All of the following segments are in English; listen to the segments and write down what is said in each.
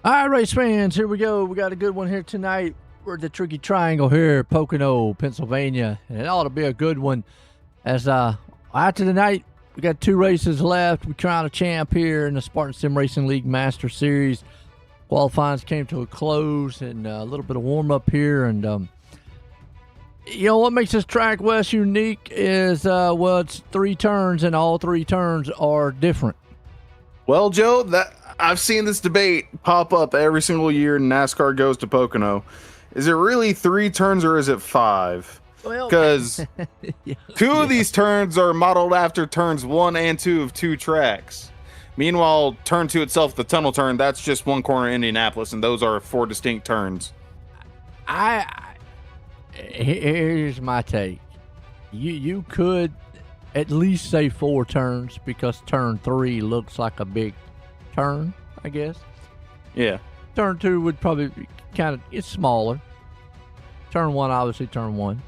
All right, race fans, here we go. We got a good one here tonight. We're at the Tricky Triangle here, Pocono, Pennsylvania, and it ought to be a good one. As after the night, we got 2 races left. We crown a champ here in the Spartan Sim Racing League Master Series. Qualifying came to a close, and a little bit of warm up here. And what makes this track, Wes, unique is it's 3 turns, and all 3 turns are different. Well, Joe, I've seen this debate pop up every single year NASCAR goes to Pocono. Is it really 3 turns or is it 5? Because yeah. 2 of these turns are modeled after turns 1 and 2 of 2 tracks. Meanwhile, turn 2 itself, the tunnel turn, that's just one corner in Indianapolis, and those are 4 distinct turns. Here's my take. You could at least say 4 turns because turn 3 looks like a big turn, I guess. Yeah. Turn 2 would probably be it's smaller. Turn 1, obviously, turn 1.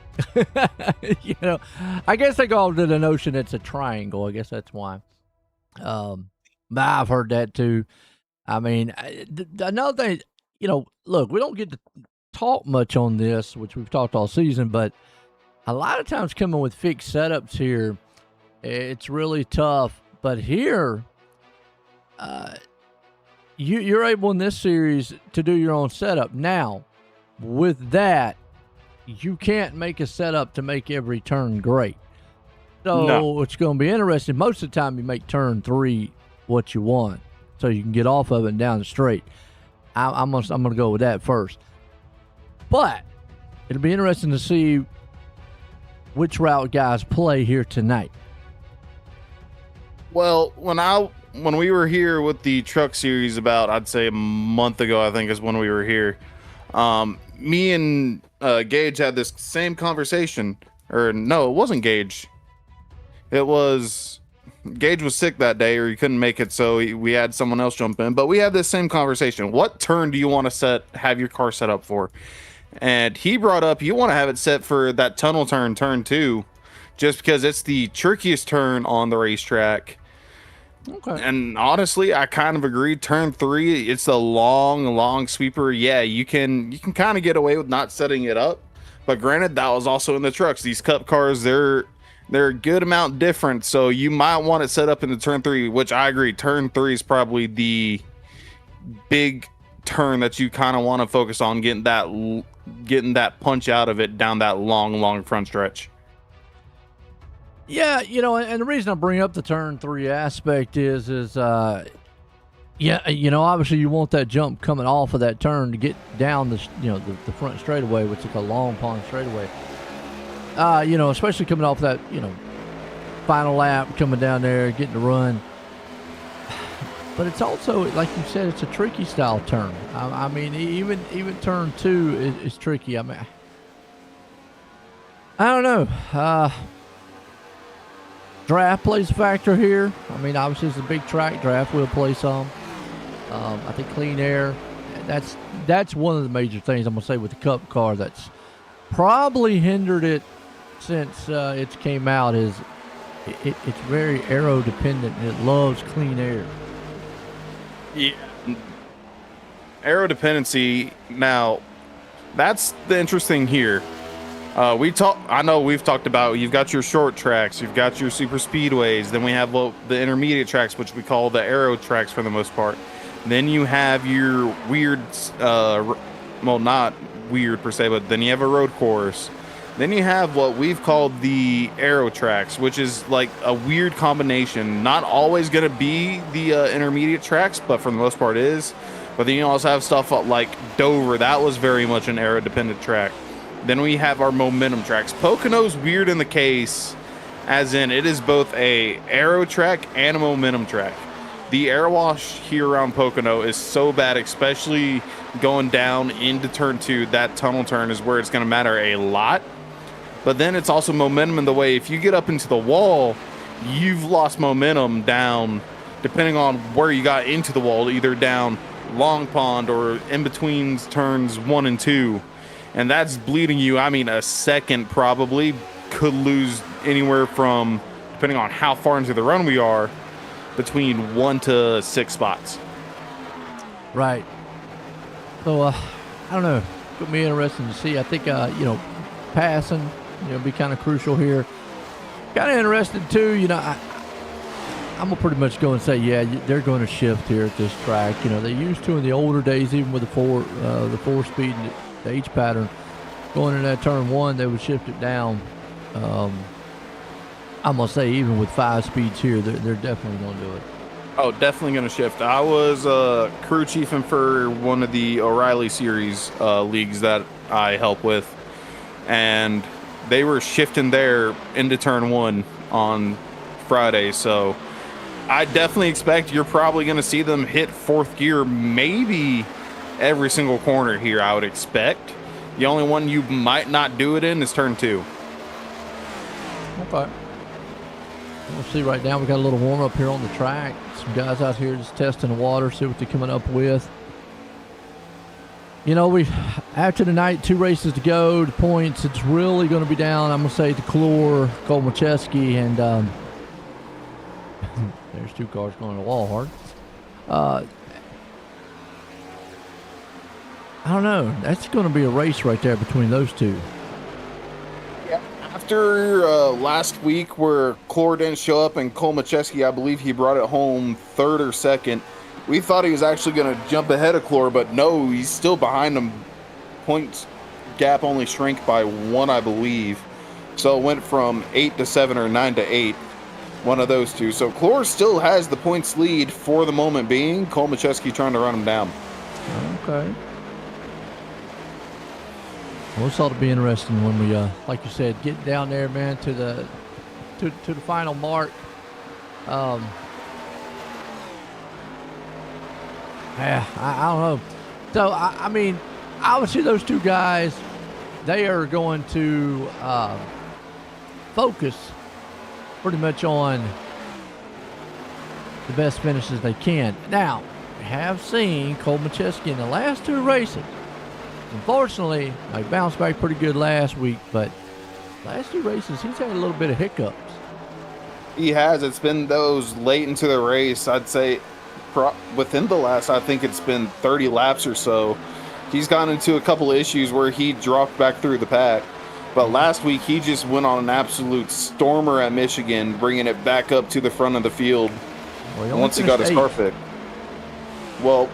I guess they go to the notion it's a triangle. I guess that's why. But I've heard that too. I mean, another thing, look, we don't get to talk much on this, which we've talked all season, but a lot of times coming with fixed setups here, it's really tough. But here, you're able in this series to do your own setup. Now, with that, you can't make a setup to make every turn great. So It's going to be interesting. Most of the time, you make turn 3 what you want, so you can get off of it and down the straight. I'm gonna go with that first. But it'll be interesting to see which route guys play here tonight. Well, when we were here with the truck series about, I'd say a month ago, I think is when we were here, me and Gage had this same conversation. Or no, it wasn't Gage. It was Gage was sick that day, or he couldn't make it, so we had someone else jump in. But we had this same conversation. What turn do you want to have your car set up for? And he brought up you want to have it set for that tunnel turn 2, just because it's the trickiest turn on the racetrack. Okay. And honestly, I kind of agree. Turn 3, it's a long sweeper. Yeah, you can kind of get away with not setting it up. But granted, that was also in the trucks. These cup cars, they're a good amount different, so you might want it set up in the turn 3, which I agree. Turn 3 is probably the big turn that you kind of want to focus on, getting that punch out of it down that long front stretch. Yeah, and the reason I bring up the turn 3 aspect is obviously you want that jump coming off of that turn to get down the front straightaway, which is a long pond straightaway. Especially coming off that, final lap, coming down there, getting the run. But it's also, like you said, it's a tricky style turn. I mean, even turn 2 is tricky. I mean, I don't know. Draft plays a factor here. I mean, obviously it's a big track. Draft will play some. I think clean air. That's one of the major things I'm gonna say with the Cup car that's probably hindered it since it came out. Is it's very aero dependent. It loves clean air. Yeah, aero dependency. Now, that's the interesting here. I know we've talked about, you've got your short tracks, you've got your super speedways, then we have the intermediate tracks, which we call the aero tracks for the most part. Then you have your weird, not weird per se, but then you have a road course. Then you have what we've called the aero tracks, which is like a weird combination. Not always going to be the intermediate tracks, but for the most part is. But then you also have stuff like Dover. That was very much an aero dependent track. Then we have our momentum tracks. Pocono's weird in the case, as in it is both a aero track and a momentum track. The air wash here around Pocono is so bad, especially going down into turn 2. That tunnel turn is where it's going to matter a lot. But then it's also momentum in the way if you get up into the wall, you've lost momentum down, depending on where you got into the wall, either down Long Pond or in between turns 1 and 2. And that's bleeding you. I mean, a second probably could lose anywhere from, depending on how far into the run we are, between 1 to 6 spots. Right. So, I don't know. It's going to be interesting to see. I think, passing, be kind of crucial here. Kind of interested, too. I'm going to pretty much go and say, yeah, they're going to shift here at this track. They used to in the older days, even with the four-speed and the H pattern. Going in that turn one, they would shift it down. I'm going to say even with 5 speeds here, they're definitely going to do it. Oh, definitely going to shift. I was crew chiefing for one of the O'Reilly Series leagues that I help with, and they were shifting there into turn one on Friday. So I definitely expect you're probably going to see them hit 4th gear, maybe every single corner here, I would expect. The only one you might not do it in is turn 2. Okay. We'll see right now. We got a little warm up here on the track. Some guys out here just testing the water, see what they're coming up with. After tonight, 2 races to go. The points, it's really going to be down, I'm going to say, to Clore, Cole Macheski, and there's 2 cars going to the wall hard. I don't know. That's going to be a race right there between those 2. After last week where Clore didn't show up and Cole Macheski, I believe he brought it home 3rd or 2nd, we thought he was actually going to jump ahead of Clore, but no, he's still behind him. Points gap only shrank by 1, I believe. So it went from 8 to 7 or 9 to 8, one of those 2. So Clore still has the points lead for the moment being. Cole Macheski trying to run him down. Okay. Well, this ought to be interesting when we, like you said, get down there, man, to the final mark. Yeah, I don't know. So I mean, obviously those 2 guys, they are going to focus pretty much on the best finishes they can. Now, we have seen Cole Macheski in the last 2 races. Unfortunately, I bounced back pretty good last week, but last 2 races, he's had a little bit of hiccups. He has. It's been those late into the race. I'd say within the last, I think it's been 30 laps or so. He's gotten into a couple of issues where he dropped back through the pack. But last week, he just went on an absolute stormer at Michigan, bringing it back up to the front of the field once he got his car fixed. Well,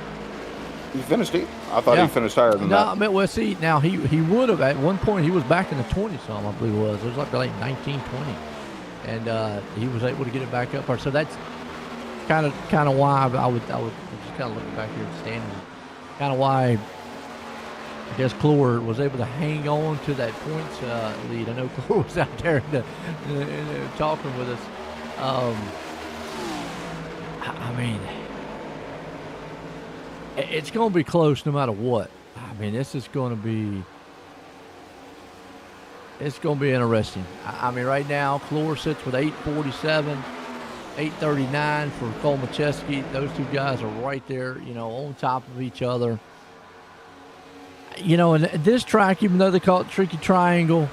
he finished 8th. I thought he finished higher than that. No, I mean, well, see, now he would have at one point. He was back in the 20-some, I believe it was. It was like 19, 20, and he was able to get it back up. So that's kind of why I would just kind of looking back here at the standings. Kind of why I guess Clore was able to hang on to that points lead. I know Clore was out there talking with us. I mean, it's going to be close no matter what. I mean, this is going to be interesting. I mean, right now, Clore sits with 847, 839 for Cole Macheski. Those 2 guys are right there, on top of each other. And this track, even though they call it Tricky Triangle,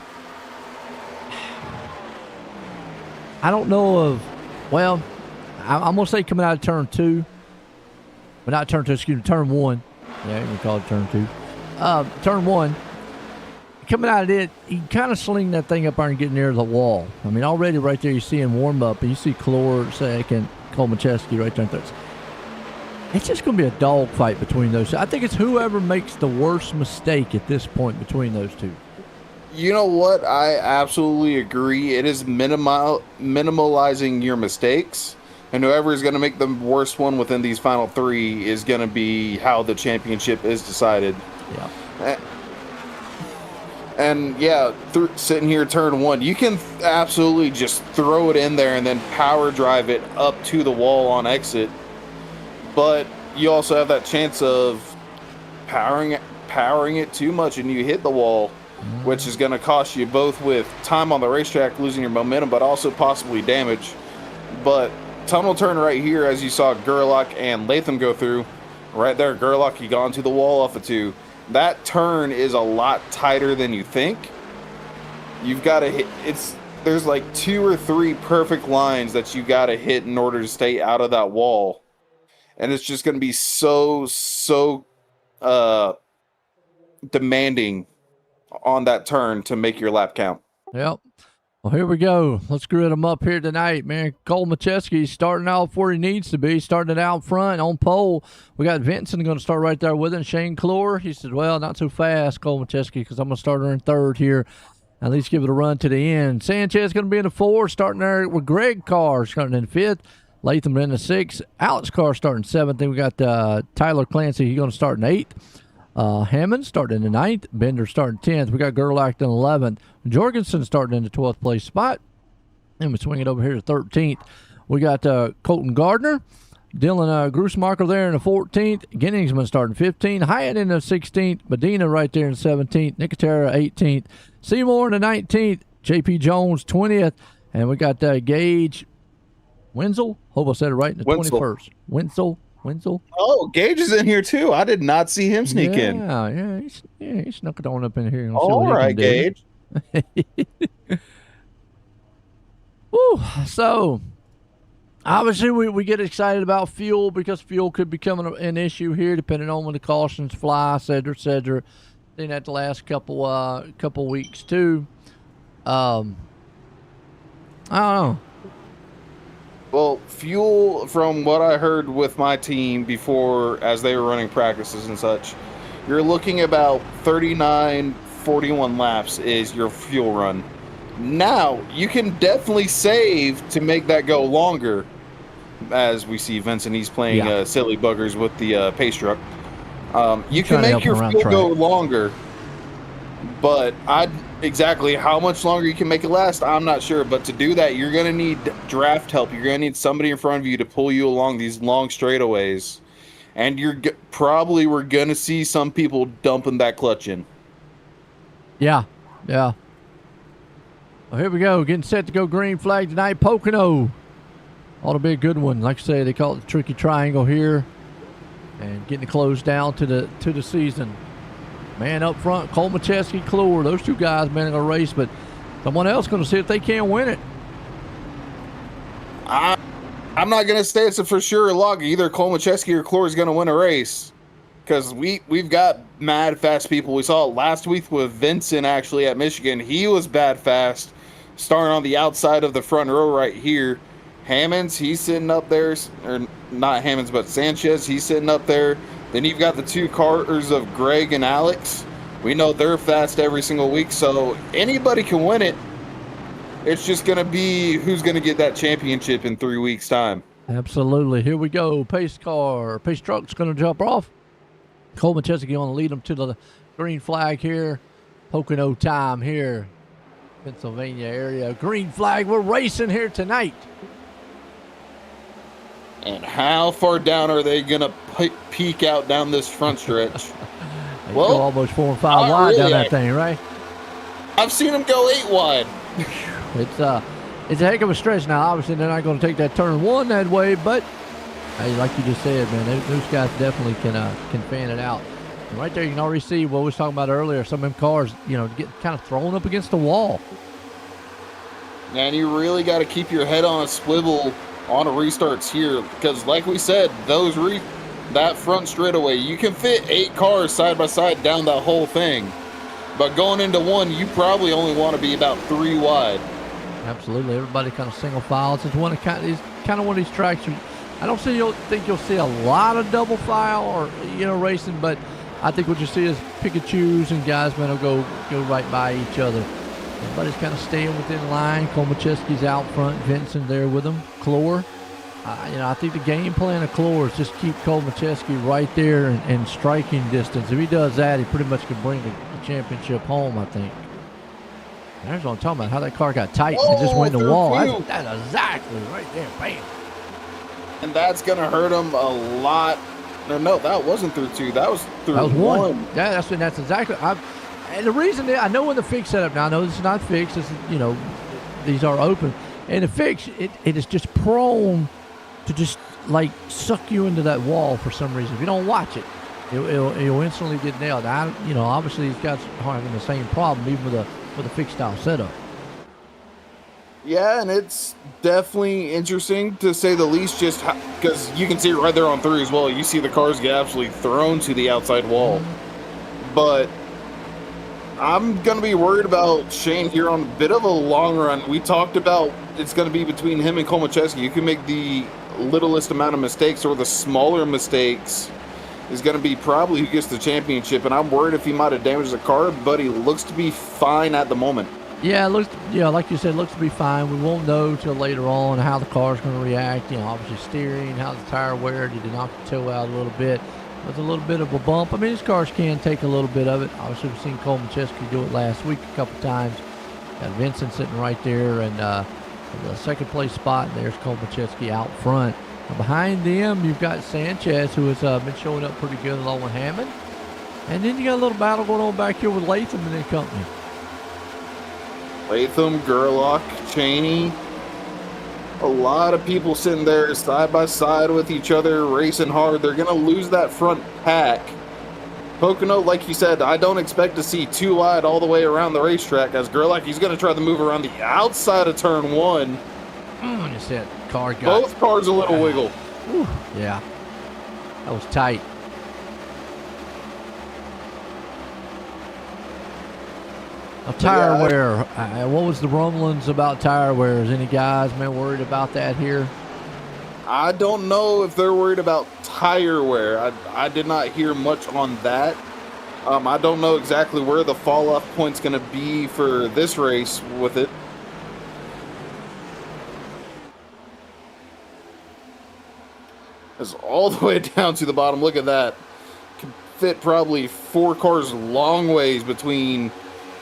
I don't know of, well, I'm going to say coming out of turn 2, but not turn 2, excuse me, turn 1. Yeah, we call it turn 2. Turn 1, coming out of it, he kind of sling that thing up there and get near the wall. I mean, already right there you see him warm up, and you see Clore second, Cole Macheski right there in third. It's just going to be a dogfight between those 2. I think it's whoever makes the worst mistake at this point between those 2. You know what? I absolutely agree. It is minimalizing your mistakes, and whoever is going to make the worst one within these final 3 is going to be how the championship is decided. Yeah. And yeah, sitting here turn 1, you can absolutely just throw it in there and then power drive it up to the wall on exit. But you also have that chance of powering it too much and you hit the wall, which is going to cost you both with time on the racetrack, losing your momentum, but also possibly damage. But tunnel turn right here, as you saw Gerlach and Latham go through, right there, Gerlach, he got into the wall off of 2. That turn is a lot tighter than you think. You've got to hit, there's like 2 or 3 perfect lines that you got to hit in order to stay out of that wall. And it's just going to be so demanding on that turn to make your lap count. Yep. Well, here we go. Let's grid them up here tonight, man. Cole Macheski starting out where he needs to be, starting it out front on pole. We got Vincent going to start right there with him. Shane Clore, he said, well, not so fast, Cole Macheski, because I'm going to start her in third here. At least give it a run to the end. Sanchez going to be in the 4, starting there with Greg Carr starting in 5th. Latham in the 6th. Alex Carr starting 7th. Then we got Tyler Clancy. He's going to start in 8th. Hammond starting in the 9th. Bender starting 10th. We got Gerlach in 11th. Jorgensen starting in the 12th place spot. And we swing it over here to 13th. We got Colton Gardner. Dylan Grussmacher there in the 14th. Genningsman starting 15th. Hyatt in the 16th. Medina right there in 17th. Nicotera 18th. Seymour in the 19th. JP Jones 20th. And we got Gage Wenzel. Hope I said it right in the 21st. Wenzel. Oh, Gage is in here too. I did not see him sneak in. Yeah, he snuck it on up in here. All right, Gage. Woo, so obviously we get excited about fuel because fuel could become an issue here depending on when the cautions fly, et cetera, et cetera. Seen that the last couple weeks too. I don't know. Well, fuel, from what I heard with my team before, as they were running practices and such, you're looking about 39, 41 laps is your fuel run. Now, you can definitely save to make that go longer. As we see Vincent, he's playing silly buggers with the pace truck. You can make your fuel go longer, but exactly how much longer you can make it last, I'm not sure. But to do that, you're going to need draft help. You're going to need somebody in front of you to pull you along these long straightaways. And we're going to see some people dumping that clutch in. Yeah. Well, here we go. Getting set to go green flag tonight. Pocono. Ought to be a good one. Like I say, they call it the tricky triangle here. And getting it closed down to the season. Man up front, Cole Macheski, Clore. Those two guys, man, are going to race, but someone else going to see if they can't win it. I'm not going to say it's a for sure lock. Either Cole Macheski or Clore is going to win a race. Because we've got mad fast people. We saw it last week with Vincent, actually, at Michigan. He was bad fast, starting on the outside of the front row right here. Hammonds, he's sitting up there. Or not Hammonds, but Sanchez, he's sitting up there. Then you've got the two cars of Greg and Alex. We know they're fast every single week, so anybody can win it. It's just going to be who's going to get that championship in 3 weeks' time. Absolutely. Here we go. Pace truck's going to jump off. Cole Macheski going to lead them to the green flag here. Pocono time here. Pennsylvania area. Green flag. We're racing here tonight. And how far down are they going to peek out down this front stretch? Well, go almost 4 and 5 wide really down that thing, right? I've seen them go 8 wide. It's a heck of a stretch now. Obviously, they're not going to take that turn 1 that way, but hey, like you just said, man, those guys definitely can fan it out. And right there, you can already see what we was talking about earlier. Some of them cars, get kind of thrown up against the wall. And you really got to keep your head on a swivel on a restarts here, because like we said, that front straightaway, you can fit 8 cars side by side down that whole thing, but going into one, you probably only want to be about 3 wide. Absolutely, everybody kind of single file. It's one of one of these tracks. I don't think you'll see a lot of double file or racing, but I think what you see is pick and choose, and guys, man, will go right by each other. Everybody's kind of staying within line. Cole Macheski's out front. Vincent there with him. Clore. I think the game plan of Clore is just keep Cole Macheski right there in striking distance. If he does that, he pretty much can bring the championship home, I think. There's what I'm talking about, how that car got tight and just went in the wall. That's exactly right there. Bam. And that's going to hurt him a lot. No, that wasn't through 2. That was through 1. Yeah, that's exactly. And the reason I know when the fix setup, now I know this is not fixed. This is, these are open. And the fix, it is just prone to just like suck you into that wall for some reason. If you don't watch it, it'll instantly get nailed. Obviously these guys are having the same problem even with a fixed style setup. Yeah, and it's definitely interesting to say the least, just because you can see it right there on 3 as well. You see the cars get absolutely thrown to the outside wall. But I'm going to be worried about Shane here on a bit of a long run. We talked about it's going to be between him and Kolmacheski. You can make the littlest amount of mistakes or the smaller mistakes is going to be probably who gets the championship. And I'm worried if he might have damaged the car, but he looks to be fine at the moment. Yeah, it looks, like you said, looks to be fine. We won't know till later on how the car's going to react. Obviously steering, how's the tire wear? Did he knock the toe out a little bit? Was a little bit of a bump. I mean, these cars can take a little bit of it. Obviously, we've seen Kolmacheski do it last week a couple times. Got Vincent sitting right there, and the second place spot. And there's Kolmacheski out front. Behind them, you've got Sanchez, who has been showing up pretty good along with Hammond. And then you got a little battle going on back here with Latham and their company. Latham, Gerlach, Cheney. A lot of people sitting there side by side with each other, racing hard. They're going to lose that front pack. Pocono, like you said, I don't expect to see too wide all the way around the racetrack. As Gerlach, he's going to try to move around the outside of turn one. You said car got both cars a little wiggle. Whew, yeah, that was tight. Tire wear. What was the rumblings about tire wear? Is any guys been worried about that here? I don't know if they're worried about tire wear. I did not hear much on that. I don't know exactly where the fall-off point's going to be for this race with it. It's all the way down to the bottom. Look at that. Can fit probably 4 cars long ways between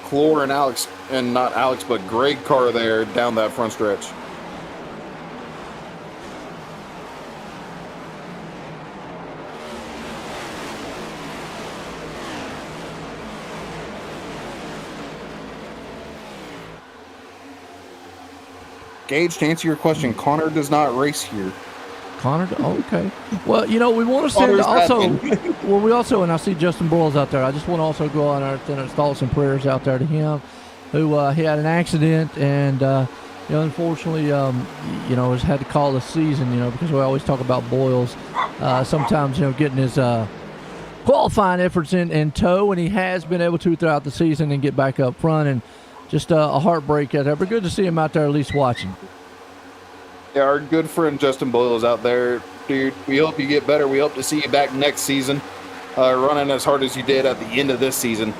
Clore and Alex, and not Alex, but Greg car there down that front stretch. Gage, to answer your question, Connor does not race here. Connor, okay. Well, we want to send also. Well, we also, and I see Justin Boyles out there. I just want to also go on our thoughts and prayers out there to him, who he had an accident and unfortunately, has had to call the season. Because we always talk about Boyles. Sometimes getting his qualifying efforts in tow, and he has been able to throughout the season and get back up front, and just a heartbreak out there. But good to see him out there at least watching. Yeah, our good friend Justin Boyles out there, dude. We hope you get better. We hope to see you back next season, running as hard as you did at the end of this season.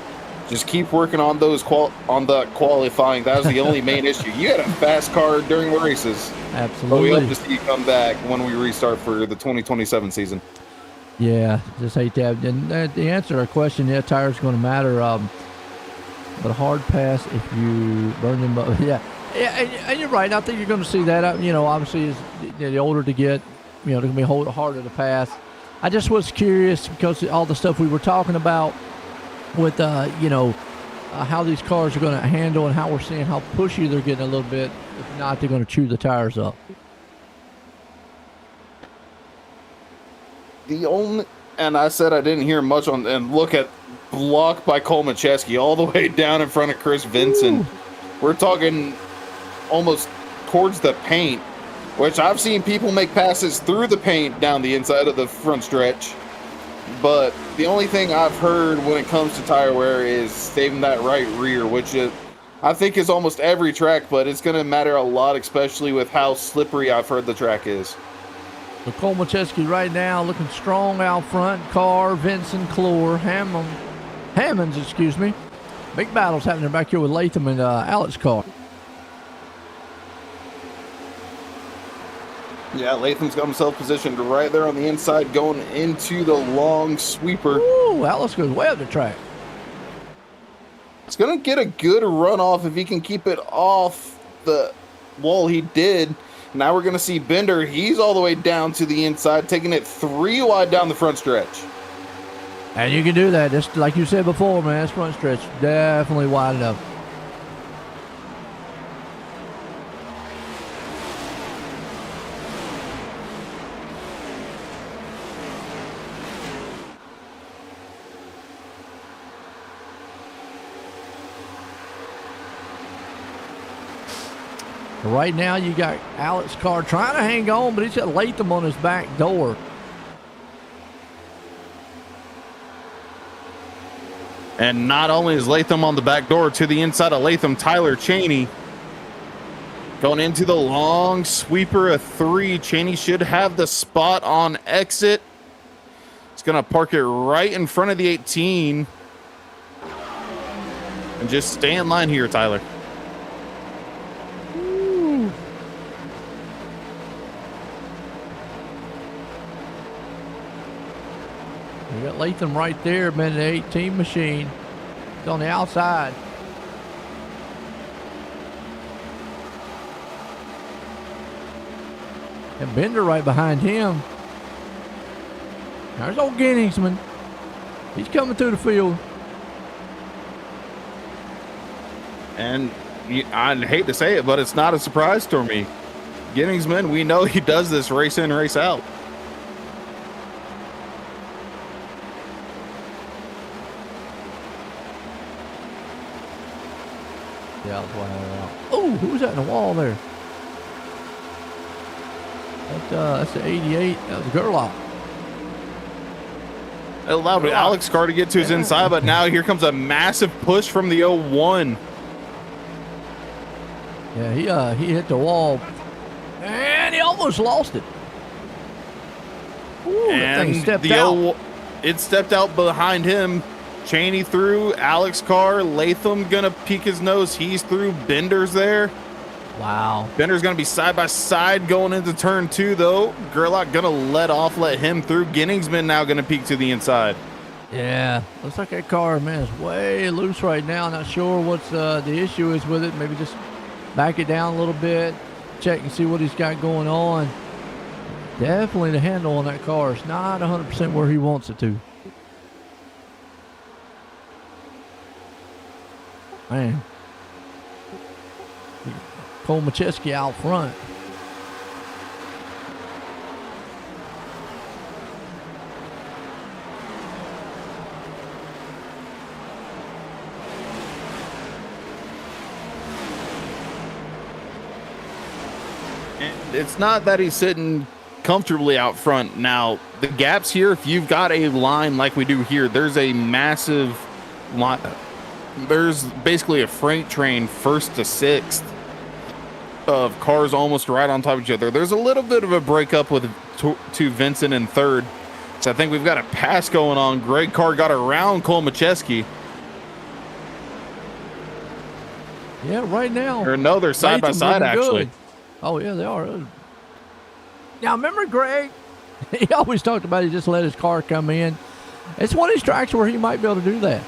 Just keep working on those qualifying. That was the only main issue. You had a fast car during the races. Absolutely. But we hope to see you come back when we restart for the 2027 season. Yeah, just hate to have. And the answer to our question, tires going to matter. But a hard pass if you burn them up. Yeah. Yeah, and you're right. I think you're going to see that. Obviously, as the older to get, it's going to be harder to pass. I just was curious because all the stuff we were talking about with, how these cars are going to handle and how we're seeing how pushy they're getting a little bit. If not, they're going to chew the tires up. And I said I didn't hear much on, and look at blocked by Kolmacheski all the way down in front of Chris Vincent. Ooh. We're talking almost towards the paint, which I've seen people make passes through the paint down the inside of the front stretch. But the only thing I've heard when it comes to tire wear is saving that right rear, which I think is almost every track, but it's going to matter a lot, especially with how slippery I've heard the track is. So Kolmacheski right now looking strong out front. Carr, Vincent, Clore, Hammonds, excuse me. Big battles happening back here with Latham and Alex Carr. Yeah, Latham's got himself positioned right there on the inside going into the long sweeper. Ooh, Alex goes way up the track. It's going to get a good runoff if he can keep it off the wall he did. Now we're going to see Bender. He's all the way down to the inside, taking it 3 wide down the front stretch. And you can do that. Just like you said before, man, this front stretch definitely wide enough. Right now, you got Alex Carr trying to hang on, but he's got Latham on his back door. And not only is Latham on the back door, to the inside of Latham, Tyler Cheney going into the long sweeper of 3. Cheney should have the spot on exit. He's going to park it right in front of the 18. And just stay in line here, Tyler. Ooh. We got Latham right there, man, the 18 machine. It's on the outside. And Bender right behind him. There's old Genningsman. He's coming through the field. And I hate to say it, but it's not a surprise to me. Genningsman, we know he does this race in, race out. Yeah, oh, who's that in the wall there? That's the 88. That was Gerlach. It allowed Alex Carr to get to his inside, but now here comes a massive push from the 01. Yeah, he hit the wall, and he almost lost it. Ooh, that thing stepped out. It stepped out behind him. Cheney through, Alex Carr, Latham gonna peek his nose. He's through. Bender's there. Wow. Bender's gonna be side by side going into turn 2 though. Gerlach gonna let him through. Genningsman now gonna peek to the inside. Yeah, looks like that car, man, is way loose right now. Not sure what's the issue is with it. Maybe just back it down a little bit, check and see what he's got going on. Definitely the handle on that car is not 100% where he wants it to. Man. Cole Macheski out front. It's not that he's sitting comfortably out front. Now, the gaps here, if you've got a line like we do here, there's a massive line. There's basically a freight train 1st to 6th of cars almost right on top of each other. There's a little bit of a breakup with to Vincent in 3rd. So I think we've got a pass going on. Greg Carr got around Cole Macheski. Yeah, right now. Or no, they're side by side actually. Good. Oh, yeah, they are. Now, remember Greg? He always talked about he just let his car come in. It's one of these tracks where he might be able to do that.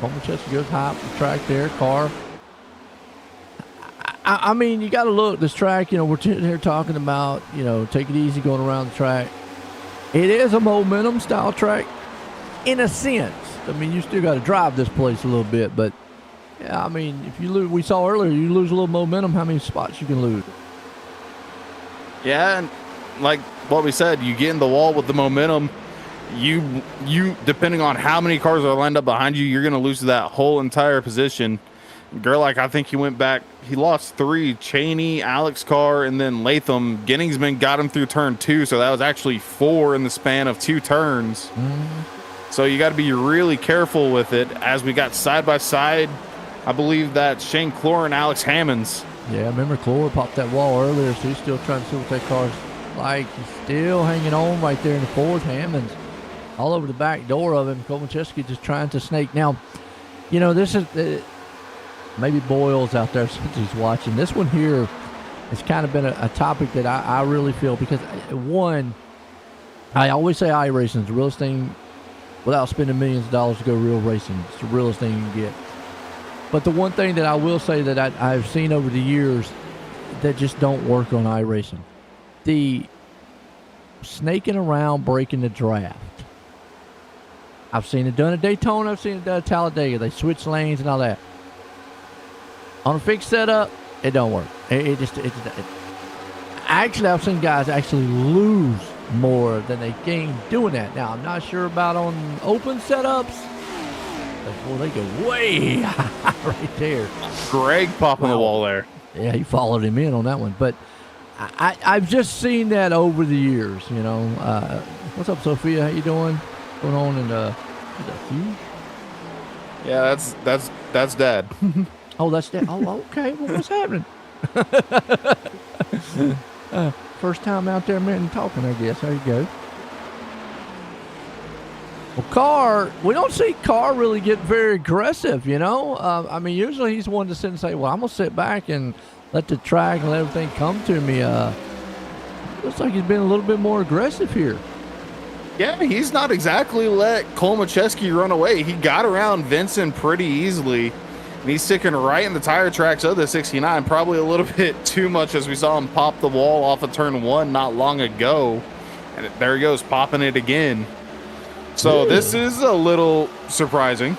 Comachester goes high up the track there. Car. I mean, you got to look. This track, we're here talking about, take it easy going around the track. It is a momentum style track in a sense. I mean, you still got to drive this place a little bit, but yeah, I mean, if you lose, we saw earlier, you lose a little momentum, how many spots you can lose? Yeah, and like what we said, you get in the wall with the momentum. You depending on how many cars are lined up behind you, you're going to lose that whole entire position. Gerlach, I think he went back. He lost 3. Cheney, Alex Carr, and then Latham. Genningsman got him through turn 2, so that was actually 4 in the span of 2 turns. Mm-hmm. So you got to be really careful with it. As we got side by side, I believe that Shane Clore and Alex Hammonds. Yeah, I remember Clore popped that wall earlier, so he's still trying to see what that car's like. He's still hanging on right there in the 4th. Hammonds all over the back door of him. Komacheski just trying to snake. Now, this is... maybe Boyle's out there since he's watching. This one here has kind of been a topic that I really feel because, one, I always say iRacing is the realest thing without spending millions of dollars to go real racing. It's the realest thing you can get. But the one thing that I will say that I've seen over the years that just don't work on iRacing, the snaking around breaking the draft. I've seen it done at Daytona. I've seen it done at Talladega. They switch lanes and all that. On a fixed setup, it don't work. Actually, I've seen guys actually lose more than they gain doing that. Now, I'm not sure about on open setups. Well, they go way high right there. Greg popping the wall there. Yeah, he followed him in on that one. But I've just seen that over the years, you know. What's up, Sophia? How you doing? What's going on in is that Hughes? Yeah, that's Dad. Oh, that's Dad. Oh, okay. Well, what's happening? First time out there, man, talking, I guess. There you go. Well, Carr, we don't see Carr really get very aggressive, you know. I mean, usually he's one to sit and say, well, I'm going to sit back and let the track and let everything come to me. Looks like he's been a little bit more aggressive here. Yeah, he's not exactly let Cole Macheski run away. He got around Vincent pretty easily, and he's sticking right in the tire tracks of the 69, probably a little bit too much, as we saw him pop the wall off of turn 1 not long ago. And there he goes, popping it again. So this is a little surprising.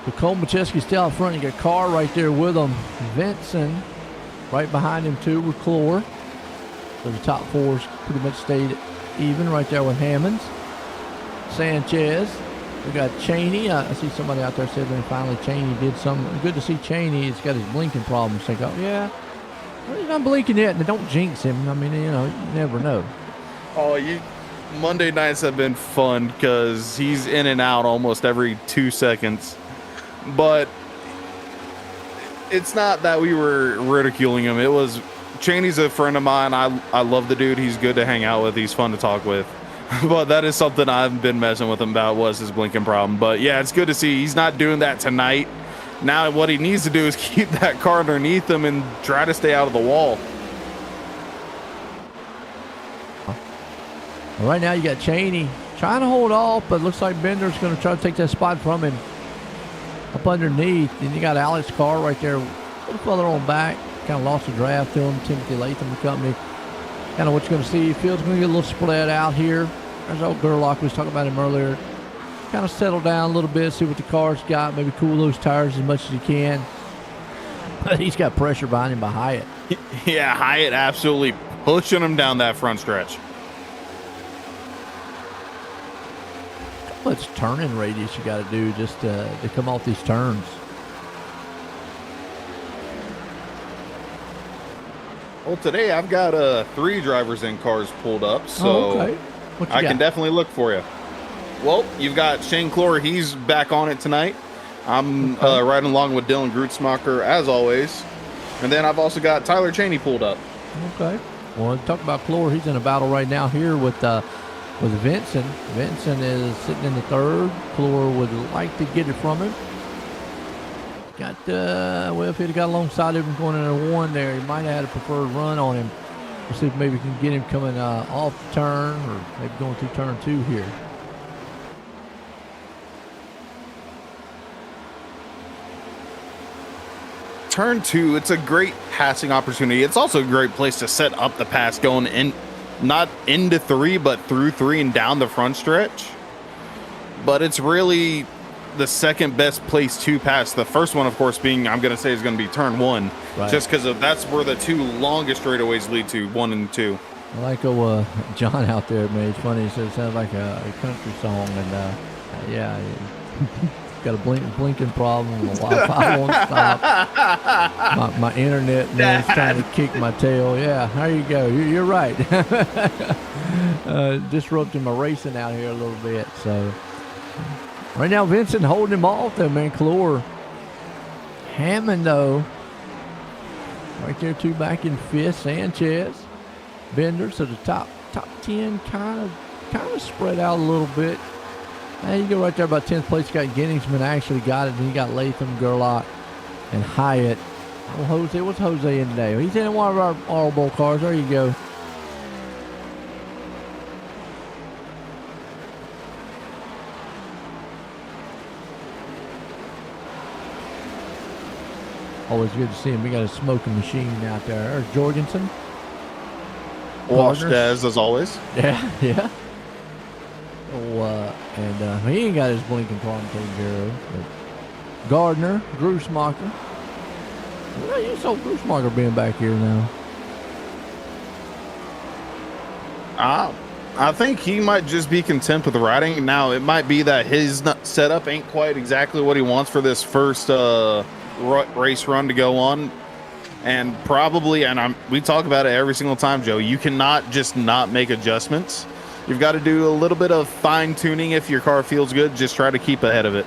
So Cole Macheski's still out front. You got Carr right there with him. Vincent right behind him too with Clore. So the top fours pretty much stayed even right there with Hammonds. Sanchez. We got Cheney. I see somebody out there said that finally Cheney did something. Good to see Cheney. He's got his blinking problems. Think, oh, yeah. Well, he's not blinking yet. And don't jinx him. I mean, you know, you never know. Oh, Monday nights have been fun because he's in and out almost every 2 seconds. But it's not that we were ridiculing him. It was Cheney's a friend of mine. I love the dude. He's good to hang out with. He's fun to talk with. But that is something I've been messing with him about, was his blinking problem. But yeah, it's good to see he's not doing that tonight. Now what he needs to do is keep that car underneath him and try to stay out of the wall. Well, right now you got Cheney trying to hold off, but looks like Bender's going to try to take that spot from him up underneath. Then you got Alex Carr right there, a little further on back. Kind of lost the draft to him. Timothy Latham and company. Kind of what you're going to see. Field's going to get a little spread out here. There's old Gerlach. We was talking about him earlier. Kind of settle down a little bit, see what the car's got. Maybe cool those tires as much as he can. But he's got pressure behind him by Hyatt. Yeah, Hyatt absolutely pushing him down that front stretch. How much turning radius you got to do just to come off these turns? Well, today I've got 3 drivers in cars pulled up, so okay. I can definitely look for you. Well, you've got Shane Clore. He's back on it tonight. I'm riding along with Dylan Grutzmacher, as always. And then I've also got Tyler Cheney pulled up. Okay. Well, talk about Clore. He's in a battle right now here with Vincent. Vincent is sitting in the third. Clore would like to get it from him. Got, well, if he'd have got alongside of him going into 1 there, he might have had a preferred run on him. We'll see if maybe we can get him coming off the turn, or maybe going through turn 2 here. Turn 2, it's a great passing opportunity. It's also a great place to set up the pass going in, not into 3, but through 3 and down the front stretch. But it's really the second best place to pass. The first one, of course, being, I'm going to say, is going to be turn 1, right, just because that's where the 2 longest straightaways lead to, 1 and 2. I like John out there, man. It's funny. He said it sounds like a country song, and yeah, got a blinking problem. The Wi-Fi won't stop. My internet, man, is trying to kick my tail. Yeah, there you go. You're right. Disrupting my racing out here a little bit. So right now, Vincent holding him off there, man. Clore. Hammond, though, right there, 2 back in 5th. Sanchez, Bender. So the top 10 kind of spread out a little bit. And you go right there about 10th place. You got Genningsman actually got it. And you got Latham, Gerlach, and Hyatt. Oh, Jose, what's Jose in today? He's in one of our honorable cars. There you go. Always good to see him. We got a smoking machine out there. There's Jorgensen. Washed as always. Yeah. Oh, and he ain't got his blinking problem taken care of. Gardner, Grussmacher. Well, you saw Grussmacher being back here now. I think he might just be content with the riding. Now, it might be that his setup ain't quite exactly what he wants for this first race run to go on. And probably, we talk about it every single time, Joe, you cannot just not make adjustments. You've got to do a little bit of fine tuning. If your car feels good, just try to keep ahead of it.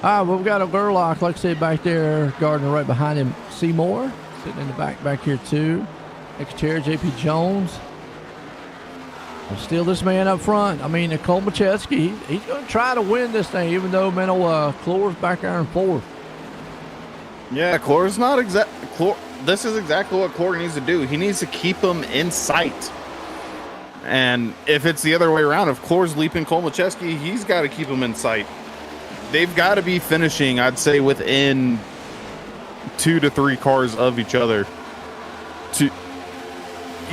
All right, well, we've got a Gerlach, like I said, back there. Gardner right behind him. Seymour sitting in the back here, too. Next chair, JP Jones. Still this man up front. I mean, Cole Macheski, he's going to try to win this thing, even though Clore's back there in fourth. Yeah, Clore's not this is exactly what Clore needs to do. He needs to keep him in sight. And if it's the other way around, if Clore's leaping Cole Macheski, he's got to keep him in sight. They've got to be finishing, I'd say, within 2 to 3 cars of each other to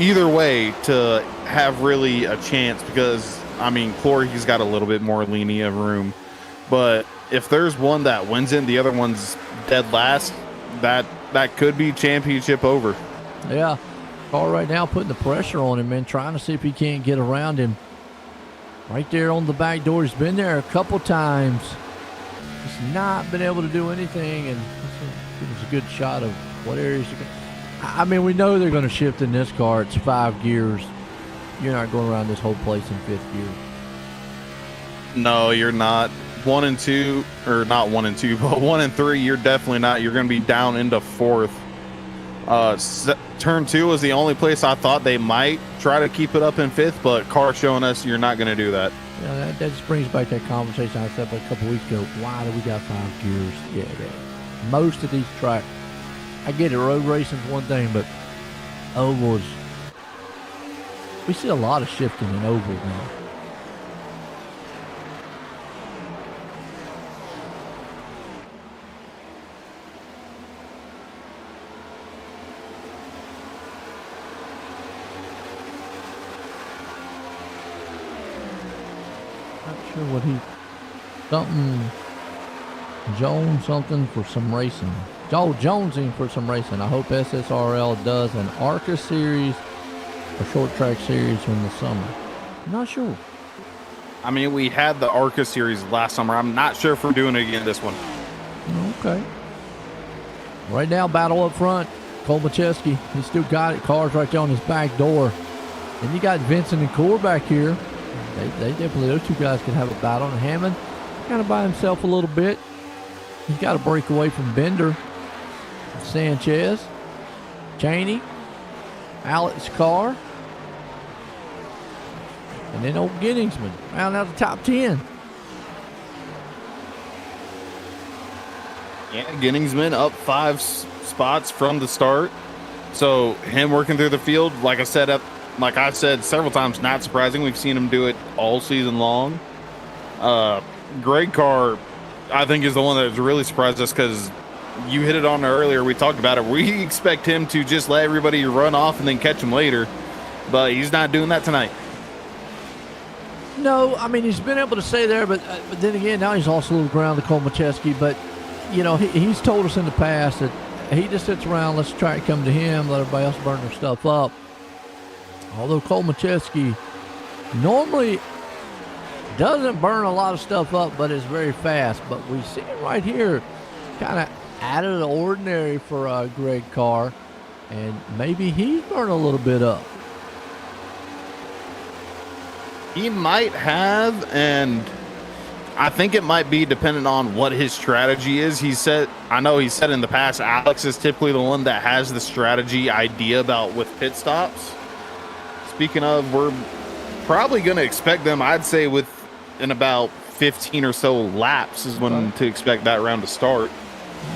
either way to have really a chance, because I mean, Clore, he's got a little bit more linear room, but if there's one that wins it, the other one's dead last, that could be championship over. Yeah, Car right now putting the pressure on him, man, trying to see if he can't get around him. Right there on the back door, he's been there a couple times. He's not been able to do anything, and it was a good shot of what areas you can. I mean, we know they're going to shift in this car. It's 5 gears. You're not going around this whole place in 5th gear. No, you're not. 1 and 2, or not 1 and 2, but 1 and 3, you're definitely not. You're going to be down into 4th. Turn 2 was the only place I thought they might try to keep it up in 5th, but car showing us you're not going to do that. Yeah, that just brings back that conversation I said a couple weeks ago. Why do we got 5 gears? Yeah, most of these tracks, I get it, road racing's one thing, but ovals, we see a lot of shifting in ovals now. What Jones something for some racing. Jonesing for some racing. I hope SSRL does an ARCA series or short track series in the summer. I'm not sure. I mean, we had the ARCA series last summer. I'm not sure if we're doing it again this one. Okay. Right now, battle up front. Cole Macheski, he's still got it. Cars right there on his back door. And you got Vincent and Core back here. They definitely, those two guys can have a battle. And Hammond kind of by himself a little bit. He's got to break away from Bender. Sanchez, Cheney, Alex Carr, and then old Ginningsman round out the top 10. Yeah, Ginningsman up 5 spots from the start. So him working through the field, like I said several times, not surprising. We've seen him do it all season long. Greg Carr, I think, is the one that's really surprised us, because you hit it on earlier. We talked about it. We expect him to just let everybody run off and then catch him later, but he's not doing that tonight. No, I mean, he's been able to stay there, but then again, now he's also a little ground to Cole Macheski. But, you know, he's told us in the past that he just sits around, let's try to come to him, let everybody else burn their stuff up. Although Cole Macheski normally doesn't burn a lot of stuff up, but is very fast. But we see it right here, kind of out of the ordinary for Greg Carr, and maybe he's burned a little bit up. He might have, and I think it might be dependent on what his strategy is. I know he said in the past, Alex is typically the one that has the strategy idea about with pit stops. Speaking of, we're probably going to expect them, I'd say, within about 15 or so laps is when to expect that round to start.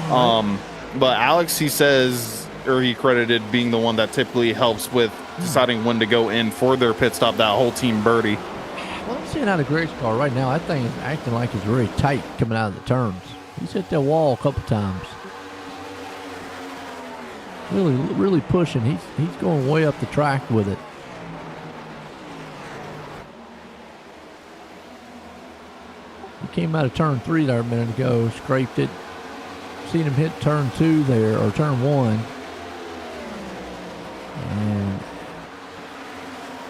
But Alex, he says, or he credited being the one that typically helps with deciding when to go in for their pit stop, that whole team birdie. Well, I'm seeing out of Greg's car right now. That thing is acting like it's very tight coming out of the turns. He's hit that wall a couple times. Really pushing. He's going way up the track with it. He came out of turn 3 there a minute ago, scraped it. Seen him hit turn 2 there, or turn 1. And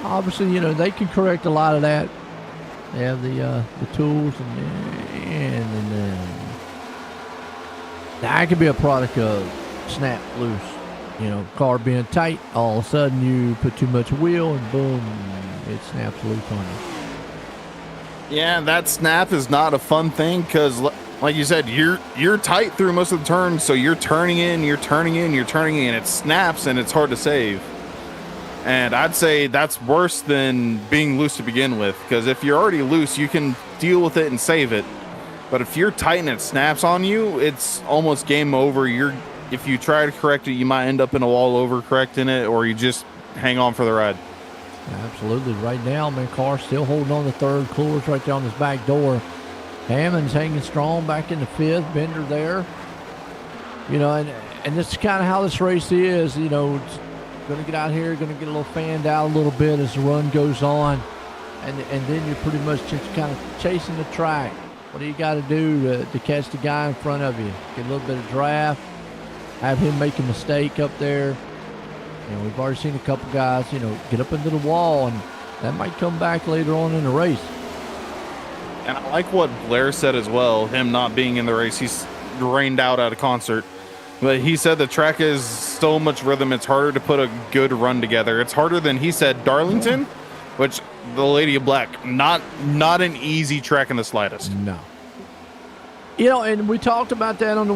obviously, you know, they can correct a lot of that. They have the tools, and that could be a product of snap loose. You know, car being tight, all of a sudden you put too much wheel, and boom, it snaps loose on you. Yeah, that snap is not a fun thing because, like you said, you're tight through most of the turns, so you're turning in, it snaps, and it's hard to save. And I'd say that's worse than being loose to begin with, because if you're already loose, you can deal with it and save it. But if you're tight and it snaps on you, it's almost game over. If you try to correct it, you might end up in a wall over correcting it, or you just hang on for the ride. Absolutely. Right now, man, car's still holding on the third. Coolers right there on his back door. Hammond's hanging strong back in the 5th. Bender there. You know, and this is kind of how this race is. You know, it's going to get out here, going to get a little fanned out a little bit as the run goes on. And then you're pretty much just kind of chasing the track. What do you got to do to catch the guy in front of you? Get a little bit of draft. Have him make a mistake up there. You know, we've already seen a couple guys, you know, get up into the wall, and that might come back later on in the race. And I like what Blair said as well, him not being in the race. He's rained out at a concert. But he said the track is so much rhythm, it's harder to put a good run together. It's harder than, he said, Darlington, which the Lady of Black, not an easy track in the slightest. No. You know, and we talked about that on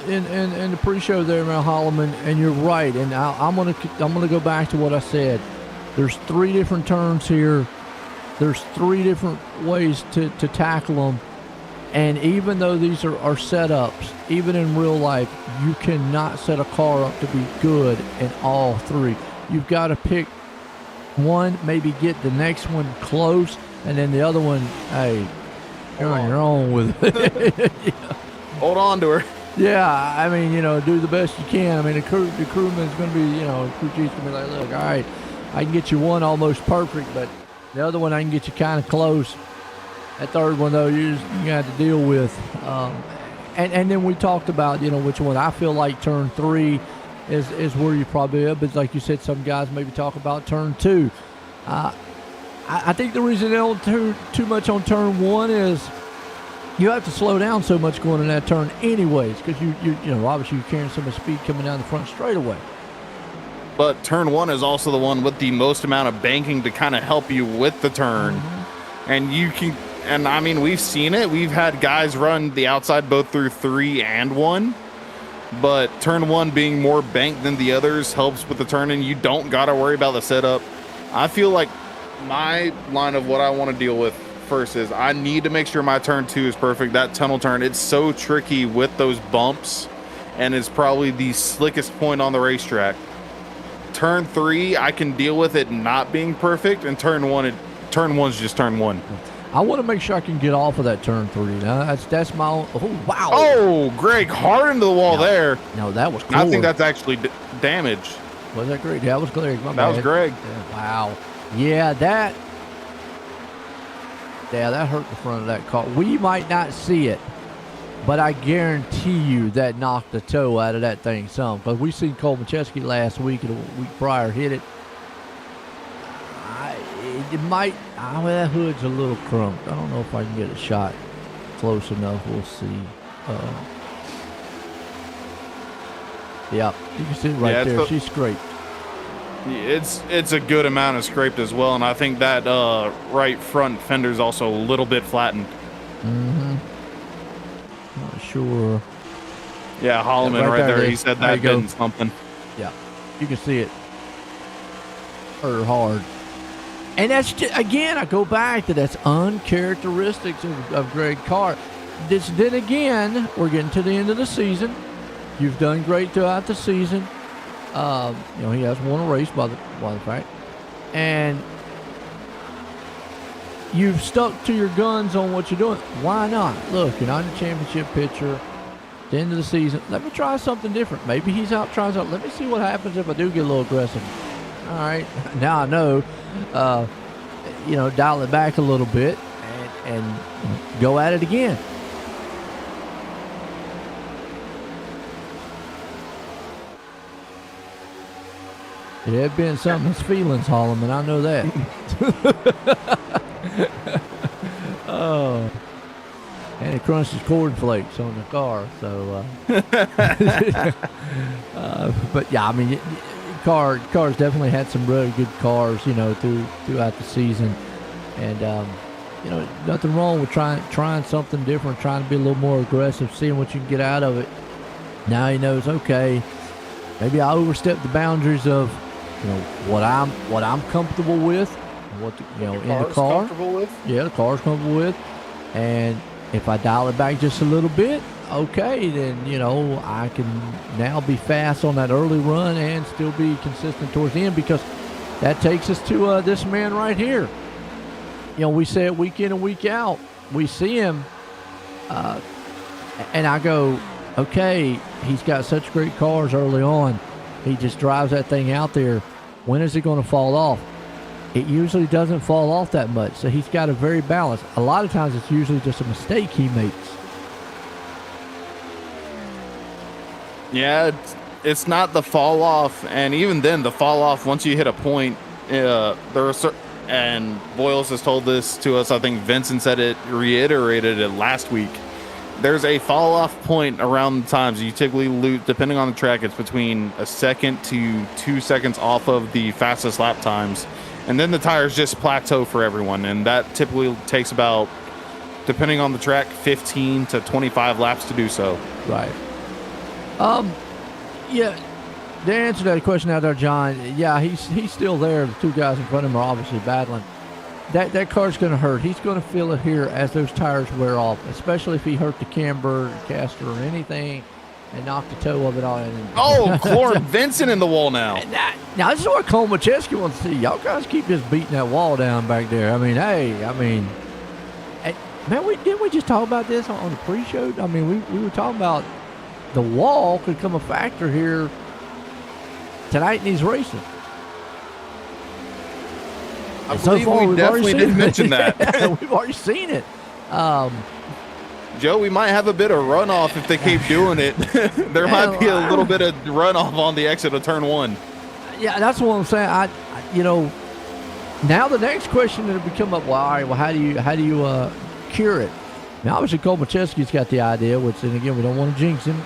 in the pre-show there, Mel Holloman, and you're right. And I'm gonna go back to what I said. There's 3 different turns here. There's 3 different ways to tackle them. And even though these are setups, even in real life, you cannot set a car up to be good in all 3. You've got to pick one, maybe get the next one close, and then the other one, hey, you're on your own with it. Yeah. Hold on to her. Yeah, I mean, you know, do the best you can. I mean, the crewman's going to be, you know, crew chief's going to be like, look, all right, I can get you one almost perfect, but the other one I can get you kind of close. That third one, though, you got to deal with. And then we talked about, you know, which one. I feel like turn 3 is where you probably, but like you said, some guys maybe talk about turn 2. I think the reason they don't do too much on turn 1 is you have to slow down so much going in that turn anyways, because you know, obviously you're carrying so much speed coming down the front straightaway. But turn 1 is also the one with the most amount of banking to kind of help you with the turn. Mm-hmm. And you can, and I mean, we've seen it. We've had guys run the outside both through 3 and 1. But turn 1 being more banked than the others helps with the turn, and you don't got to worry about the setup. I feel like my line of what I want to deal with first is I need to make sure my turn 2 is perfect. That tunnel turn, it's so tricky with those bumps, and it's probably the slickest point on the racetrack. Turn 3, I can deal with it not being perfect, and turn 1's just turn 1. I want to make sure I can get off of that turn 3. Now that's my own. Oh, wow. Oh, Greg, hard into the wall there. No, that was cool. I think that's actually damage. Was that Greg? Yeah, that was Greg. That was Greg. Yeah, wow. Yeah, that hurt the front of that car. We might not see it, but I guarantee you that knocked the toe out of that thing some. Because we seen Cole Macheski last week and a week prior hit it. That hood's a little crunked. I don't know if I can get a shot close enough. We'll see. Yeah, you can see it right there. She's scraped. It's a good amount of scraped as well, and I think that right front fender's also a little bit flattened. Mm-hmm. Not sure. Yeah, Holloman right there. He said that been something. Yeah, you can see it. Hurt hard. And that's just, again, I go back to that's uncharacteristics of Greg Carr. Then again, we're getting to the end of the season. You've done great throughout the season. He has won a race by the fact, and you've stuck to your guns on what you're doing. Why not? Look, you're not a championship pitcher. At the end of the season, let me try something different. Maybe he's out trying something. Let me see what happens if I do get a little aggressive. All right, now I know. Dial it back a little bit and go at it again. It had been something's feelings, Holloman. I know that. Oh. And he crunched his cornflakes on the car. So, but yeah, I mean, Cars definitely had some really good cars, throughout the season. And, nothing wrong with trying something different, trying to be a little more aggressive, seeing what you can get out of it. Now he knows, okay, maybe I overstepped the boundaries of, what I'm comfortable with, what in the car. Comfortable with? Yeah, the car's comfortable with. And if I dial it back just a little bit, okay, then, I can now be fast on that early run and still be consistent towards the end, because that takes us to this man right here. We say it week in and week out. We see him, and I go, okay, he's got such great cars early on. He just drives that thing out there. When is it going to fall off? It usually doesn't fall off that much, so he's got a very balanced. A lot of times it's usually just a mistake he makes. Yeah, it's not the fall off, and even then, the fall off once you hit a point, there are and Boyles has told this to us. I think Vincent said it, reiterated it last week. There's a fall off point around the times you typically lose, depending on the track. It's between a second to 2 seconds off of the fastest lap times, and then the tires just plateau for everyone, and that typically takes about, depending on the track, 15 to 25 laps to do so. Right. Yeah, to answer that question out there, John, yeah, he's still there. The two guys in front of him are obviously battling. That car's going to hurt. He's going to feel it here as those tires wear off, especially if he hurt the camber, caster, or anything and knocked the toe of it on. Clorn Vincent in the wall now. Now, this is what Cole Macheski wants to see. Y'all guys keep just beating that wall down back there. Hey, man, didn't we just talk about this on the pre-show? I mean, we were talking about the wall could come a factor here tonight in these races. I believe we definitely did mention that. Yeah, we've already seen it. Joe, we might have a bit of runoff if they keep doing it. There might be a little bit of runoff on the exit of turn one. Yeah, that's what I'm saying. Now the next question that will become up. Well, all right. Well, how do you cure it? Now, obviously, Cole Macheski's got the idea, which, and again, we don't want to jinx him,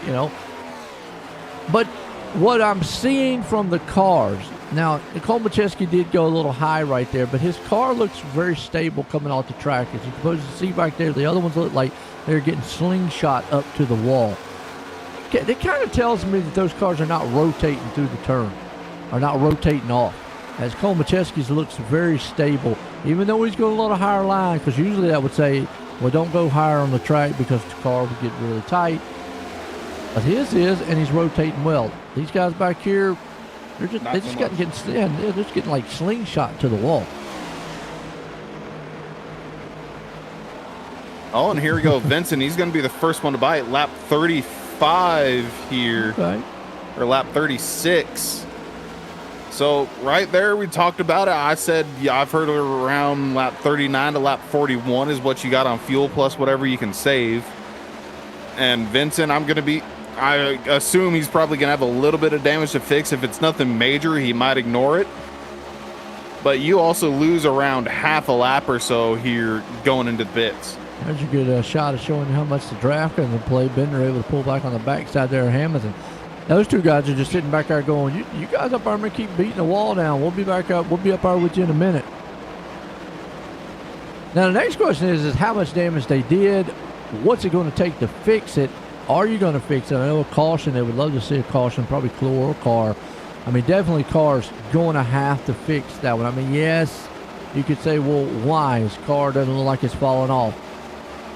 But what I'm seeing from the cars, now, Cole Macheski did go a little high right there, but his car looks very stable coming off the track. As you're supposed to see back there, the other ones look like they're getting slingshot up to the wall. It kind of tells me that those cars are not rotating through the turn, are not rotating off. As Cole Macheski's looks very stable, even though he's going a little higher line, because usually that would say, well, don't go higher on the track because the car would get really tight. But his is, and he's rotating well. These guys back here, they're just getting like slingshot to the wall. Oh, and here we go, Vincent. He's going to be the first one to bite. Lap 35 here, okay. Or lap 36. So right there, we talked about it. I said, yeah, I've heard around lap 39 to lap 41 is what you got on fuel plus whatever you can save. And Vincent, I assume he's probably going to have a little bit of damage to fix. If it's nothing major, he might ignore it. But you also lose around half a lap or so here going into the pits. There's a good shot of showing you how much the draft and the play Bender able to pull back on the backside there of Hamilton. Those two guys are just sitting back there going, you guys up there may keep beating the wall down. We'll be back up. We'll be up there with you in a minute. Now, the next question is how much damage they did. What's it going to take to fix it? Are you going to fix it? I know a caution. They would love to see a caution, probably Clore or Carr. Definitely Carr's going to have to fix that one. Yes, You could say, well, why? His car doesn't look like it's falling off.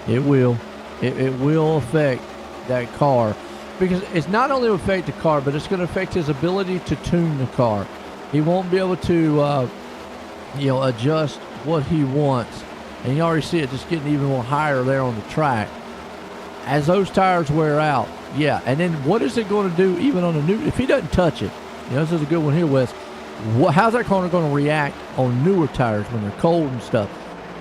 It will. It will affect that car. Because it's not only going to affect the car, but it's going to affect his ability to tune the car. He won't be able to, adjust what he wants. And you already see it just getting even more higher there on the track. As those tires wear out, yeah. And then what is it going to do even on a new, if he doesn't touch it, this is a good one here, Wes. How's that car going to react on newer tires when they're cold and stuff?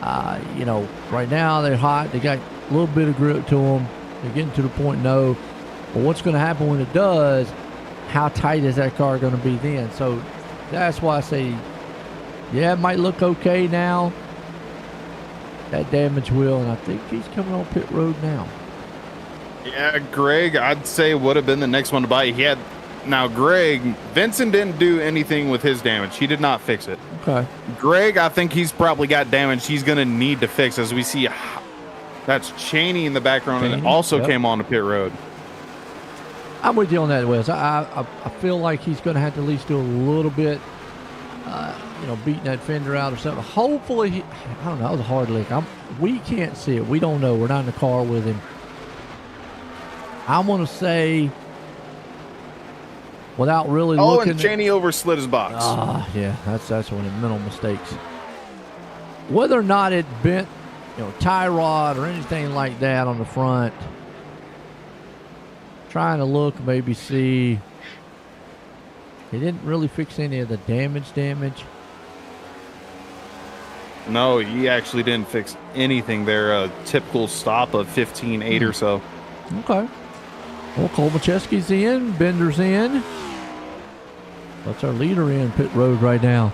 Right now they're hot. They got a little bit of grip to them. They're getting to the point no. But what's going to happen when it does? How tight is that car going to be then? So that's why I say, yeah, it might look okay now. That damage will, and I think he's coming on pit road now. Yeah, Greg, I'd say would have been the next one to buy. Vincent didn't do anything with his damage. He did not fix it. Okay. Greg, I think he's probably got damage he's going to need to fix, as we see that's Cheney in the background and also came on to pit road. I'm with you on that, Wes. I feel like he's going to have to at least do a little bit, beating that fender out or something. Hopefully, I don't know, that was a hard lick. We can't see it. We don't know. We're not in the car with him. I'm going to say, without really looking. And Cheney overslid his box. Yeah, that's one of the mental mistakes. Whether or not it bent, tie rod or anything like that on the front. Trying to look, maybe see. He didn't really fix any of the damage. No, he actually didn't fix anything there. A typical stop of 15.8 or so. Okay. Well, Kolmachevsky's in. Bender's in. That's our leader in pit road right now.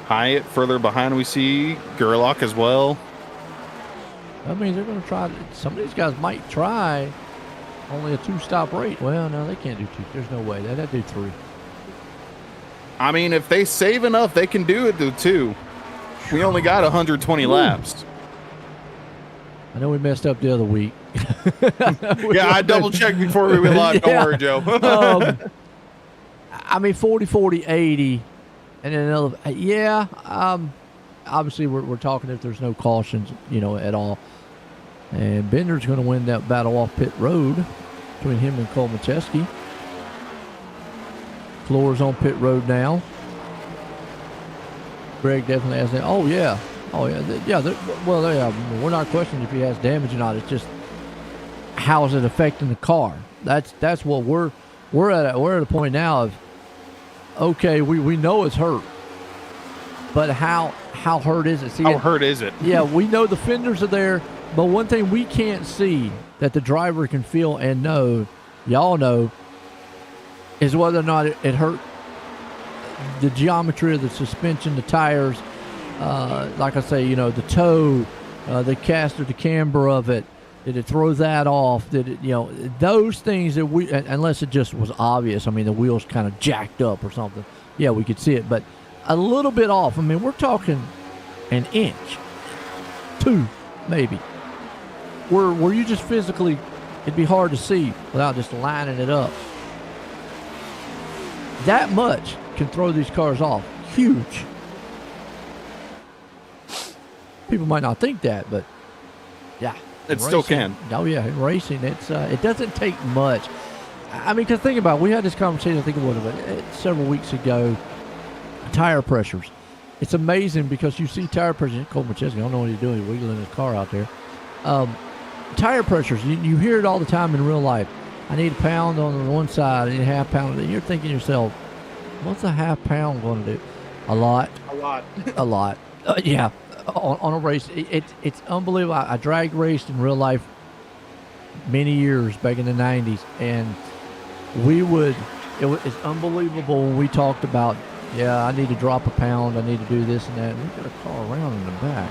Hyatt further behind, we see Gerlach as well. That means they're going to try. Some of these guys might try only a 2-stop rate. Well, no, they can't do 2. There's no way. They'd do 3. I mean, if they save enough, they can do it to 2. We only got 120 laps. I know we messed up the other week. Yeah, I double-checked before we went live. Don't worry, Joe. 40, 40, 80. And then another, obviously we're talking if there's no cautions, at all. And Bender's going to win that battle off pit road between him and Kolmachevsky. Floor's on pit road now. Greg definitely has that. Oh, yeah. We're not questioning if he has damage or not. It's just, how is it affecting the car? That's what we're at a point now of, okay, we know it's hurt, but how hurt is it? See, how hurt is it? Yeah, we know the fenders are there, but one thing we can't see that the driver can feel and know, y'all know, is whether or not it hurt the geometry of the suspension, the tires, like I say, the toe, the caster, the camber of it. Did it throw that off? Did it, those things that unless it just was obvious. I mean, the wheels kind of jacked up or something. Yeah, we could see it, but a little bit off. I mean, we're talking an inch, 2, maybe. Where you just physically, it'd be hard to see without just lining it up. That much can throw these cars off. Huge. People might not think that, but yeah. It still can. Oh, yeah. In racing, it doesn't take much. I mean, because think about it. We had this conversation, I think it was several weeks ago. Tire pressures. It's amazing because you see tire pressures. Kolmachevsky, I don't know what he's doing. He's wiggling his car out there. Tire pressures. You hear it all the time in real life. I need a pound on one side. I need a half pound. And you're thinking to yourself, what's a half pound going to do? A lot. A lot. Yeah. On a race, it's unbelievable. I drag raced in real life many years back in the 90s, and it's unbelievable when we talked about, I need to drop a pound, I need to do this and that. And we got a car around in the back.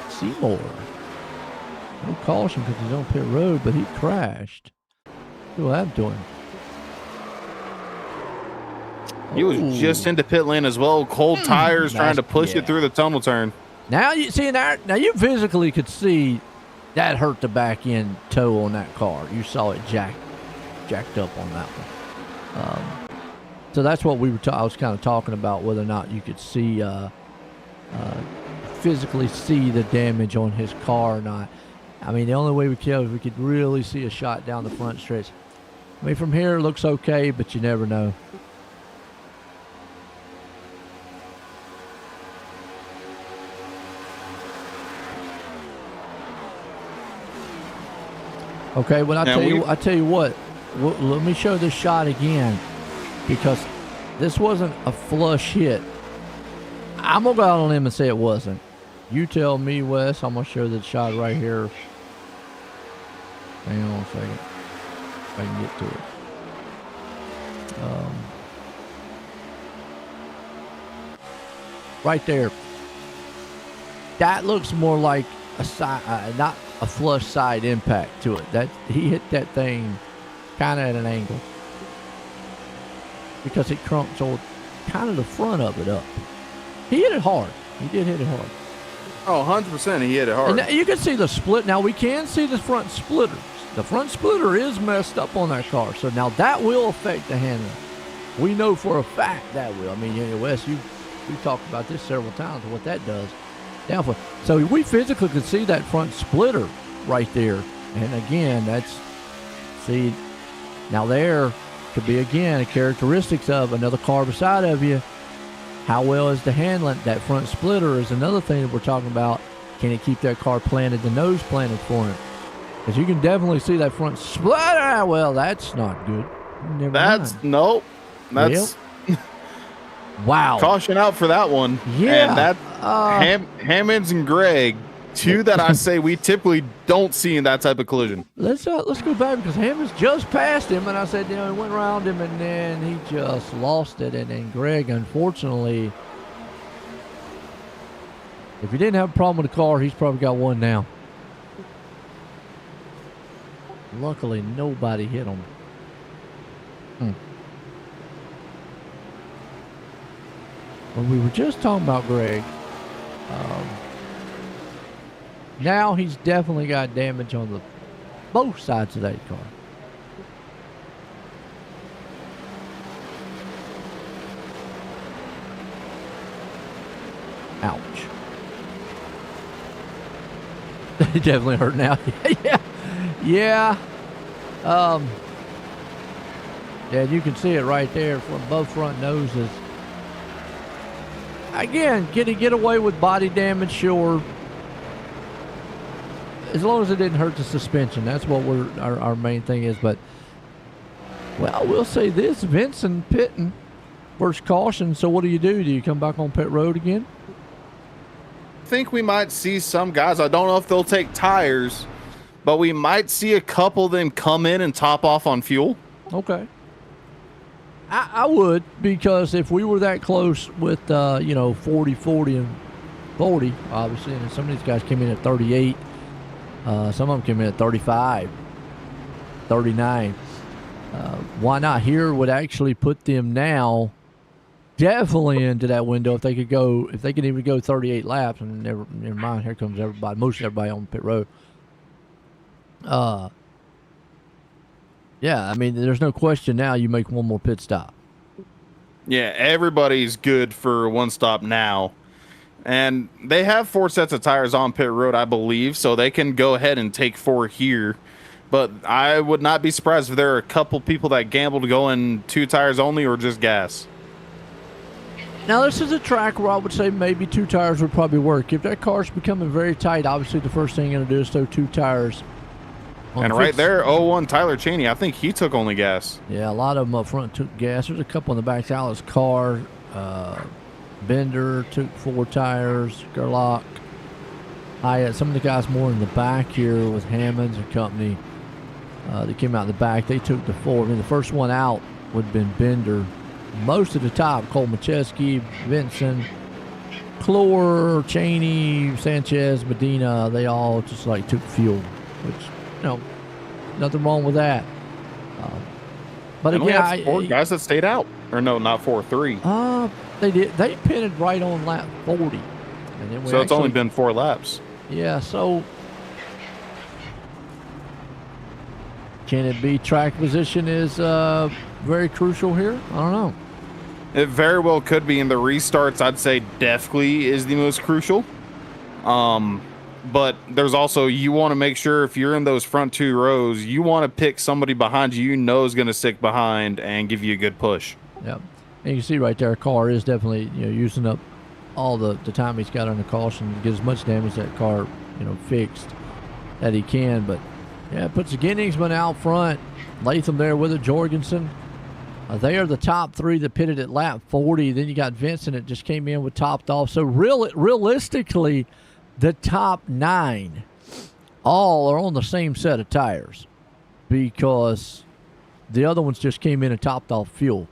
Seymour. No caution because he's on pit road, but he crashed. What happened to him? He was just into pit lane as well. Cold tires, trying to push it through the tunnel turn. Now you see now you physically could see that hurt the back end toe on that car. You saw it jacked up on that one. So that's what I was kind of talking about, whether or not you could see, physically see the damage on his car or not. I mean, the only way we could is we could really see a shot down the front stretch. I mean, from here it looks okay, but you never know. Okay, well, I tell you what, let me show this shot again, because this wasn't a flush hit. I'm gonna go out on a limb and say it wasn't. You tell me, Wes. I'm gonna show the shot right here. Hang on a second, if I can get to it. Right there. That looks more like a side, not a flush side impact to it. That he hit that thing kind of at an angle, because it crumps on kind of the front of it up. He hit it hard. He did hit it hard. Oh, 100% he hit it hard. And you can see the split. Now we can see the front splitters. The front splitter is messed up on that car. So now that will affect the handling. We know for a fact that will. I mean, Wes, we've talked about this several times, what that does. Downforce. So we physically could see that front splitter right there. And again, see, now there could be, again, a characteristics of another car beside of you. How well is the handling? That front splitter is another thing that we're talking about. Can it keep that car planted, the nose planted for him? Because you can definitely see that front splitter. Well, that's not good. Nope. That's wow. Caution out for that one. Yeah. And that Hammonds and Greg, two that I say we typically don't see in that type of collision. Let's go back, because Hammonds just passed him, and I said, he went around him, and then he just lost it. And then Greg, unfortunately, if he didn't have a problem with the car, he's probably got one now. Luckily, nobody hit him. When we were just talking about Greg, now he's definitely got damage on both sides of that car. Ouch. He definitely hurt now. Yeah. Yeah, you can see it right there from both front noses. Again, get away with body damage, sure. As long as it didn't hurt the suspension, that's what our main thing is. But, well, we'll say this: Vincent pitting, first caution. So what do? Do you come back on pit road again? I think we might see some guys. I don't know if they'll take tires, but we might see a couple of them come in and top off on fuel. Okay. I would, because if we were that close with 40, 40, and 40, obviously, and some of these guys came in at 38. Some of them came in at 35, 39. Why not? Here would actually put them now definitely into that window if they could even go 38 laps. And never mind, here comes everybody, most everybody on pit road. Yeah, I mean, there's no question now you make one more pit stop. Yeah, everybody's good for one stop now. And they have 4 sets of tires on pit road, I believe, so they can go ahead and take 4 here. But I would not be surprised if there are a couple people that gamble to go in 2 tires only or just gas. Now, this is a track where I would say maybe 2 tires would probably work. If that car's becoming very tight, obviously the first thing you're going to do is throw 2 tires. And right there, 01 Tyler Cheney, I think he took only gas. Yeah, a lot of them up front took gas. There's a couple in the back. Alice Carr, Bender took 4 tires. Gerlach, Hyatt. Some of the guys more in the back here with Hammonds and company. They came out in the back. They took the 4. I mean, the first one out would have been Bender. Most of the top, Cole Macheski, Vincent, Clore, Cheney, Sanchez, Medina, they all just took fuel, which, nothing wrong with that. But and again, we had 4 guys that stayed out. Or no, not 4, 3. They did. They pitted right on lap 40. And then so it's only been 4 laps. Yeah, so can it be track position is very crucial here? I don't know. It very well could be. In the restarts, I'd say definitely is the most crucial. But there's also, you want to make sure if you're in those front 2 rows, you want to pick somebody behind you know is going to stick behind and give you a good push. Yep. And you can see right there, our car is definitely, using up all the time he's got under caution to get as much damage that car, fixed that he can. But yeah, puts the Ginningsman out front. Latham there with it, Jorgensen. They are the top 3 that pitted at lap 40. Then you got Vincent that just came in with topped off. So realistically, the top 9 all are on the same set of tires because the other ones just came in and topped off fuel.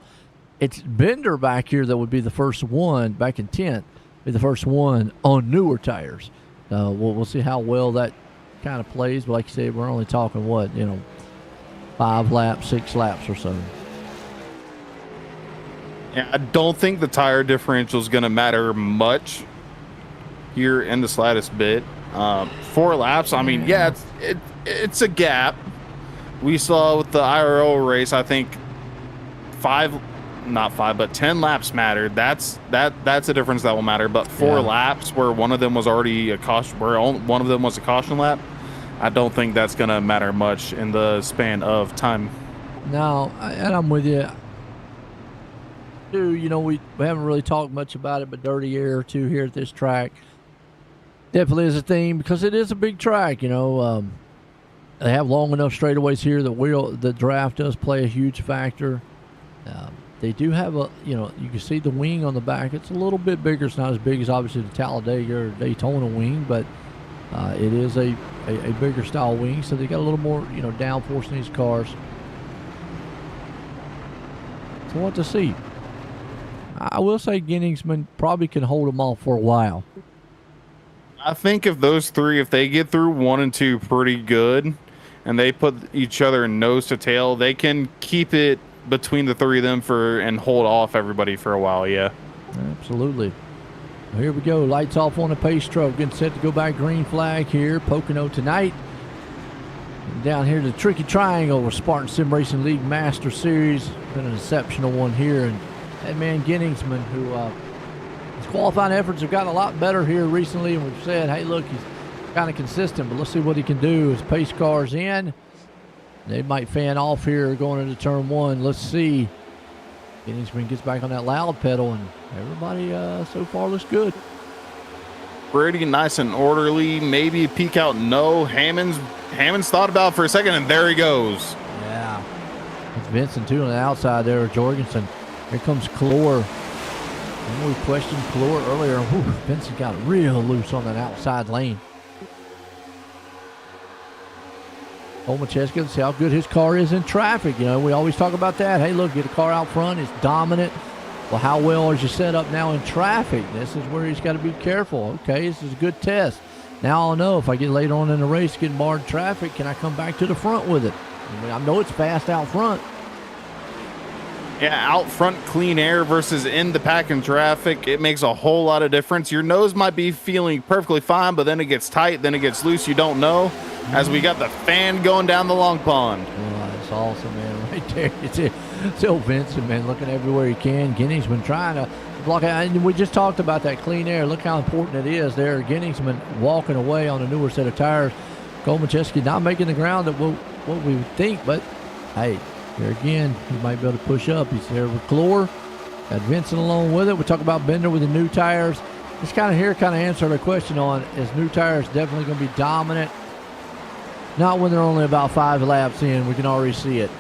It's Bender back here that would be the first one, back in 10th, be the first one on newer tires. We'll see how well that kind of plays. But like you said, we're only talking, 5 laps, 6 laps or so. Yeah, I don't think the tire differential is going to matter much here in the slightest bit. 4 laps, I mean, yeah, it's a gap. We saw with the IRL race, I think 10 laps mattered. That's a difference that will matter. But 4 laps where one of them was already a caution, one of them was a caution lap, I don't think that's going to matter much in the span of time. No, and I'm with you. We haven't really talked much about it, but dirty air or 2 here at this track definitely is a theme because it is a big track. They have long enough straightaways here that the draft does play a huge factor. They do have you can see the wing on the back. It's a little bit bigger. It's not as big as obviously the Talladega or Daytona wing, but it is a bigger style wing. So they got a little more downforce in these cars. So what to see. I will say Ginningsman probably can hold them off for a while. I think if those 3, if they get through 1 and 2 pretty good, and they put each other nose to tail, they can keep it between the 3 of them and hold off everybody for a while. Yeah, absolutely. Well, here we go. Lights off on the pace truck. Getting set to go back. Green flag here. Pocono tonight. And down here to the tricky triangle with Spartan Sim Racing League Master Series. Been an exceptional one here, and that man Ginningsman, who his qualifying efforts have gotten a lot better here recently, and we've said, hey, look, he's kind of consistent, but let's see what he can do. His pace car's in. They might fan off here going into turn 1. Let's see. Ginningsman gets back on that loud pedal, and everybody so far looks good. Pretty nice and orderly. Maybe a peek out. No. Hammond's thought about it for a second, and there he goes. Yeah. It's Vincent, too, on the outside there, Jorgensen. Here comes Clore. And we questioned Clore earlier. Whew, Vincent got real loose on that outside lane. Olmacheski, let's see how good his car is in traffic. We always talk about that. Hey, look, get a car out front. It's dominant. Well, how well is your setup now in traffic? This is where he's got to be careful. Okay, this is a good test. Now I'll know if I get later on in the race, getting barred in traffic, can I come back to the front with it? I know it's fast out front. Yeah, out front clean air versus in the pack and traffic, it makes a whole lot of difference. Your nose might be feeling perfectly fine, but then it gets tight, then it gets loose, you don't know. As we got the fan going down the long pond. Oh, that's awesome, man, right there. It's old Vincent, man, looking everywhere he can. Ginningsman trying to block out. And we just talked about that clean air. Look how important it is there. Ginningsman walking away on a newer set of tires. Olmacheski not making the ground at what we would think, but hey, here again, he might be able to push up. He's there with Clore. Got Vincent along with it. We talk about Bender with the new tires. This kind of answered our question on, is new tires definitely going to be dominant? Not when they're only about 5 laps in. We can already see it.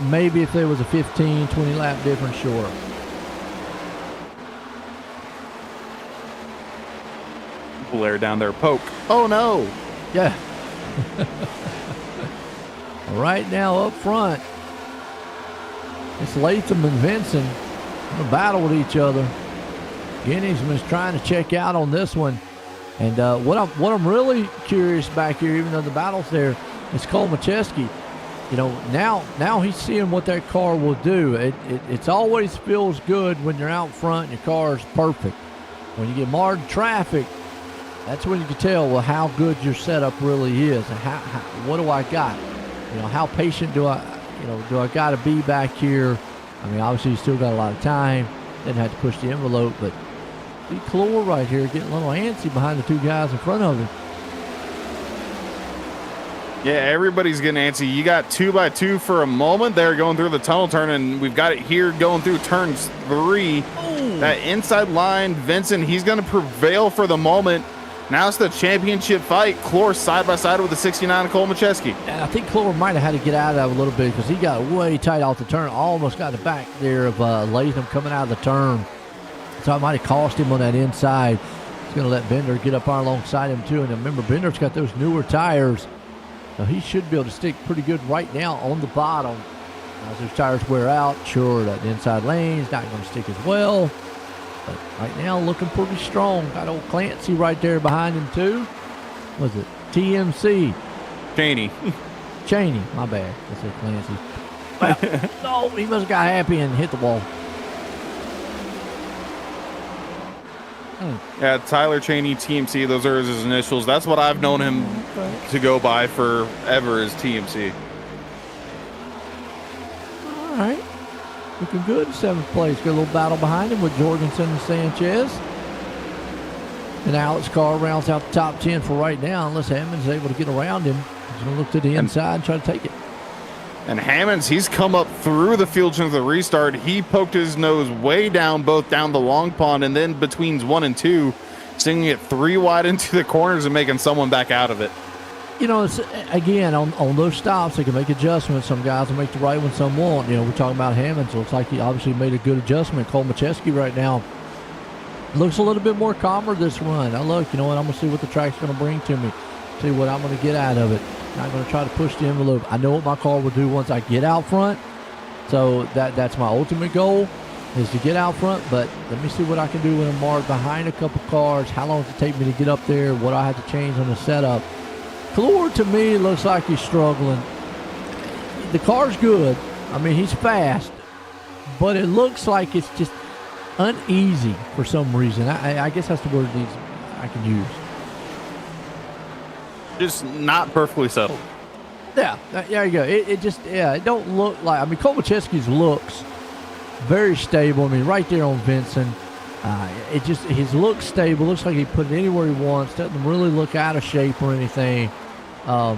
Maybe if there was a 15, 20 lap difference, sure. Blair down there, poke. Oh no. Yeah. Right now up front, it's Latham and Vincent in a battle with each other. Ginningsman's trying to check out on this one. And what I'm really curious back here, even though the battle's there, is Olmacheski. Now he's seeing what that car will do. It's always feels good when you're out front and your car's perfect. When you get marred in traffic, that's when you can tell, well, how good your setup really is, and what do I got? How patient do I got to be back here I mean, obviously he's still got a lot of time. Didn't have to push the envelope, but see Clore right here getting a little antsy behind the two guys in front of him. Yeah, everybody's getting antsy. You got 2x2 for a moment there going through the tunnel turn, and we've got it here going through turns 3. Ooh. That inside line, Vincent, he's going to prevail for the moment. Now it's the championship fight. Clore side by side with the 69 Cole Macheski. And I think Clore might have had to get out of that a little bit because he got way tight off the turn. Almost got the back there of Latham coming out of the turn. So it might have cost him on that inside. He's going to let Bender get up on alongside him too. And remember, Bender's got those newer tires. So he should be able to stick pretty good right now on the bottom. As those tires wear out, sure, that inside lane's not going to stick as well. But right now, looking pretty strong. Got old Clancy right there behind him, too. Was it TMC? Cheney. Cheney, my bad. I said Clancy. Well, no, he must have got happy and hit the wall. Yeah, Tyler Cheney, TMC, those are his initials. That's what I've known him to go by forever, is TMC. All right. Looking good. 7th place. Got a little battle behind him with Jorgensen and Sanchez. And Alex Carr rounds out the top 10 for right now, unless Hammond's able to get around him. He's going to look to the inside and try to take it. And Hammonds, he's come up through the field since the restart. He poked his nose way down, both down the long pond and then between 1 and 2, singing it 3 wide into the corners and making someone back out of it. You know, it's, again, on those stops, they can make adjustments. Some guys will make the right one, some won't. You know, we're talking about Hammond, so it looks like he obviously made a good adjustment. Cole Macheski right now looks a little bit more calmer this run. Now, look, you know what? I'm going to see what the track's going to bring to me, see what I'm going to get out of it. Not going to try to push the envelope. I know what my car will do once I get out front, so that's my ultimate goal, is to get out front. But let me see what I can do when I'm marked behind a couple cars. How long does it take me to get up there? What do I have to change on the setup? Clore, to me, looks like he's struggling. The car's good. I mean, he's fast, but it looks like it's just uneasy for some reason. I guess that's the word I can use. Just not perfectly settled. Yeah, there you go. It just, it don't look like, I mean, Cole Macheski's looks very stable. I mean, right there on Vincent. His look's stable. Looks like he put it anywhere he wants. Doesn't really look out of shape or anything. Clore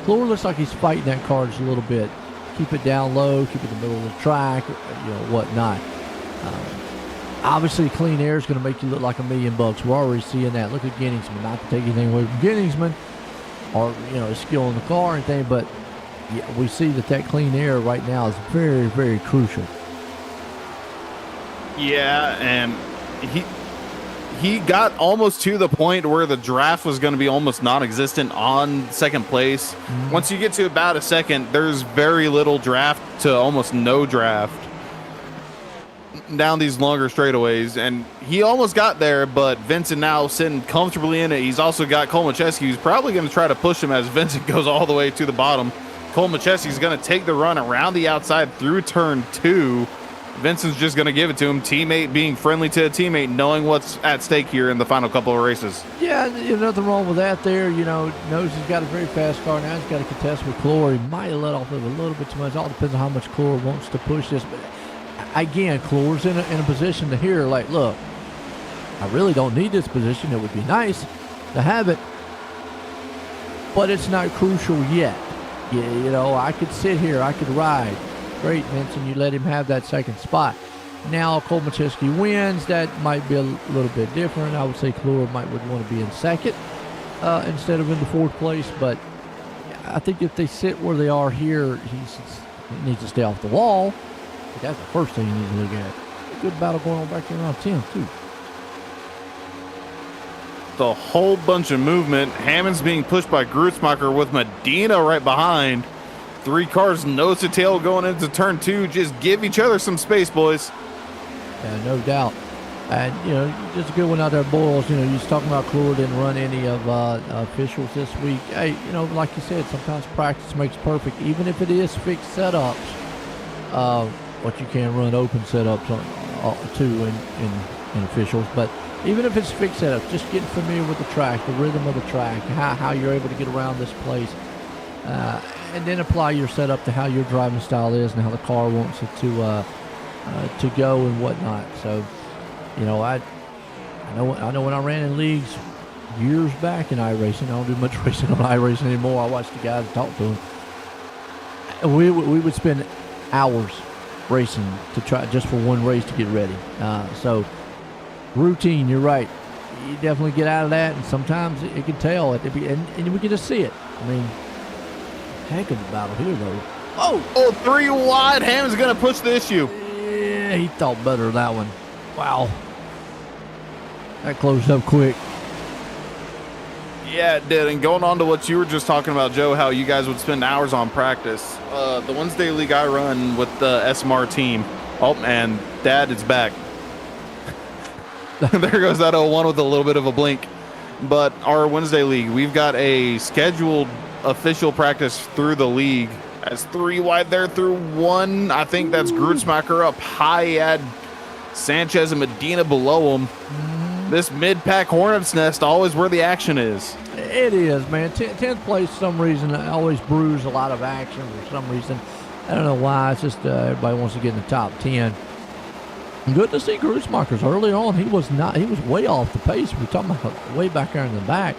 looks like he's fighting that car just a little bit. Keep it down low, keep it in the middle of the track, whatnot. Obviously, clean air is going to make you look like $1 million. We're already seeing that. Look at Genningsman. Not to take anything away from Genningsman or his skill in the car or anything, but we see that clean air right now is very, very crucial. Yeah, and he got almost to the point where the draft was going to be almost non-existent on second place. Mm-hmm. Once you get to about a second, there's very little draft to almost no draft down these longer straightaways, and he almost got there, but Vincent now sitting comfortably in it. He's also got Cole Macheski, who's probably going to try to push him as Vincent goes all the way to the bottom. Cole Macheski's going to take the run around the outside through turn 2. Vincent's just going to give it to him. Teammate being friendly to a teammate, knowing what's at stake here in the final couple of races. Yeah, nothing wrong with that there. Knows he's got a very fast car. Now he's got to contest with Clore. He might have let off of a little bit too much. All depends on how much Clore wants to push this. But again, Clore's in a position to hear, like, look, I really don't need this position. It would be nice to have it, but it's not crucial yet. I could sit here. I could ride. Great, Vincent, you let him have that second spot. Now Cole Macheski wins. That might be a little bit different. I would say Clore would want to be in second instead of in the 4th place. But I think if they sit where they are here, he needs to stay off the wall. That's the first thing you need to look at. A good battle going on back here around 10, too. The whole bunch of movement. Hammond's being pushed by Grutzmacher with Medina right behind. 3 cars nose to tail going into turn 2. Just give each other some space, boys. Yeah, no doubt. And, just a good one out there, Boyles. You was talking about Clore didn't run any of officials this week. Hey, like you said, sometimes practice makes perfect. Even if it is fixed setups, what you can run open setups too in officials. But even if it's fixed setups, just getting familiar with the track, the rhythm of the track, how you're able to get around this place. and then apply your setup to how your driving style is and how the car wants it to go and whatnot. So, you know, I know when I ran in leagues years back in iRacing, I don't do much racing on iRacing anymore. I watch the guys and talk to them. We would spend hours racing to try just for one race to get ready. So routine, you're right. You definitely get out of that, and sometimes it can tell, and we can just see it. I mean, heck of a battle here, though. Oh, 3 wide. Ham's going to push the issue. Yeah, he thought better of that one. Wow. That closed up quick. Yeah, it did. And going on to what you were just talking about, Joe, how you guys would spend hours on practice. The Wednesday league I run with the SMR team. Oh, and Dad is back. There goes that 01 with a little bit of a blink. But our Wednesday league, we've got a scheduled official practice through the league. That's 3 wide there through 1. I think that's Grutzmacher up high at Sanchez and Medina below him. This mid-pack Hornet's Nest, always where the action is. It is, man. 10th place, for some reason, I always brews a lot of action for some reason. I don't know why. It's just everybody wants to get in the top 10. Good to see Grutzmacher's early on. He was way off the pace. We're talking about way back there in the back.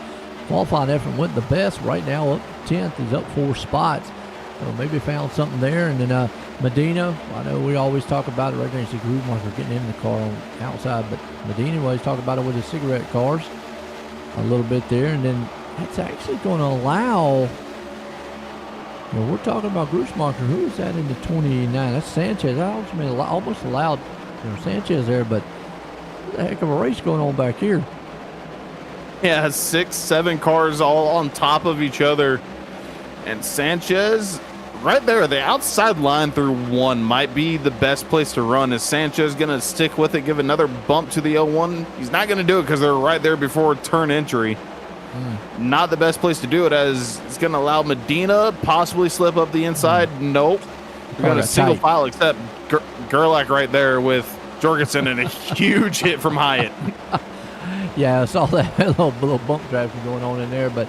Qualifying effort went the best. Right now, up 10th. He's up 4 spots. So maybe found something there. And then Medina, I know we always talk about it right there. You see Grutzmacher getting in the car on the outside. But Medina, we always talk about it with his cigarette cars a little bit there. And then that's actually going to allow, you know, we're talking about Grutzmacher. Who is that in the 29? That's Sanchez. I almost allowed, you know, Sanchez there, but a heck of a race going on back here. Yeah, 6, 7 cars all on top of each other. And Sanchez, right there, the outside line through 1 might be the best place to run. Is Sanchez going to stick with it, give another bump to the 01? He's not going to do it because they're right there before turn entry. Not the best place to do it, as it's going to allow Medina possibly slip up the inside. Nope. We're going to single file, except Gerlach right there with Jorgensen and a huge hit from Hyatt. Yeah, I saw that little bump traffic going on in there, but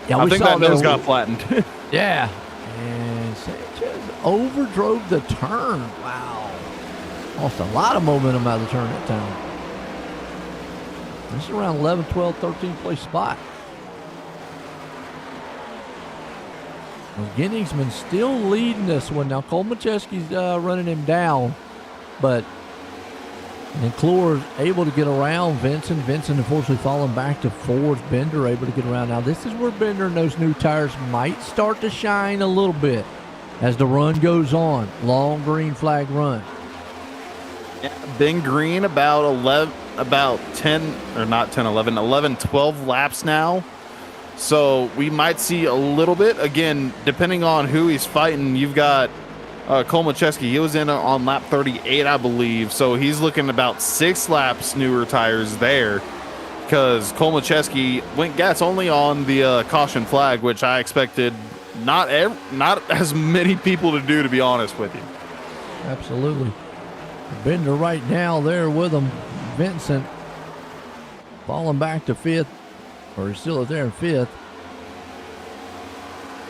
yeah, I think that nose got flattened. Yeah, and Sanchez overdrove the turn. Wow, lost a lot of momentum out of the turn that time. This is around 11, 12, 13th place spot. Well, Genningsman still leading this one. Now, Cole Macheski's running him down, but and Clore's able to get around Vincent. Vincent, unfortunately, falling back to 4th. Bender able to get around. Now, this is where Bender and those new tires might start to shine a little bit as the run goes on. Long green flag run. Yeah, been green about 11, 12 laps now. So we might see a little bit. Again, depending on who he's fighting, you've got Cole Macheski. He was in on lap 38, I believe. So he's looking about 6 laps newer tires there, because Cole Macheski went gas only on the caution flag, which I expected not as many people to do, to be honest with you. Absolutely. Bender right now there with him. Vincent falling back to 5th, or he's still there in 5th.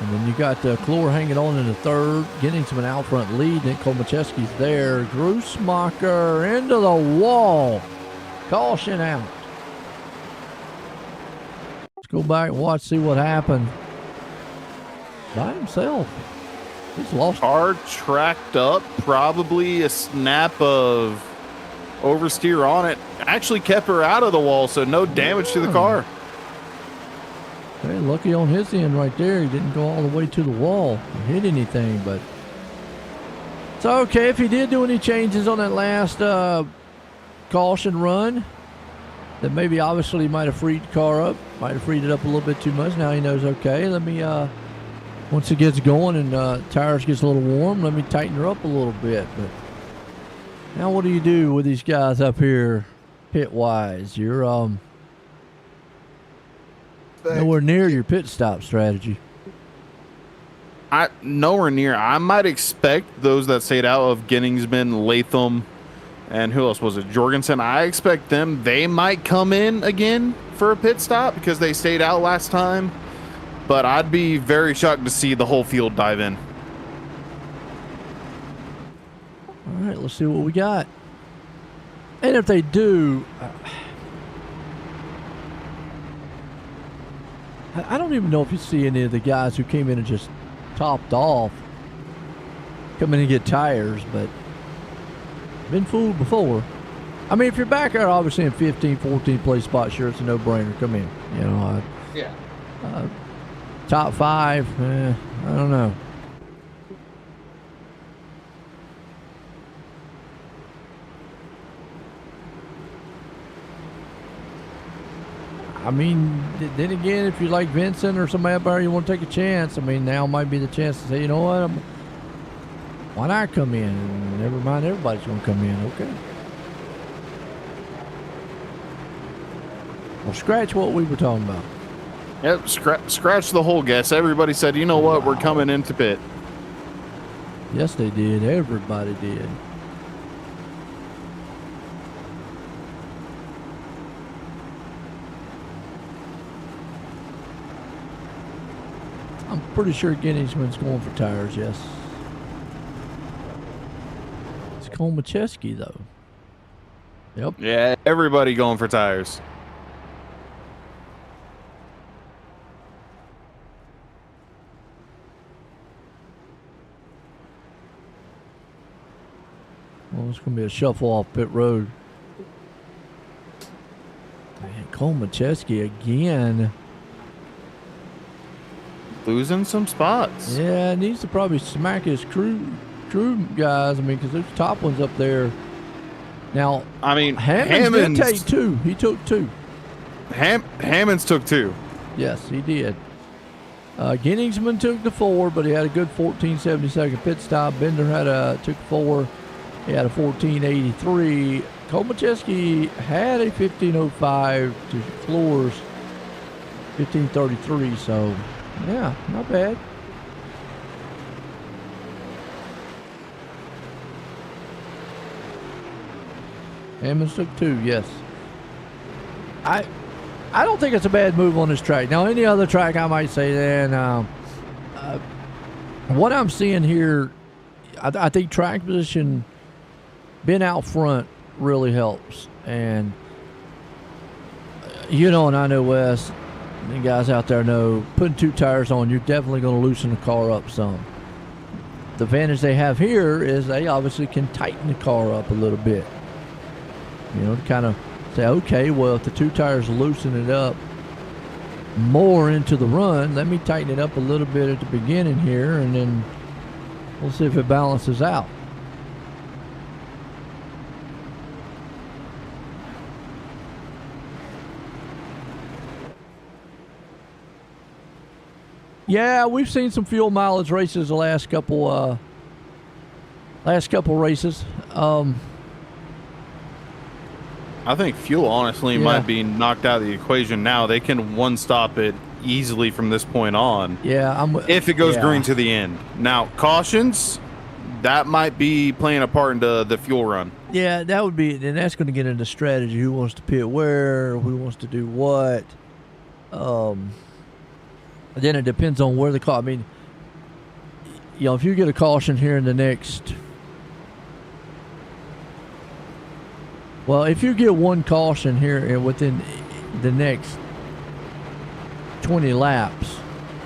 And then you got Clore hanging on in the 3rd, getting some out front lead. Then Cole Macheski's there. Grutzmacher into the wall. Caution out. Let's go back and watch, see what happened. By himself. He's lost. Car tracked up, probably a snap of oversteer on it. Actually kept her out of the wall, so no damage to the car. Hey, lucky on his end right there. He didn't go all the way to the wall and hit anything, but it's okay. If he did do any changes on that last caution run, that maybe obviously might have freed the car up, might have freed it up a little bit too much. Now he knows, okay, let me, once it gets going and tires gets a little warm, let me tighten her up a little bit. But now what do you do with these guys up here pit-wise? You're nowhere near your pit stop strategy. Nowhere near. I might expect those that stayed out of Genningsman, Latham, and who else was it? Jorgensen. I expect them. They might come in again for a pit stop because they stayed out last time. but I'd be very shocked to see the whole field dive in. All right, let's see what we got. And if they do, I don't even know if you see any of the guys who came in and just topped off come in and get tires, but been fooled before. I mean, if you're back there, obviously in 15, 14 place spot, sure, it's a no-brainer. Come in, you know. Yeah. Top 5, I don't know. I mean, then again, if you like Vincent or somebody up there, you want to take a chance. I mean, now might be the chance to say, you know what, why not come in? And never mind, everybody's going to come in. Okay. Well, scratch what we were talking about. Yep, scratch the whole guess. Everybody said, you know what, we're coming into pit. Yes, they did. Everybody did. I'm pretty sure Genningsman's going for tires, yes. It's Komacheski, though. Yep. Yeah, everybody going for tires. Well, it's going to be a shuffle off pit road. Man, Komacheski again. Losing some spots. Yeah, needs to probably smack his crew guys. I mean, because there's top ones up there. Now, I mean, Hammonds did take 2. He took 2. Hammonds took 2. Yes, he did. Genningsman took the 4, but he had a good 14.72 pit stop. Bender took 4. He had a 14.83. Komacheski had a 15.05 to floors, 15.33. So, yeah, not bad. Hammonds took 2, yes. I don't think it's a bad move on this track. Now, any other track, I might say that. What I'm seeing here, I think track position, being out front really helps. And, you know, and I know Wes, the guys out there know, putting 2 tires on, you're definitely going to loosen the car up some. The advantage they have here is they obviously can tighten the car up a little bit. You know, to kind of say, okay, well, if the 2 tires loosen it up more into the run, let me tighten it up a little bit at the beginning here, and then we'll see if it balances out. Yeah, we've seen some fuel mileage races the last couple races. I think fuel honestly might be knocked out of the equation now. They can one stop it easily from this point on. Yeah, if it goes green to the end. Now, cautions, that might be playing a part into the fuel run. Yeah, that would be, and that's going to get into strategy. Who wants to pit where? Who wants to do what? Then it depends on where the car. I mean, you know, if you get a caution here in the next, well, if you get one caution here within the next 20 laps,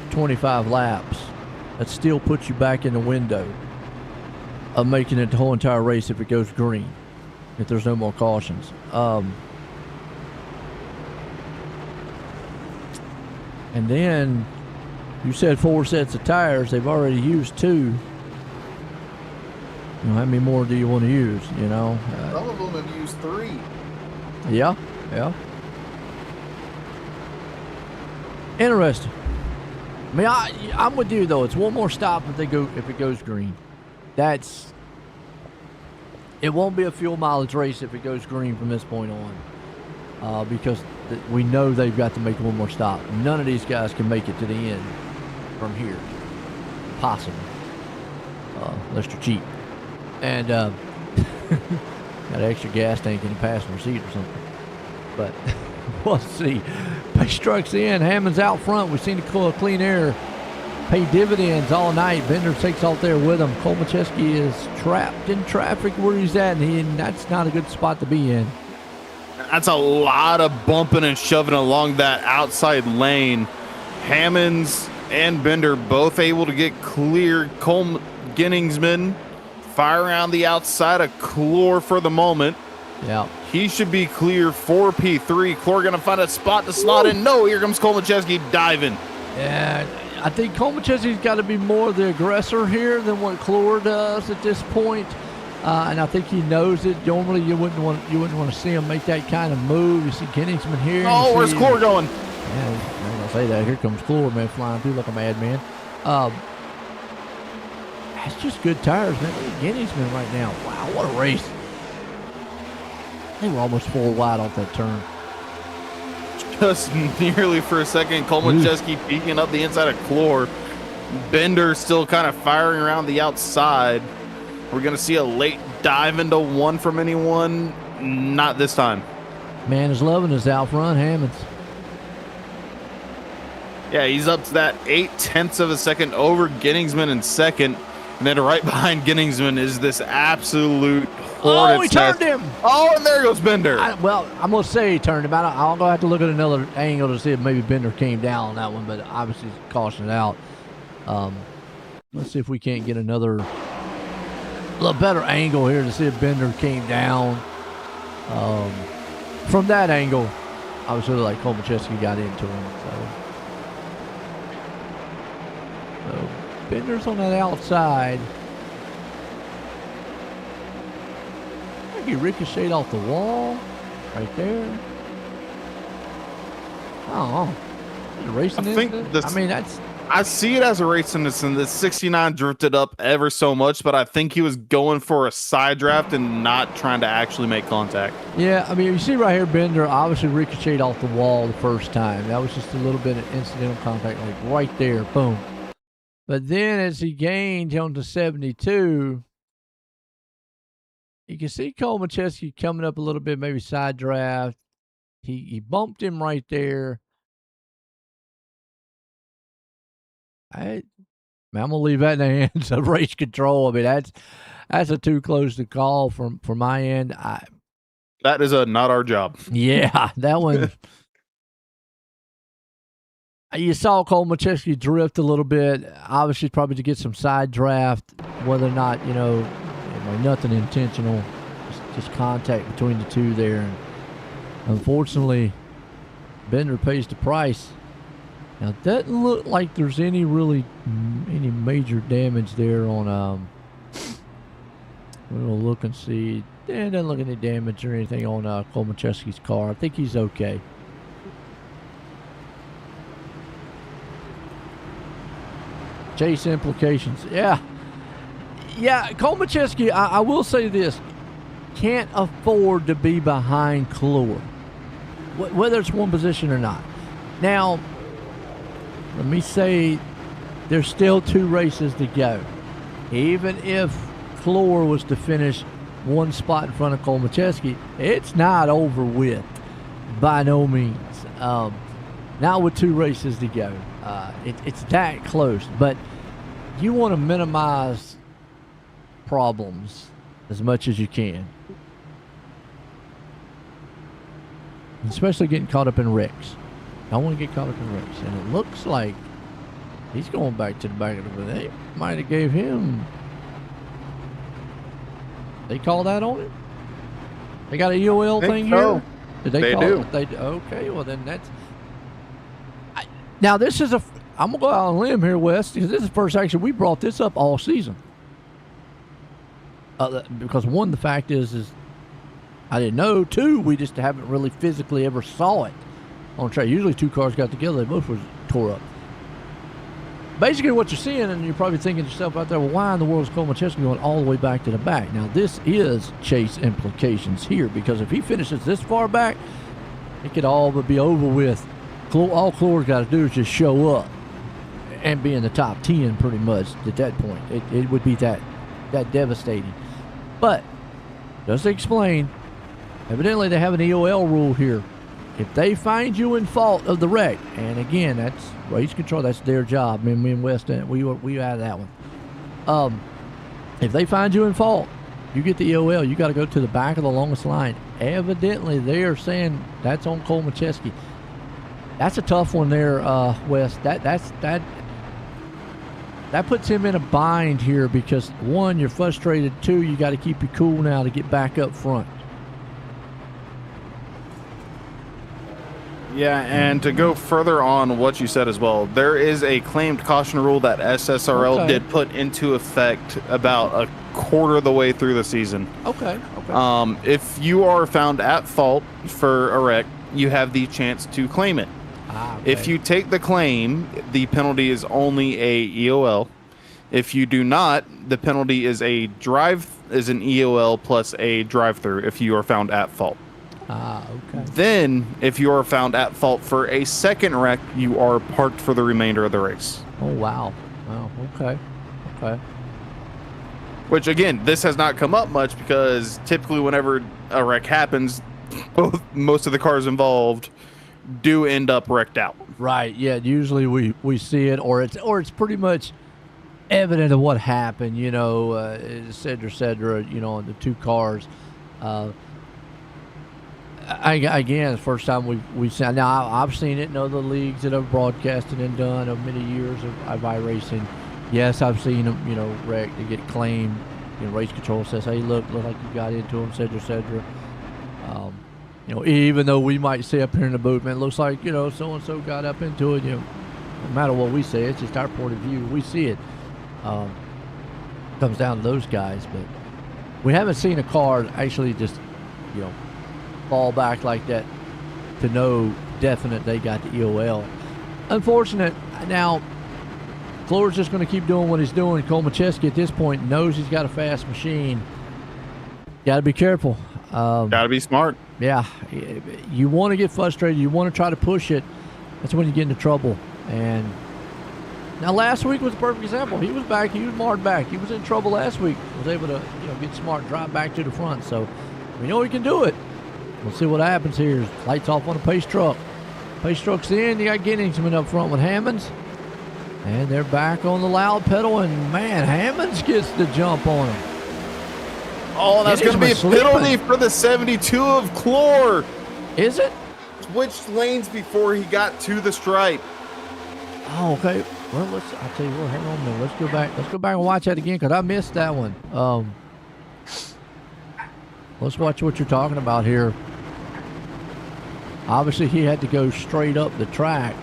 25 laps, that still puts you back in the window of making it the whole entire race if it goes green, if there's no more cautions. And then you said 4 sets of tires. They've already used 2. You know, how many more do you want to use, you know? Some of them have used 3. Yeah. Interesting. I mean, I'm with you, though. It's one more stop if it goes green. It won't be a fuel mileage race if it goes green from this point on. Because we know they've got to make one more stop. None of these guys can make it to the end from here. Possible. Unless they're cheap. And got an extra gas tank in the passenger seat or something. But We'll see. Pace trucks in. Hammond's out front. We've seen the clean air pay dividends all night. Bender takes off there with him. Cole Macheski is trapped in traffic where he's at, and that's not a good spot to be in. That's a lot of bumping and shoving along that outside lane. Hammonds and Bender both able to get clear. Cole Ginningsman fire around the outside of Clore for the moment. Yeah. He should be clear for P3. Clore going to find a spot to slot in. No, here comes Cole Macheski diving. Yeah, I think Cole Macheski's got to be more the aggressor here than what Clore does at this point. And I think he knows it. Normally, you wouldn't want to see him make that kind of move. You see Ginningsman here. Oh, where's Clore going? Yeah, I'm gonna say that. Here comes Clore, man, flying through like a madman. That's just good tires, man. Look at Ginningsman right now. Wow, what a race! They were almost full wide off that turn. Just nearly for a second. Cole Macheski peeking up the inside of Clore. Bender still kind of firing around the outside. We're going to see a late dive into one from anyone. Not this time. Man is loving his out front, Hammonds. Yeah, he's up to that 0.8 of a second over Ginningsman in second. And then right behind Ginningsman is this absolute hornet's he turned nest. him. Oh, and there goes Bender. I'm going to say he turned him out. I'll go have to look at another angle to see if maybe Bender came down on that one, but obviously cautioned out. Let's see if we can't get another little better angle here to see if Bender came down. From that angle, I was sort of like Cole Macheski got into him. So Bender's on that outside. I think he ricocheted off the wall right there. Oh, racing. I think that's. I see it as a race in this, and the 69 drifted up ever so much, but I think he was going for a side draft and not trying to actually make contact. Yeah, I mean, you see right here, Bender obviously ricocheted off the wall the first time. That was just a little bit of incidental contact, like right there, boom. But then as he gained on to 72, you can see Cole Macheski coming up a little bit, maybe side draft. He bumped him right there. I'm gonna leave that in the hands of race control. I mean, that's a too close to call from my end. That is not our job. Yeah, that one. You saw Cole Macheski drift a little bit, obviously probably to get some side draft, whether or not, nothing intentional, just contact between the two there. And unfortunately, Bender pays the price. Now, it doesn't look like there's any major damage there on, we'll look and see. It doesn't look any damage or anything on Cole Macheski's car. I think he's okay. Chase implications. Yeah, Cole Macheski, I will say this, can't afford to be behind Clore, whether it's one position or not. Now, let me say there's still 2 races to go. Even if Clore was to finish one spot in front of Cole Macheski, it's not over with by no means. Now with 2 races to go, it's that close. But you want to minimize problems as much as you can, especially getting caught up in wrecks. I want to get caught up in wrecks, and it looks like he's going back to the back of the. They might have gave him. They call that on it. They got a EOL thing so. Here. Did they call do. it? They do. Okay, well then that's. Now this is I'm gonna go out on a limb here, Wes, because this is the first action we brought this up all season. Because one, the fact is I didn't know. 2, we just haven't really physically ever saw it on track. Usually 2 cars got together, they both were tore up. Basically what you're seeing, and you're probably thinking to yourself out there, well, why in the world is Cole Macheski going all the way back to the back? Now this is chase implications here, because if he finishes this far back, it could all but be over with. All Clore's got to do is just show up and be in the top 10 pretty much at that point. It would be that devastating. But just to explain, evidently they have an EOL rule here. if they find you in fault of the wreck, and again, that's race control, that's their job. Me and West, we had that one. If they find you in fault, you get the EOL. You got to go to the back of the longest line. Evidently, they are saying that's on Cole Macheski. That's a tough one there, Wes. That puts him in a bind here because, one, you're frustrated. Two, you got to keep you cool now to get back up front. Yeah, and to go further on what you said as well, there is a claimed caution rule that SSRL did put into effect about a quarter of the way through the season. Okay. If you are found at fault for a wreck, you have the chance to claim it. Okay. If you take the claim, the penalty is only a EOL. If you do not, the penalty is an EOL plus a drive-through if you are found at fault. Okay. Then, if you are found at fault for a second wreck, you are parked for the remainder of the race. Oh, wow. Okay. Which, again, this has not come up much because typically whenever a wreck happens, most of the cars involved do end up wrecked out. Right. Yeah. Usually we see it, or it's pretty much evident of what happened. Et cetera. On the two cars. Again, it's the first time we've seen. Now I've seen it in other leagues that I've broadcasted and done of many years of iRacing. Yes, I've seen them, wrecked to get claimed. Race control says, "Hey, look like you got into them," et cetera. Even though we might say up here in the booth, man, it looks like so and so got up into it. No matter what we say, it's just our point of view. We see it. Comes down to those guys, but we haven't seen a car actually just fall back like that to know definite they got the EOL. Unfortunate. Now Floyd's just going to keep doing what he's doing. Cole Macheski at this point knows he's got a fast machine. Got to be careful. Got to be smart. Yeah, you want to get frustrated. You want to try to push it. That's when you get into trouble. And now last week was a perfect example. He was back. He was marred back. He was in trouble last week. Was able to get smart, drive back to the front. So we know he can do it. We'll see what happens here. Lights off on the pace truck. Pace truck's in. You got Genningsman up front with Hammonds. And they're back on the loud pedal. And, man, Hammonds gets the jump on him. Oh, that's going to be a penalty for the 72 of Clore. Is it? Switched lanes before he got to the stripe. Oh, okay. Well, I'll tell you what, hang on a minute. Let's go back and watch that again because I missed that one. Let's watch what you're talking about here. Obviously, he had to go straight up the track.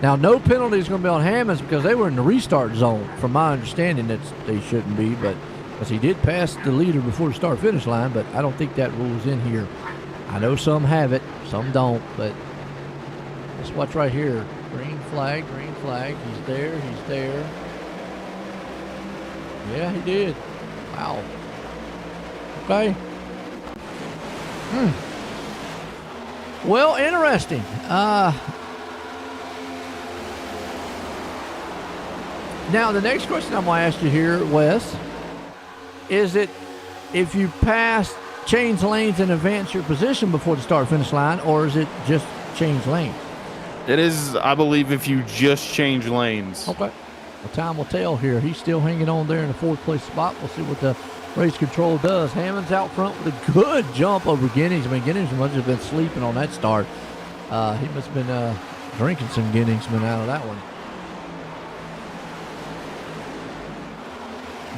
Now, no penalty is going to be on Hammonds because they were in the restart zone. From my understanding, they shouldn't be, but because he did pass the leader before the start-finish line, but I don't think that rule's in here. I know some have it, some don't, but let's watch right here. Green flag. He's there. Yeah, he did. Wow. Okay. Well, interesting. Now, the next question I'm going to ask you here, Wes, is it if you change lanes and advance your position before the start-finish line, or is it just change lanes? It is, I believe, if you just change lanes. Okay. Well, time will tell here. He's still hanging on there in the fourth place spot. We'll see what the race control does. Hammonds out front with a good jump over Giddings. Giddings must have been sleeping on that start. He must have been drinking some Giddingsman out of that one.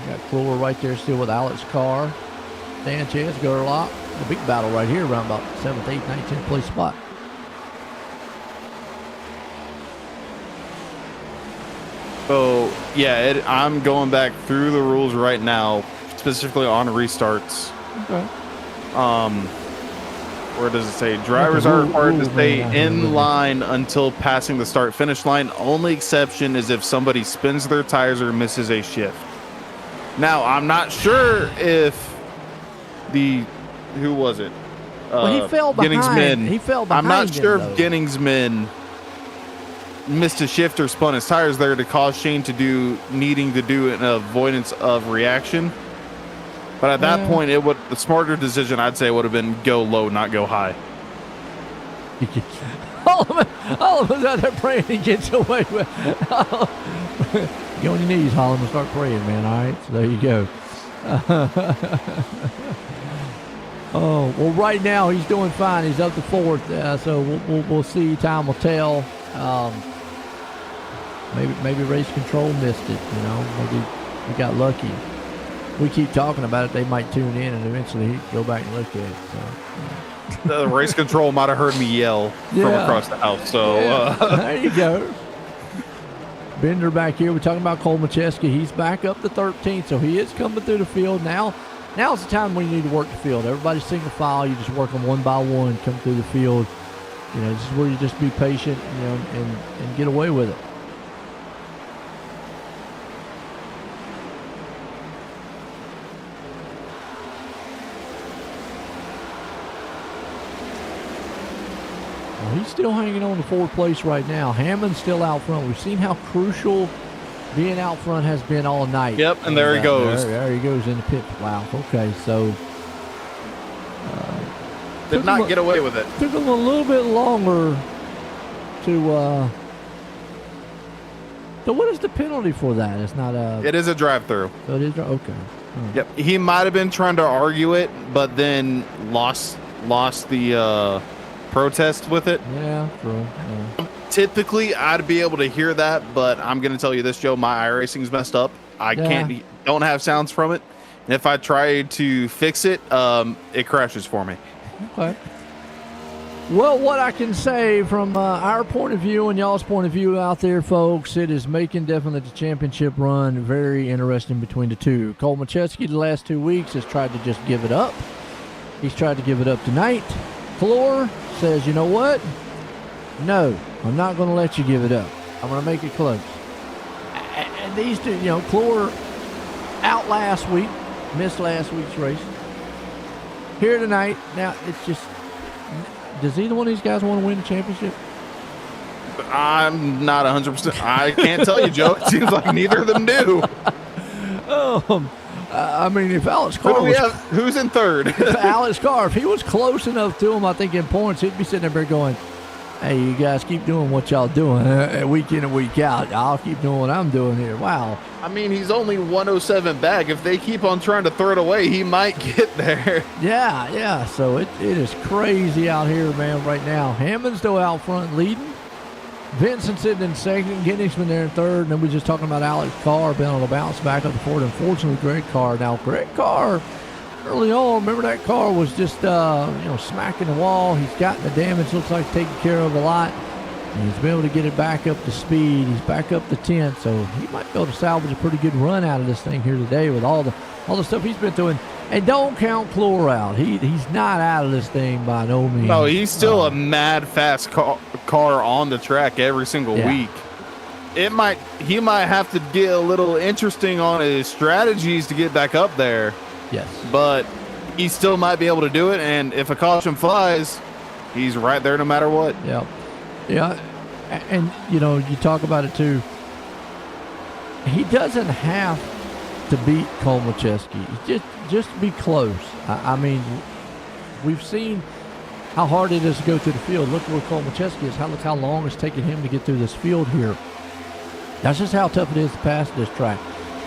Got Clore right there still with Alex Carr. Sanchez, Gerlach. The big battle right here around about 7th, 8th, 9th, 10th place spot. So, yeah, I'm going back through the rules right now, specifically on restarts. Okay. Where does it say? Drivers are required to stay in line until passing the start-finish line. Only exception is if somebody spins their tires or misses a shift. Now, I'm not sure if who was it? Well, he fell behind. He fell behind. I'm not sure him, if Genningsman missed a shift or spun his tires there to cause Shane needing to do an avoidance of reaction. But at that point, the smarter decision, I'd say, would have been go low, not go high. All of us out there praying he gets away with. Get on your knees, Holland, and start praying, man. All right, so there you go. Oh well, right now he's doing fine. He's up to fourth, so we'll see. Time will tell. Maybe race control missed it. You know, maybe we got lucky. We keep talking about it. They might tune in and eventually go back and look at it. So. The race control might have heard me yell from across the house. So there you go. Bender back here. We're talking about Cole Macheski. He's back up to 13th, so he is coming through the field now. Now's the time when you need to work the field. Everybody's single file. You just work them one by one, come through the field. You know, this is where you just be patient, you know, and get away with it. He's still hanging on to fourth place right now. Hammond's still out front. We've seen how crucial being out front has been all night. Yep, and there he goes. There he goes in the pit. Wow. Okay, so did not get away with it. Took him a little bit longer to. So what is the penalty for that? It's not a. It is a drive-through. So it is okay. Yep, he might have been trying to argue it, but then lost the protest with it. Yeah, true. Yeah. Typically, I'd be able to hear that, but I'm going to tell you this, Joe. My iRacing's messed up. I don't have sounds from it. And if I try to fix it, it crashes for me. Okay. Well, what I can say from our point of view and y'all's point of view out there, folks, it is making definitely the championship run very interesting between the two. Cole Macheski the last 2 weeks has tried to just give it up. He's tried to give it up tonight. Clore says, you know what? No, I'm not going to let you give it up. I'm going to make it close. And these two, you know, Clore out last week, missed last week's race. Here tonight, now it's just, does either one of these guys want to win the championship? I'm not 100%. I can't tell you, Joe. It seems like neither of them do. I mean, if Alex Carr was, who's in third? Alex Carr, if he was close enough to him, I think in points, he'd be sitting there going, hey, you guys keep doing what y'all doing week in and week out. I'll keep doing what I'm doing here. Wow. I mean, he's only 107 back. If they keep on trying to throw it away, he might get there. Yeah. So it is crazy out here, man, right now. Hammond's still out front leading. Vincent sitting in second, Genningsman there in third, and then we're just talking about Alex Carr being on a bounce back up the fourth. Unfortunately, Greg Carr. Now, Greg Carr, early on, remember that car was just, smacking the wall. He's gotten the damage, looks like taken care of a lot. And he's been able to get it back up to speed. He's back up to 10th, so he might be able to salvage a pretty good run out of this thing here today with all the stuff he's been doing. And don't count Clore out. He's not out of this thing by no means. No, he's still a mad fast car on the track every single week. He might have to get a little interesting on his strategies to get back up there. Yes. But he still might be able to do it, and if a caution flies, he's right there no matter what. Yeah. And, you know, you talk about it too. He doesn't have to beat Cole Macheski. Just be close. I mean, we've seen how hard it is to go through the field. Look where Cole Macheski is. Look how long it's taken him to get through this field here. That's just how tough it is to pass this track.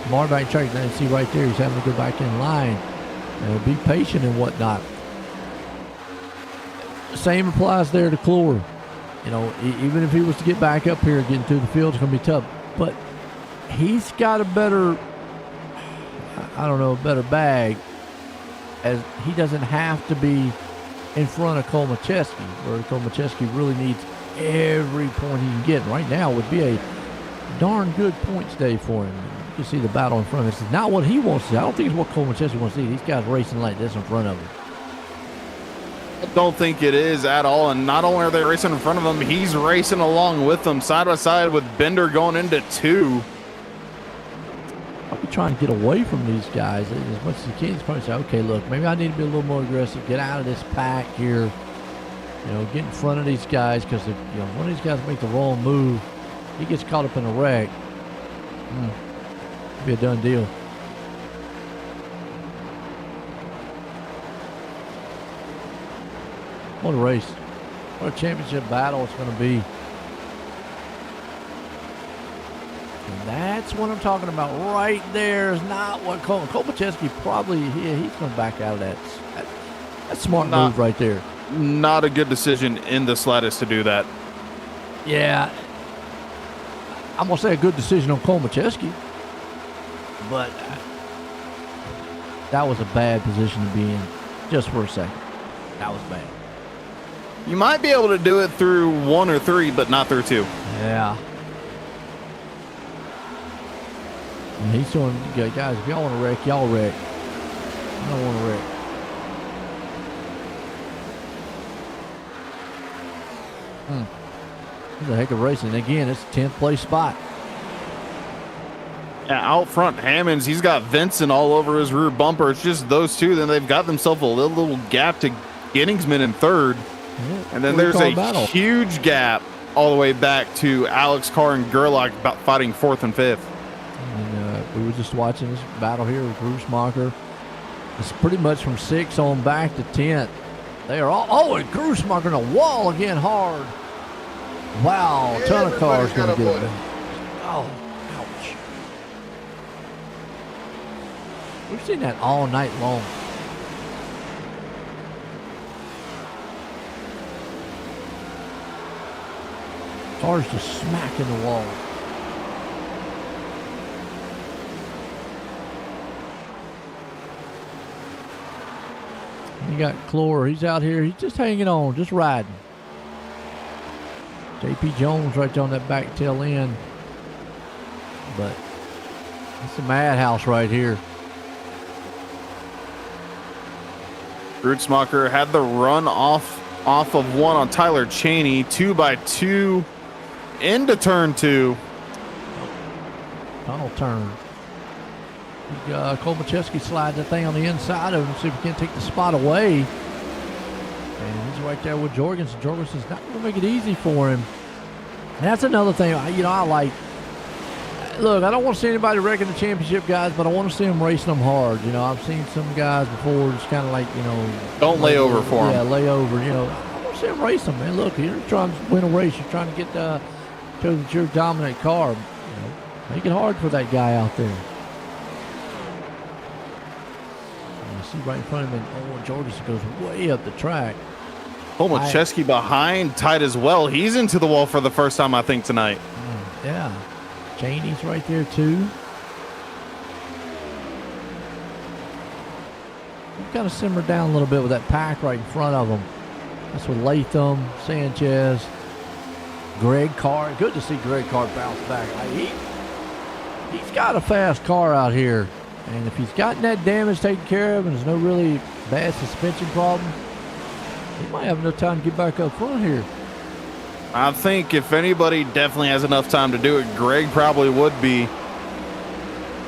Marback track, you see right there, he's having to go back in line. Be patient and whatnot. Same applies there to Clore. You know, even if he was to get back up here getting through the field, it's going to be tough. But he's got a better bag, as he doesn't have to be in front of Cole Macheski, where Cole Macheski really needs every point he can get. Right now would be a darn good points day for him. You see the battle in front of him. It's not what he wants to see. I don't think it's what Cole Macheski wants to see. These guys racing like this in front of him. I don't think it is at all. And not only are they racing in front of him, he's racing along with them side by side with Bender going into 2. I'll be trying to get away from these guys as much as you can. He's probably say, okay, look, maybe I need to be a little more aggressive, get out of this pack here, you know, get in front of these guys, because if one of these guys make the wrong move, he gets caught up in a wreck. Be a done deal. What a race. What a championship battle it's going to be. And that's what I'm talking about. Right there is not what Komacheski probably, he's going to back out of that. That's smart move right there. Not a good decision in the slightest to do that. Yeah. I'm going to say a good decision on Komacheski. But that was a bad position to be in just for a second. That was bad. You might be able to do it through 1 or 3, but not through 2. Yeah. And he's doing, guys, if y'all want to wreck, y'all wreck. I don't want to wreck. It's a heck of racing. Again, it's a 10th place spot. Yeah, out front, Hammonds, he's got Vincent all over his rear bumper. It's just those two. Then they've got themselves a little gap to Genningsman in 3rd. Yeah, and then there's a huge gap all the way back to Alex Carr and Gerlach about fighting 4th and 5th. And we were just watching this battle here with Grusmacher. It's pretty much from 6th on back to 10th. They are all, and Grusmacher in a wall again hard. Wow, a ton of cars going to get it. Oh, ouch. We've seen that all night long. Cars just smacking the wall. You got Clore. He's out here. He's just hanging on, just riding. JP Jones right there on that back tail end. But it's a madhouse right here. Grusmacher had the run off of 1 on Tyler Cheney. 2 by 2 into turn 2. Tunnel turn. Komacheski slides that thing on the inside of him, see if he can't take the spot away. And he's right there with Jorgensen. Jorgensen's not going to make it easy for him. And that's another thing, I like. Look, I don't want to see anybody wrecking the championship guys, but I want to see them racing them hard. I've seen some guys before just kind of like, don't lay over for them. Yeah, lay over. I want to see them race them, man. Look, you're trying to win a race. You're trying to get show that you're a dominant car. Make it hard for that guy out there. See right in front of him, Owen Jorgensen goes way up the track. Komacheski behind, tight as well. He's into the wall for the first time, I think, tonight. Yeah. Cheney's right there, too. He kind of simmered down a little bit with that pack right in front of him. That's with Latham, Sanchez, Greg Carr. Good to see Greg Carr bounce back. He's got a fast car out here. And if he's gotten that damage taken care of and there's no really bad suspension problem, he might have enough time to get back up front here. I think if anybody definitely has enough time to do it, Greg probably would be.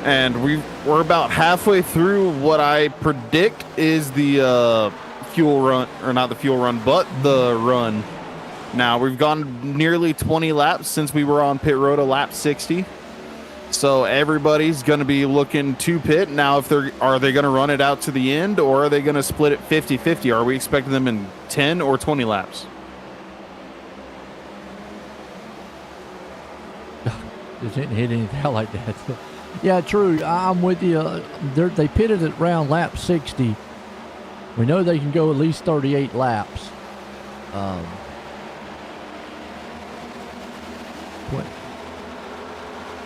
And we're about halfway through what I predict is the fuel run, or not the fuel run, but the run. Now, we've gone nearly 20 laps since we were on pit road to lap 60. So everybody's going to be looking to pit. Now, are they going to run it out to the end, or are they going to split it 50-50? Are we expecting them in 10 or 20 laps? Just didn't hit anything out like that. Yeah, true. I'm with you. They pitted it around lap 60. We know they can go at least 38 laps.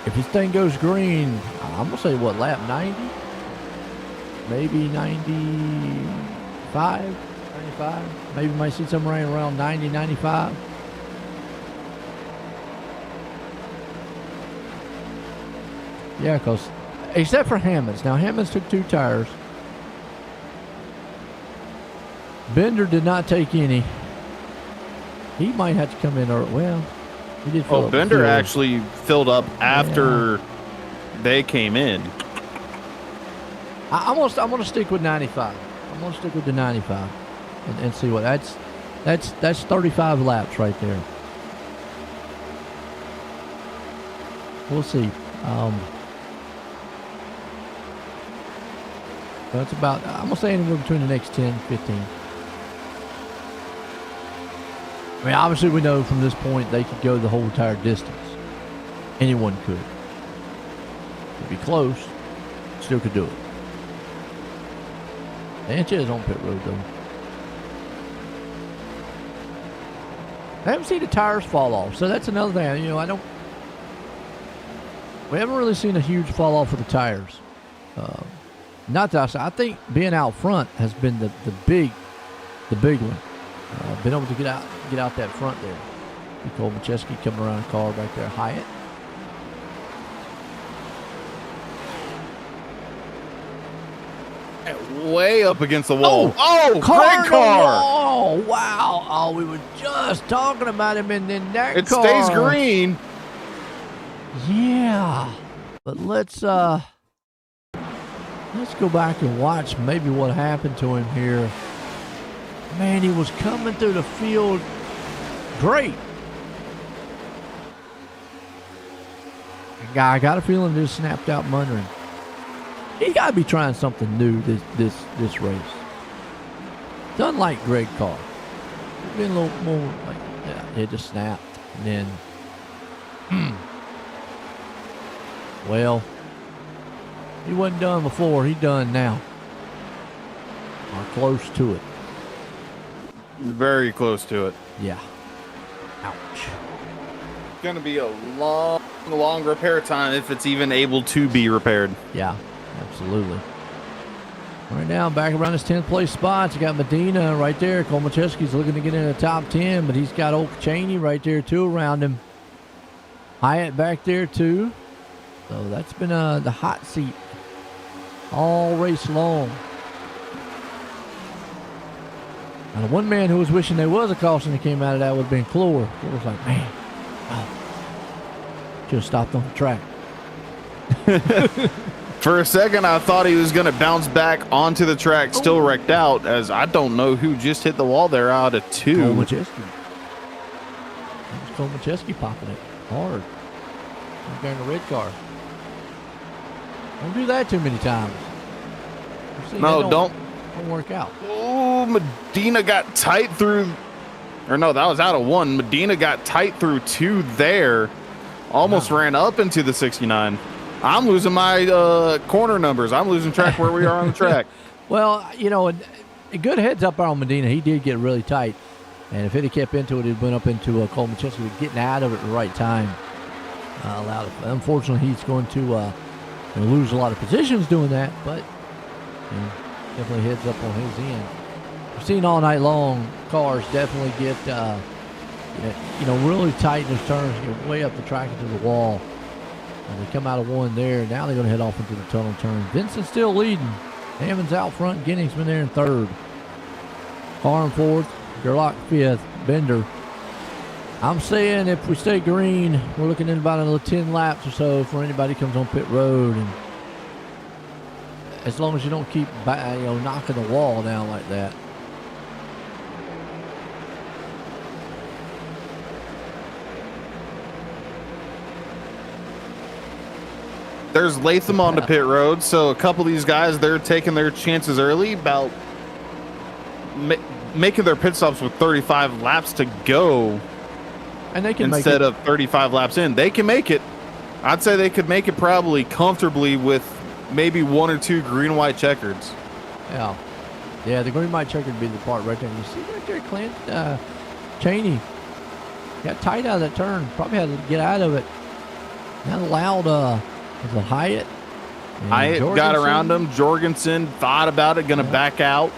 If this thing goes green, I'm going to say, what, lap 90? Maybe 95? 95? Maybe we might see somewhere around 90, 95. Yeah, because except for Hammonds. Now, Hammonds took 2 tires. Bender did not take any. He might have to come in early. Well, he did fill up. Bender actually filled up after they came in. I'm gonna stick with 95. I'm gonna stick with the 95 and see what that's 35 laps right there. We'll see. That's about, I'm gonna say anywhere between the next 10, 15. I mean, obviously we know from this point they could go the whole entire distance. Anyone could. It'd be close. Still could do it. Sanchez on pit road though. I haven't seen the tires fall off, so that's another thing. You know, we haven't really seen a huge fall off of the tires. Not that I think being out front has been the big one. Been able to get out that front there. Nicole Macheski coming around the car back there, Hyatt. Way up against the wall. Oh, great car! Oh, wow. Oh, we were just talking about him, and then that it car. stays green. Yeah, but let's go back and watch maybe what happened to him here. Man, he was coming through the field great. I got a feeling this snapped out from under him. He got to be trying something new this race. It's unlike Greg Carr. It's been a little more like, yeah, it just snapped. And then, well, he wasn't done before. He done now. Or close to it. Very close to it. Yeah. Ouch. It's going to be a long repair time if it's even able to be repaired. Yeah. Absolutely. Right now, back around his 10th place spots. You got Medina right there. Cole Macheski's looking to get into the top 10, but he's got Oak Cheney right there, too, around him. Hyatt back there, too. So that's been the hot seat all race long. And the one man who was wishing there was a caution that came out of that would have been Clore. It was like, man, should have stopped on the track. For a second, I thought he was going to bounce back onto the track, still wrecked out, as I don't know who just hit the wall there out of 2. Cole Macheski. Cole Macheski popping it hard. He's carrying a red car. Don't do that too many times. No, don't work out. Oh, Medina got tight through, or no, that was out of 1. Medina got tight through 2 there. Almost ran up into the 69. I'm losing my corner numbers. I'm losing track where we are on the track. Well, you know, a good heads up on Medina. He did get really tight. And if it had kept into it, it went up into Cole Macheski. Getting out of it at the right time allowed it. Unfortunately, he's going to lose a lot of positions doing that. But definitely heads up on his end. We've seen all night long cars definitely get, really tight in those turns. Get way up the track into the wall. And they come out of 1 there. Now they're going to head off into the tunnel turn. Vincent's still leading. Hammond's out front. Ginning's been there in 3rd. Carr in 4th. Gerlach 5th. Bender. I'm saying if we stay green, we're looking at about another 10 laps or so before anybody comes on pit road. And as long as you don't keep knocking the wall down like that. There's Latham on the pit road, so a couple of these guys, they're taking their chances early about making their pit stops with 35 laps to go, and they can instead of 35 laps in. They can make it. I'd say they could make it probably comfortably with maybe 1 or 2 green-white checkers. Yeah, the green-white checker would be the part right there. You see right there, Clint Cheney got tight out of that turn. Probably had to get out of it. Not allowed. Was it Hyatt? Hyatt got around him. Jorgensen thought about it, going to back out.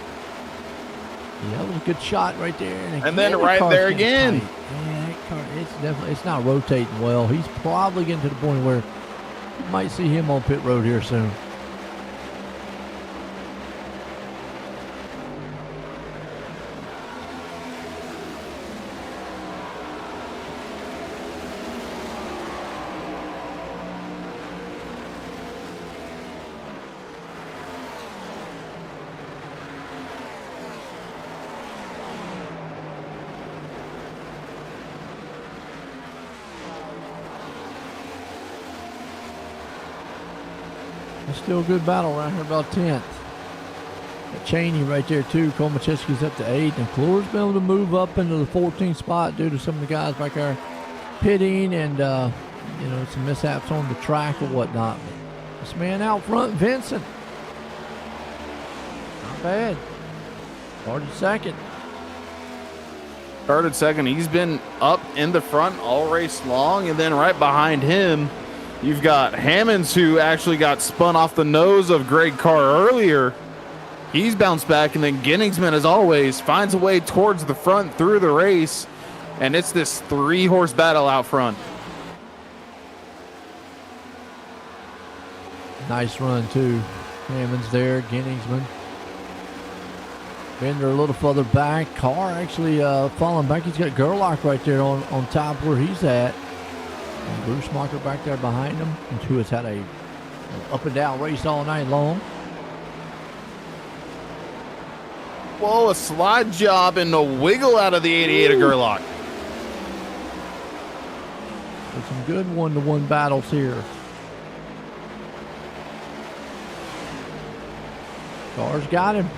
Yeah, that was a good shot right there. And then right there again. Yeah, that car, it's not rotating well. He's probably getting to the point where you might see him on pit road here soon. Still a good battle right here about 10th. Cheney right there too. Cole Macheski's up to 8, and McClure's been able to move up into the 14th spot due to some of the guys back there pitting and some mishaps on the track or whatnot. But this man out front, Vincent, not bad. Started second. He's been up in the front all race long, and then right behind him, you've got Hammonds, who actually got spun off the nose of Greg Carr earlier. He's bounced back, and then Genningsman, as always, finds a way towards the front through the race, and it's this 3-horse battle out front. Nice run, too. Hammonds there, Genningsman. Bender a little further back. Carr actually falling back. He's got Gerlach right there on top where he's at. And Bruce Mocker back there behind him, and who has had a up and down race all night long. Whoa, a slide job and a wiggle out of the 88 of Gerlach. There's some good one-to-one battles here. Carr's got him.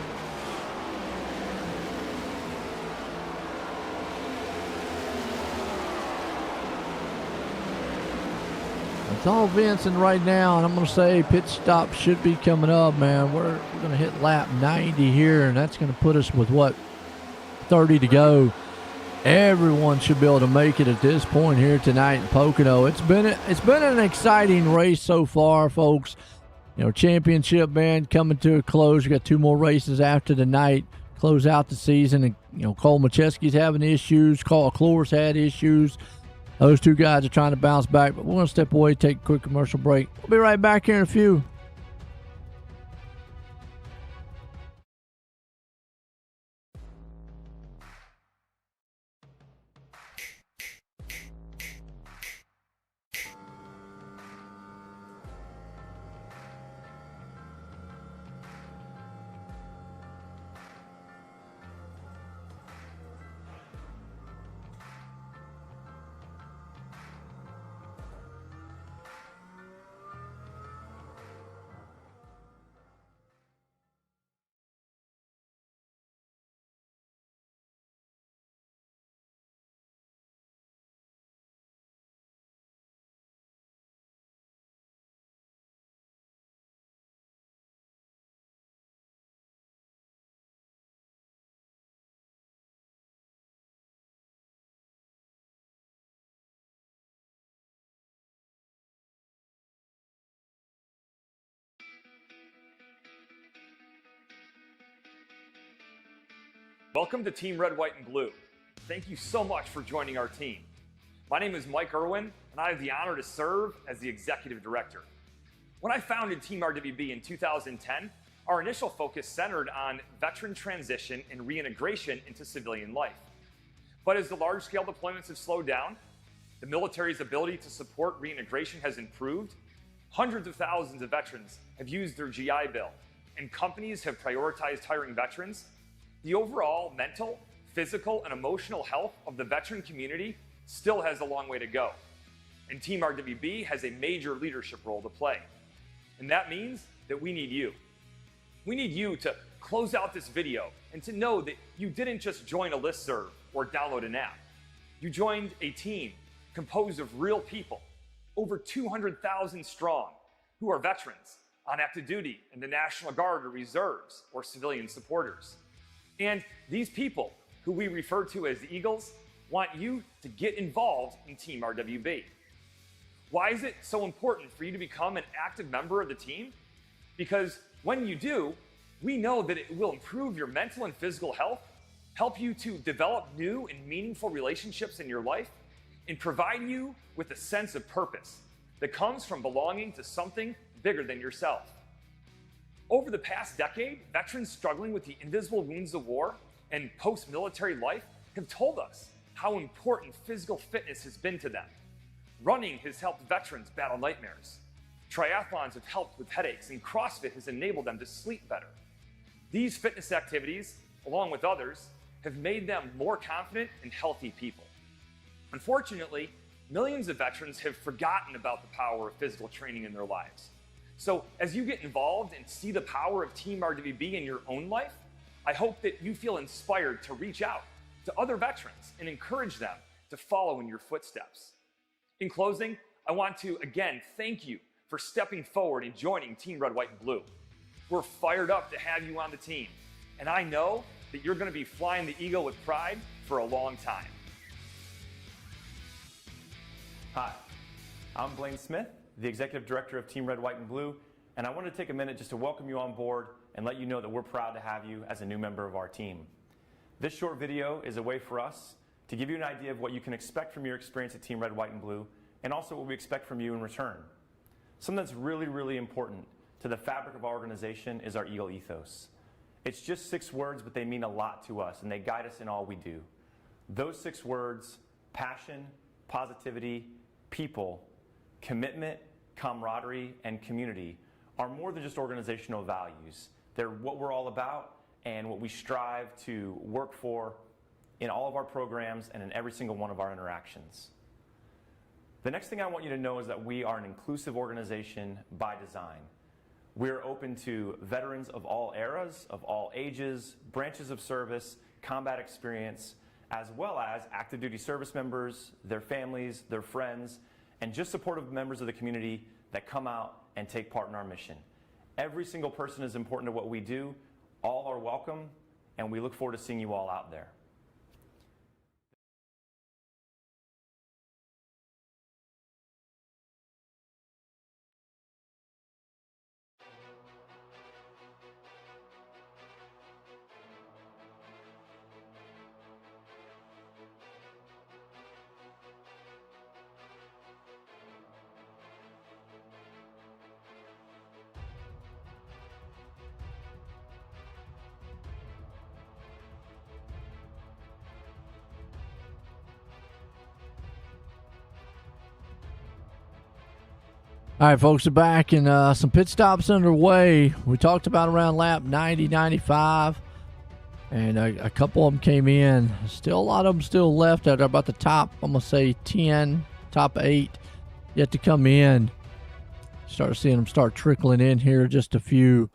It's all Vincent right now, and I'm going to say pit stop should be coming up, man. We're going to hit lap 90 here, and that's going to put us with, 30 to go. Everyone should be able to make it at this point here tonight in Pocono. It's been an exciting race so far, folks. Championship, man, coming to a close. We got 2 more races after tonight, close out the season. And, Cole Macheski's having issues. Carl McClure's had issues. Those 2 guys are trying to bounce back, but we're going to step away, take a quick commercial break. We'll be right back here in a few. Welcome to Team Red, White, and Blue. Thank you so much for joining our team. My name is Mike Irwin, and I have the honor to serve as the Executive Director. When I founded Team RWB in 2010, our initial focus centered on veteran transition and reintegration into civilian life. But as the large-scale deployments have slowed down, the military's ability to support reintegration has improved, hundreds of thousands of veterans have used their GI Bill, and companies have prioritized hiring veterans, the overall mental, physical, and emotional health of the veteran community still has a long way to go. And Team RWB has a major leadership role to play. And that means that we need you. We need you to close out this video and to know that you didn't just join a listserv or download an app. You joined a team composed of real people, over 200,000 strong, who are veterans on active duty in the National Guard or reserves or civilian supporters. And these people, who we refer to as Eagles, want you to get involved in Team RWB. Why is it so important for you to become an active member of the team? Because when you do, we know that it will improve your mental and physical health, help you to develop new and meaningful relationships in your life, and provide you with a sense of purpose that comes from belonging to something bigger than yourself. Over the past decade, veterans struggling with the invisible wounds of war and post-military life have told us how important physical fitness has been to them. Running has helped veterans battle nightmares. Triathlons have helped with headaches, and CrossFit has enabled them to sleep better. These fitness activities, along with others, have made them more confident and healthy people. Unfortunately, millions of veterans have forgotten about the power of physical training in their lives. So as you get involved and see the power of Team RWB in your own life, I hope that you feel inspired to reach out to other veterans and encourage them to follow in your footsteps. In closing, I want to again thank you for stepping forward and joining Team Red, White, and Blue. We're fired up to have you on the team, and I know that you're going to be flying the Eagle with pride for a long time. Hi, I'm Blaine Smith, the Executive Director of Team Red, White, and Blue, and I wanted to take a minute just to welcome you on board and let you know that we're proud to have you as a new member of our team. This short video is a way for us to give you an idea of what you can expect from your experience at Team Red, White, and Blue, and also what we expect from you in return. Something that's really, really important to the fabric of our organization is our Eagle ethos. It's just 6 words, but they mean a lot to us, and they guide us in all we do. Those 6 words, passion, positivity, people, commitment, camaraderie, and community, are more than just organizational values. They're what we're all about and what we strive to work for in all of our programs and in every single one of our interactions. The next thing I want you to know is that we are an inclusive organization by design. We're open to veterans of all eras, of all ages, branches of service, combat experience, as well as active duty service members, their families, their friends, and just supportive members of the community that come out and take part in our mission. Every single person is important to what we do. All are welcome, and we look forward to seeing you all out there. All right, folks, we're back, and some pit stops underway. We talked about around lap 90, 95, and a couple of them came in. Still a lot of them still left at about the top, I'm going to say 10, top 8, yet to come in. Start seeing them start trickling in here, just a few.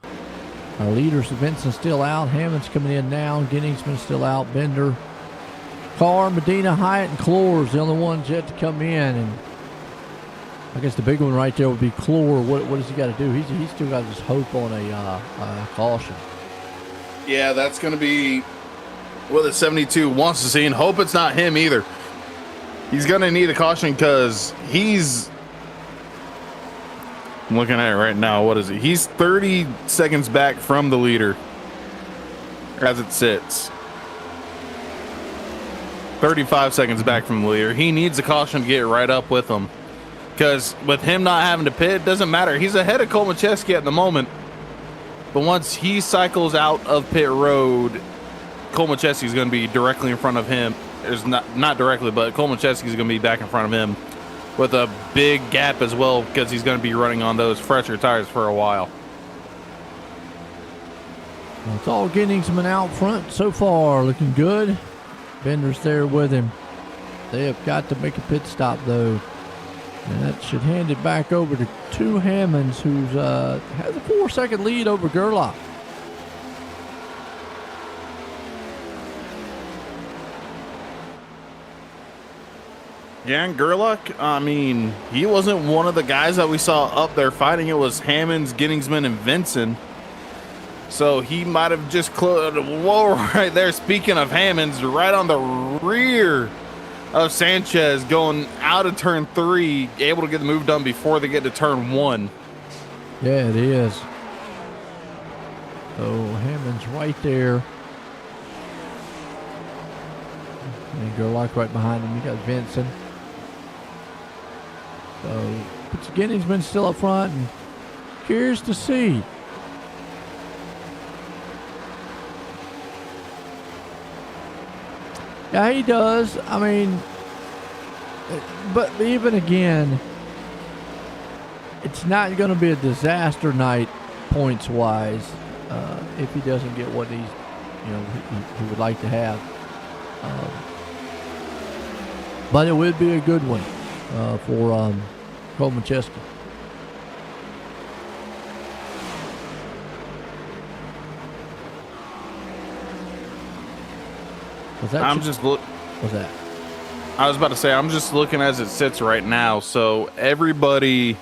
Our leaders, Vincent's still out. Hammond's coming in now. Genningsman's still out. Bender, Carr, Medina, Hyatt, and Clore's the only ones yet to come in, and I guess the big one right there would be Clore. What does he got to do? He's still got his hope on a caution. Yeah, that's going to be what the 72 wants to see, and hope it's not him either. He's going to need a caution because I'm looking at it right now. What is it? He's 30 seconds back from the leader as it sits. 35 seconds back from the leader. He needs a caution to get right up with him. Because with him not having to pit, it doesn't matter. He's ahead of Kolmacheski at the moment. But once he cycles out of pit road, Kolmacheski is going to be directly in front of him. There's not directly, but Kolmacheski is going to be back in front of him with a big gap as well, because he's going to be running on those fresher tires for a while. Well, it's all Genningsman out front so far, looking good. Bender's there with him. They have got to make a pit stop, though. And that should hand it back over to Hammonds, who's has a 4-second lead over Gerlach. Yeah, and Gerlach, I mean, he wasn't one of the guys that we saw up there fighting. It was Hammonds, Genningsman, and Vincent. So he might have just whoa, right there. Speaking of Hammonds, right on the rear of Sanchez, going out of turn 3, able to get the move done before they get to turn 1. Yeah, it is. So Hammond's right there. And Gerlach right behind him. You got Vincent. So Genningsman's still up front, and curious to see. Yeah, he does. I mean, but even again, it's not going to be a disaster night points-wise if he doesn't get what he would like to have. But it would be a good one for Kolmacheski. Was that? I'm just look. Was that? I was about to say I'm just looking as it sits right now. So everybody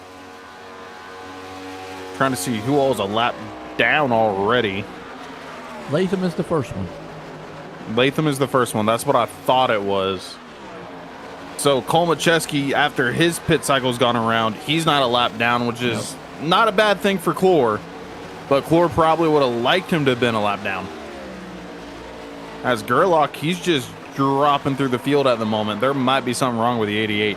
trying to see who all's a lap down already. Latham is the first one. Latham is the first one. That's what I thought it was. So Kolmacheski, after his pit cycle's gone around, he's not a lap down, which is not a bad thing for Clore. But Clore probably would have liked him to have been a lap down. As Gerlach, he's just dropping through the field at the moment. There might be something wrong with the 88.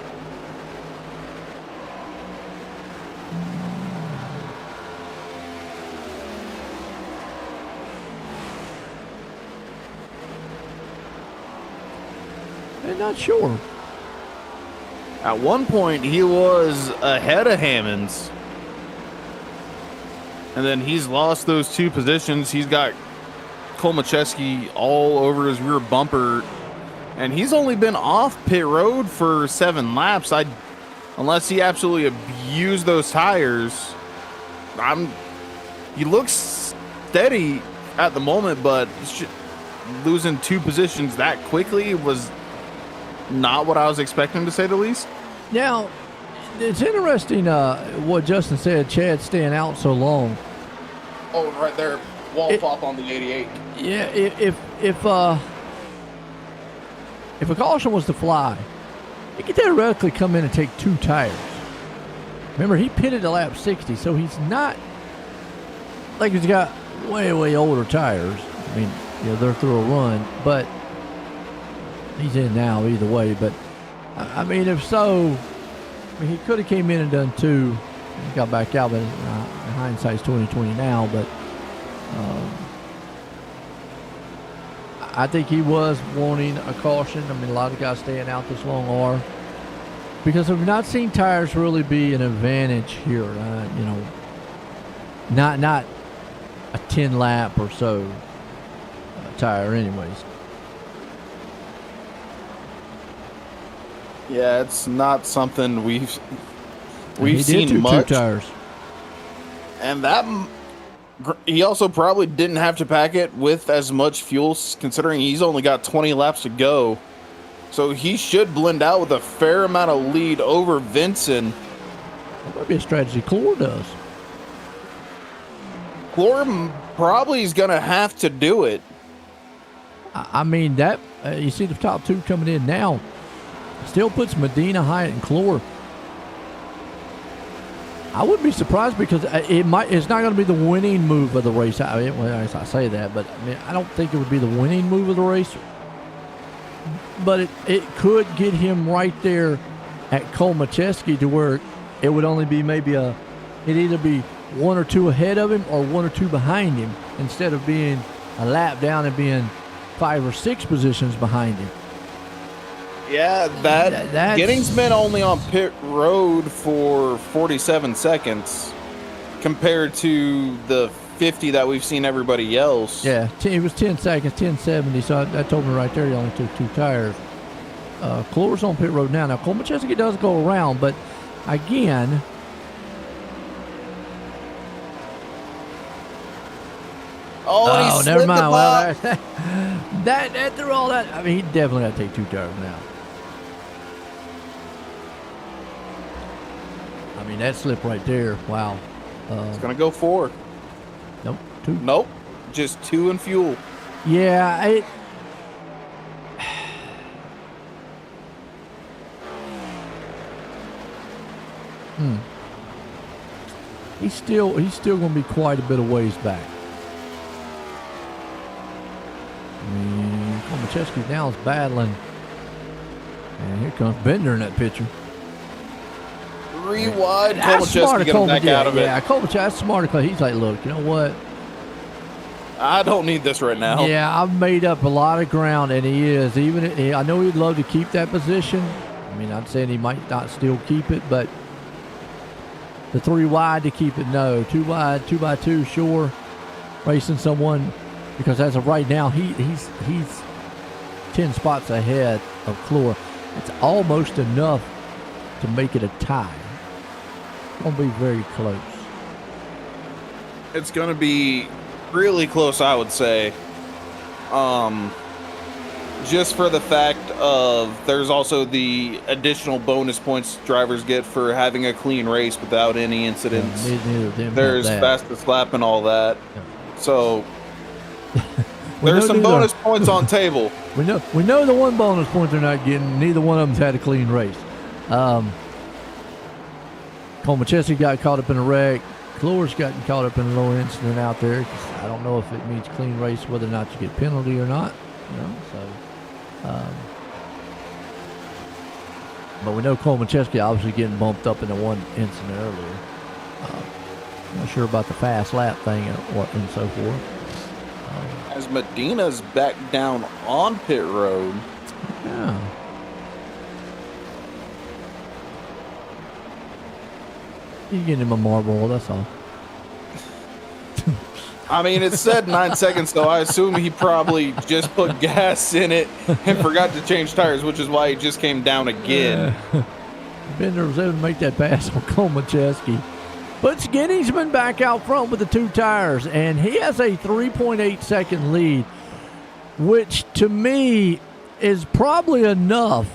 I'm not sure. At one point, he was ahead of Hammonds. And then he's lost those 2 positions. He's got Kolmacheski all over his rear bumper. And he's only been off pit road for 7 laps. Unless he absolutely abused those tires. He looks steady at the moment, but losing 2 positions that quickly was not what I was expecting, to say the least. Now, it's interesting what Justin said, Chad staying out so long. Oh, right there. Wall pop on the 88. Yeah, if a caution was to fly, he could theoretically come in and take 2 tires. Remember, he pitted at lap 60, so he's not like he's got way older tires. I mean, they're through a run, but he's in now either way. But I mean, if so, he could have came in and done 2. He got back out, but in hindsight's 20/20 now. But I think he was wanting a caution. I mean, a lot of guys staying out this long are, because we've not seen tires really be an advantage here. Not a 10 lap or so tire, anyways. Yeah, it's not something we've He seen did much. 2 tires. And that he also probably didn't have to pack it with as much fuel, considering he's only got 20 laps to go. So he should blend out with a fair amount of lead over Vincent. That might be a strategy Clore does. Clore probably is going to have to do it. I mean, that you see the top 2 coming in now. Still puts Medina, Hyatt, and Clore. I wouldn't be surprised, because it's not going to be the winning move of the race. I say that, but I mean, I don't think it would be the winning move of the race. But it could get him right there at Kolmacheski, to where it would only be it'd either be 1 or 2 ahead of him or 1 or 2 behind him, instead of being a lap down and being 5 or 6 positions behind him. Yeah, that's Giddings been only on pit road for 47 seconds compared to the 50 that we've seen everybody else. Yeah, it was 10 seconds, 10:70, so I told me right there he only took 2 tires. Clore's on pit road now. Now, Kolmacheski does go around, but again, Oh, he never slid mind. the Well, block. that through all that, I mean, he definitely got to take 2 tires now. I mean, that slip right there, wow. It's going to go 4. Nope, 2. Nope, just 2 in fuel. Yeah, He's still going to be quite a bit of ways back. I mean, Kolmacheski now is battling. And here comes Bender in that picture. 3 wide, That's smart Kolmacheski of getting back out of it. Yeah, Kolmacheski, that's smart of He's like, look, you know what? I don't need this right now. Yeah, I've made up a lot of ground, and he is. I know he'd love to keep that position. I mean, I'm saying he might not still keep it, but the 3 wide to keep it, no. 2 wide, 2 by 2, sure. Racing someone, because as of right now, he's 10 spots ahead of Clore. It's almost enough to make it a tie. It's going to be very close. It's going to be really close, I would say. just for the fact of there's also the additional bonus points drivers get for having a clean race without any incidents. Neither of them have There's that. fastest lap and all that. Yeah. So We there's know some neither- bonus points on table. We know the one bonus point they're not getting. Neither one of them's had a clean race. Komachesi got caught up in a wreck. Clore's gotten caught up in a low incident out there. I don't know if it means clean race, whether or not you get penalty or not. But we know Komachesi obviously getting bumped up in the one incident earlier. Not sure about the fast lap thing and so forth. As Medina's back down on pit road. Yeah. He's getting him a marble, that's all. I mean, it said 9 seconds, so I assume he probably just put gas in it and forgot to change tires, which is why he just came down again. Bender was able to make that pass on Komachesi. But Skinny's been back out front with the 2 tires, and he has a 3.8 second lead, which to me is probably enough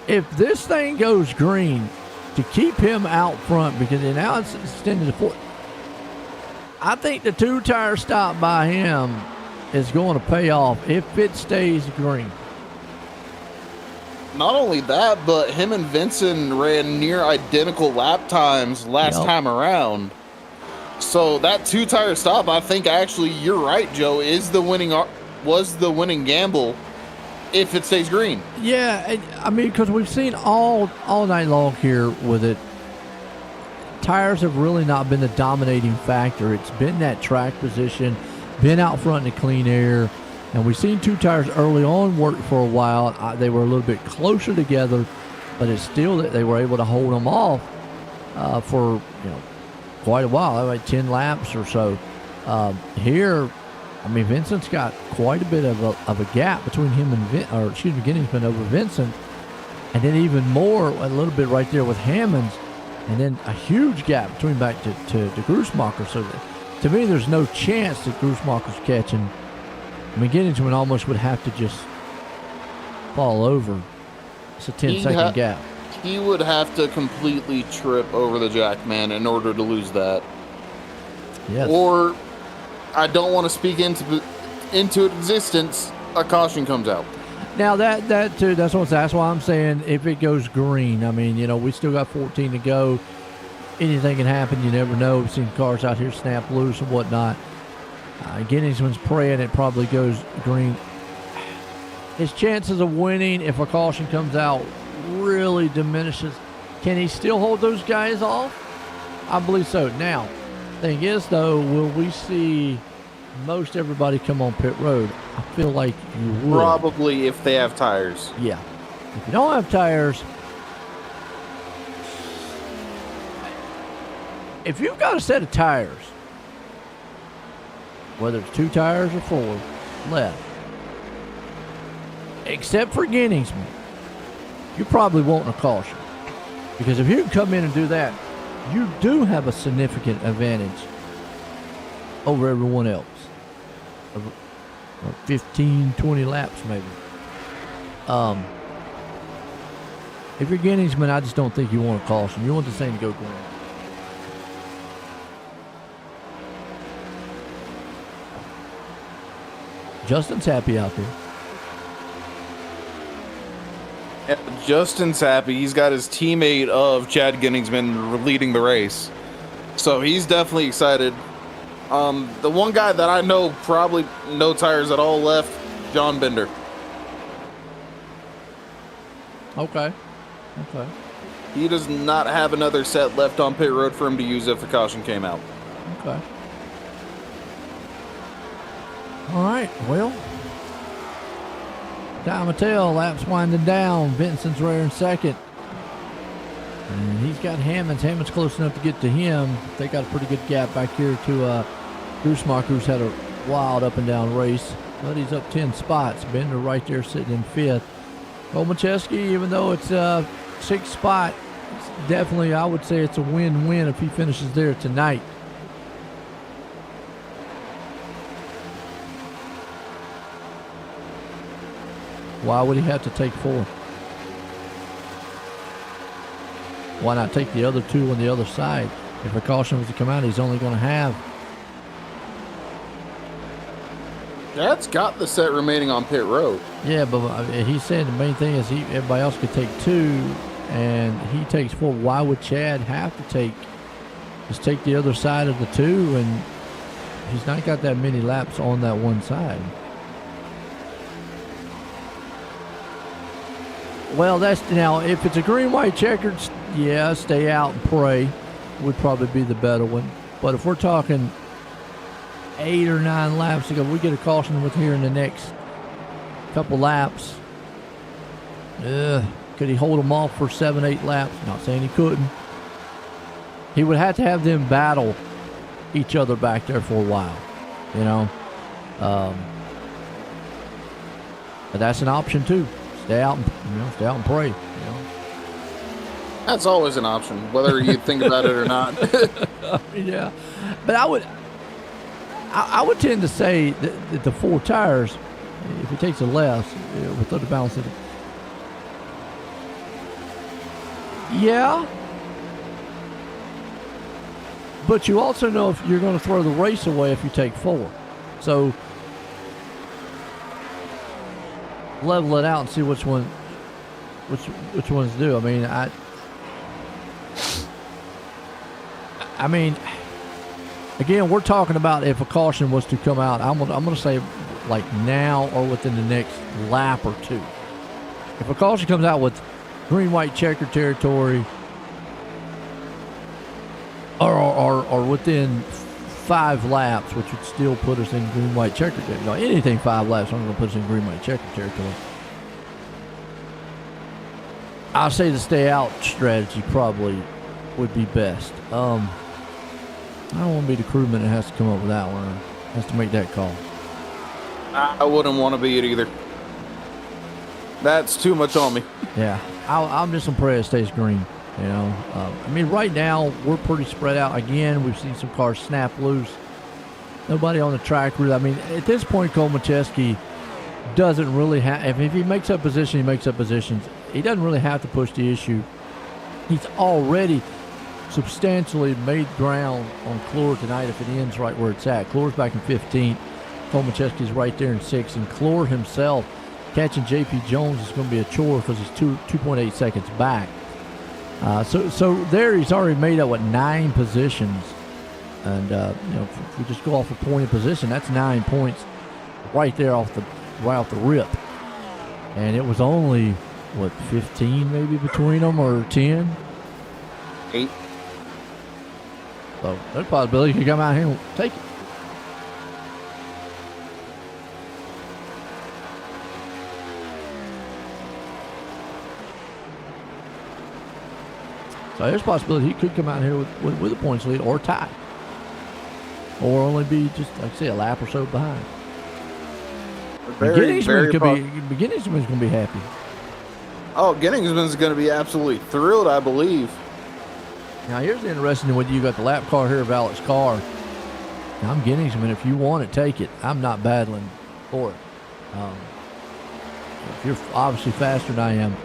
if this thing goes green to keep him out front, because now it's extended to 4. I think the 2 tire stop by him is going to pay off if it stays green. Not only that, but him and Vincent ran near identical lap times last time around. So that 2 tire stop, I think actually you're right, Joe, was the winning gamble if it stays green. Yeah, I mean, because we've seen all night long here with it, tires have really not been the dominating factor. It's been that track position, been out front in the clean air. And we've seen 2 tires early on work for a while. They were a little bit closer together, but it's still that they were able to hold them off for quite a while, like 10 laps or so. Here, I mean, Vincent's got quite a bit of a gap between him and Ginningsman over Vincent, and then even more, a little bit right there with Hammonds, and then a huge gap between back to Grusmacher. So to me, there's no chance that Grusmacher's catching. I mean, Ginningsman almost would have to just fall over. It's a 10-second gap. He would have to completely trip over the Jackman in order to lose that. Yes. Or, I don't want to speak into existence, a caution comes out. Now, that too, that's why I'm saying if it goes green. I mean, we still got 14 to go. Anything can happen. You never know. We've seen cars out here snap loose and whatnot. Ginningsman's praying it probably goes green. His chances of winning, if a caution comes out, really diminishes. Can he still hold those guys off? I believe so. Now, thing is, though, will we see most everybody come on pit road? I feel like you will. Probably if they have tires. Yeah. If you don't have tires, if you've got a set of tires, whether it's 2 tires or 4 left, except for Ginningsman, you're probably wanting a caution. Because if you can come in and do that, you do have a significant advantage over everyone else. 15, 20 laps maybe. If you're Ginningsman, I just don't think you want a caution. You want the same to go green. Justin's happy out there. Yeah, Justin's happy. He's got his teammate of Chad Ginningsman leading the race. So he's definitely excited. The one guy that I know probably no tires at all left, John Bender. Okay. He does not have another set left on pit road for him to use if a caution came out. Okay. All right, well, time to tell. Laps winding down. Vincent's rear in second. And he's got Hammonds. Hammonds close enough to get to him. They got a pretty good gap back here to Grusmacher, who's had a wild up and down race. But he's up 10 spots. Bender right there sitting in 5th. Komachesi, even though it's a 6th spot, it's definitely, I would say it's a win-win if he finishes there tonight. Why would he have to take 4? Why not take the other 2 on the other side? If a caution was to come out, he's only going to have. Chad's got the set remaining on pit road. Yeah, but he said the main thing is everybody else could take 2, and he takes 4. Why would Chad have to just take the other side of the 2, and he's not got that many laps on that one side? Well, that's now if it's a green, white, checkered, yeah, stay out and pray would probably be the better one. But if we're talking 8 or 9 laps ago, we get a caution with here in the next couple laps. Could he hold them off for 7, 8 laps? Not saying he couldn't. He would have to have them battle each other back there for a while, you know. But that's an option too. Stay out and pray. You know. That's always an option, whether you think about it or not. Yeah, but I would tend to say that the 4 tires, if he takes a left with the balance of it, yeah. But you also know if you're going to throw the race away if you take 4. So level it out and see which ones do. I mean, again, we're talking about if a caution was to come out. I'm going to say like now or within the next lap or 2. If a caution comes out with green, white, checkered territory, or within 5 laps, which would still put us in green, white, checkered territory. Anything 5 laps, I'm going to put us in green, white, checkered territory. I'll say the stay out strategy probably would be best. I don't want to be the crewman that has to come up with that one. Has to make that call. I wouldn't want to be it either. That's too much on me. Yeah, I'm just impressed it stays green. You know, right now we're pretty spread out. Again, we've seen some cars snap loose. Nobody on the track really. At this point, Cole Macheski doesn't really have. If he makes up position, he makes up positions. He doesn't really have to push the issue. He's already substantially made ground on Clore tonight if it ends right where it's at. Clore's back in 15th. Cole Macheski's right there in 6th. And Clore himself catching J.P. Jones is going to be a chore because he's 2.8 seconds back. So there he's already made up 9 positions, and if we just go off a point of position, that's 9 points right there off the rip. And it was only 15 maybe between them, or 10, 8. So there's a possibility he could come out here and take it. So there's a possibility he could come out here with a points lead or tie. Or only be just, like I say, a lap or so behind. Ginningsman's going to be happy. Oh, Ginningsman's going to be absolutely thrilled, I believe. Now here's the interesting one. You got the lap car here of Alex Carr. Now, I'm Ginningsman. If you want it, take it. I'm not battling for it. If you're obviously faster than I am,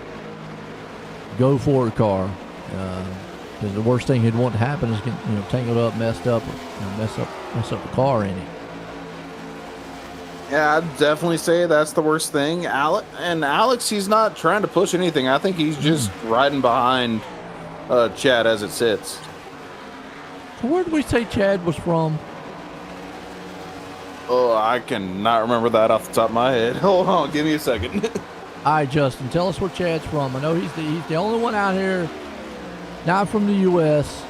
go for it, Carr. Because the worst thing he'd want to happen is get tangled up, messed up, or mess up the car in it. Yeah, I'd definitely say that's the worst thing. Alex, he's not trying to push anything. I think he's just riding behind Chad as it sits. So where did we say Chad was from? Oh, I cannot remember that off the top of my head. Hold on, give me a second. All right, Justin, tell us where Chad's from. I know he's the only one out here not from the U.S.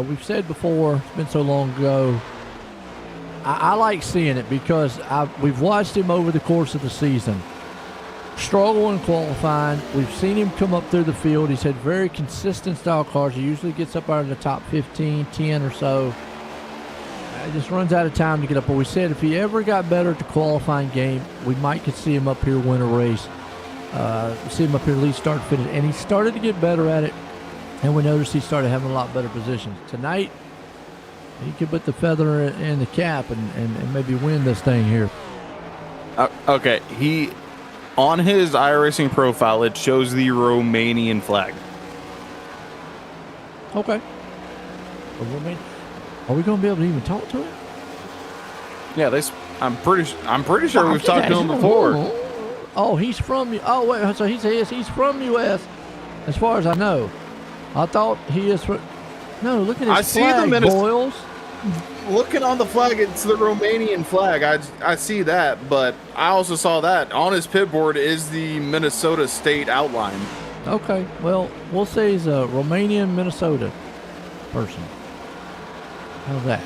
We've said before, it's been so long ago. I like seeing it because we've watched him over the course of the season struggle in qualifying. We've seen him come up through the field. He's had very consistent style cars. He usually gets up out of the top 15, 10 or so. He just runs out of time to get up. But we said if he ever got better at the qualifying game, we might could see him up here win a race. See him up here lead, start, finish. And he started to get better at it. And we noticed he started having a lot better positions. Tonight, he could put the feather in the cap and maybe win this thing here. Okay, on his iRacing profile, it shows the Romanian flag. Okay. Are we going to be able to even talk to him? Yeah, I'm pretty sure we've talked to him before. Oh, he's from. Oh, wait. So he's from U.S. As far as I know. I thought he is from. No, look at his flag, Boyles. Looking on the flag, it's the Romanian flag. I see that, but I also saw that on his pit board is the Minnesota state outline. Okay, well, we'll say he's a Romanian Minnesota person. How's that?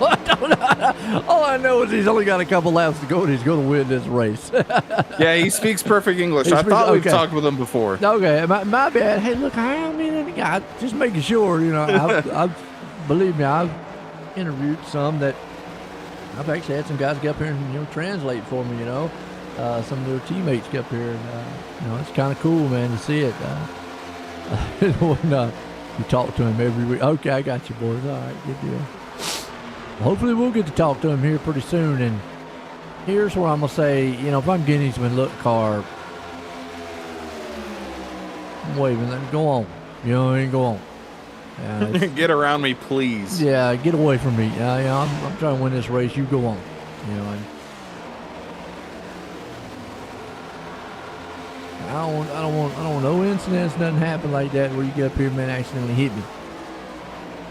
I don't know. All I know is he's only got a couple laps to go and he's going to win this race. Yeah, he speaks perfect English. I thought we've talked with him before. Okay, my bad. Hey, look, I mean, just making sure, I've believe me, I've interviewed some that I've actually had some guys get up here and translate for me. Some of their teammates get up here, and it's kind of cool, man, to see it. When you talk to him every week. Okay, I got you, boys. All right, good deal. Hopefully, we'll get to talk to him here pretty soon. And here's where I'm gonna say, if I'm getting him, look, car, I'm waving. Let him go on. Go on. Get around me, please. Yeah, get away from me. I'm trying to win this race. You go on. I don't want no incidents, nothing happen like that where you get up here, man, accidentally hit me.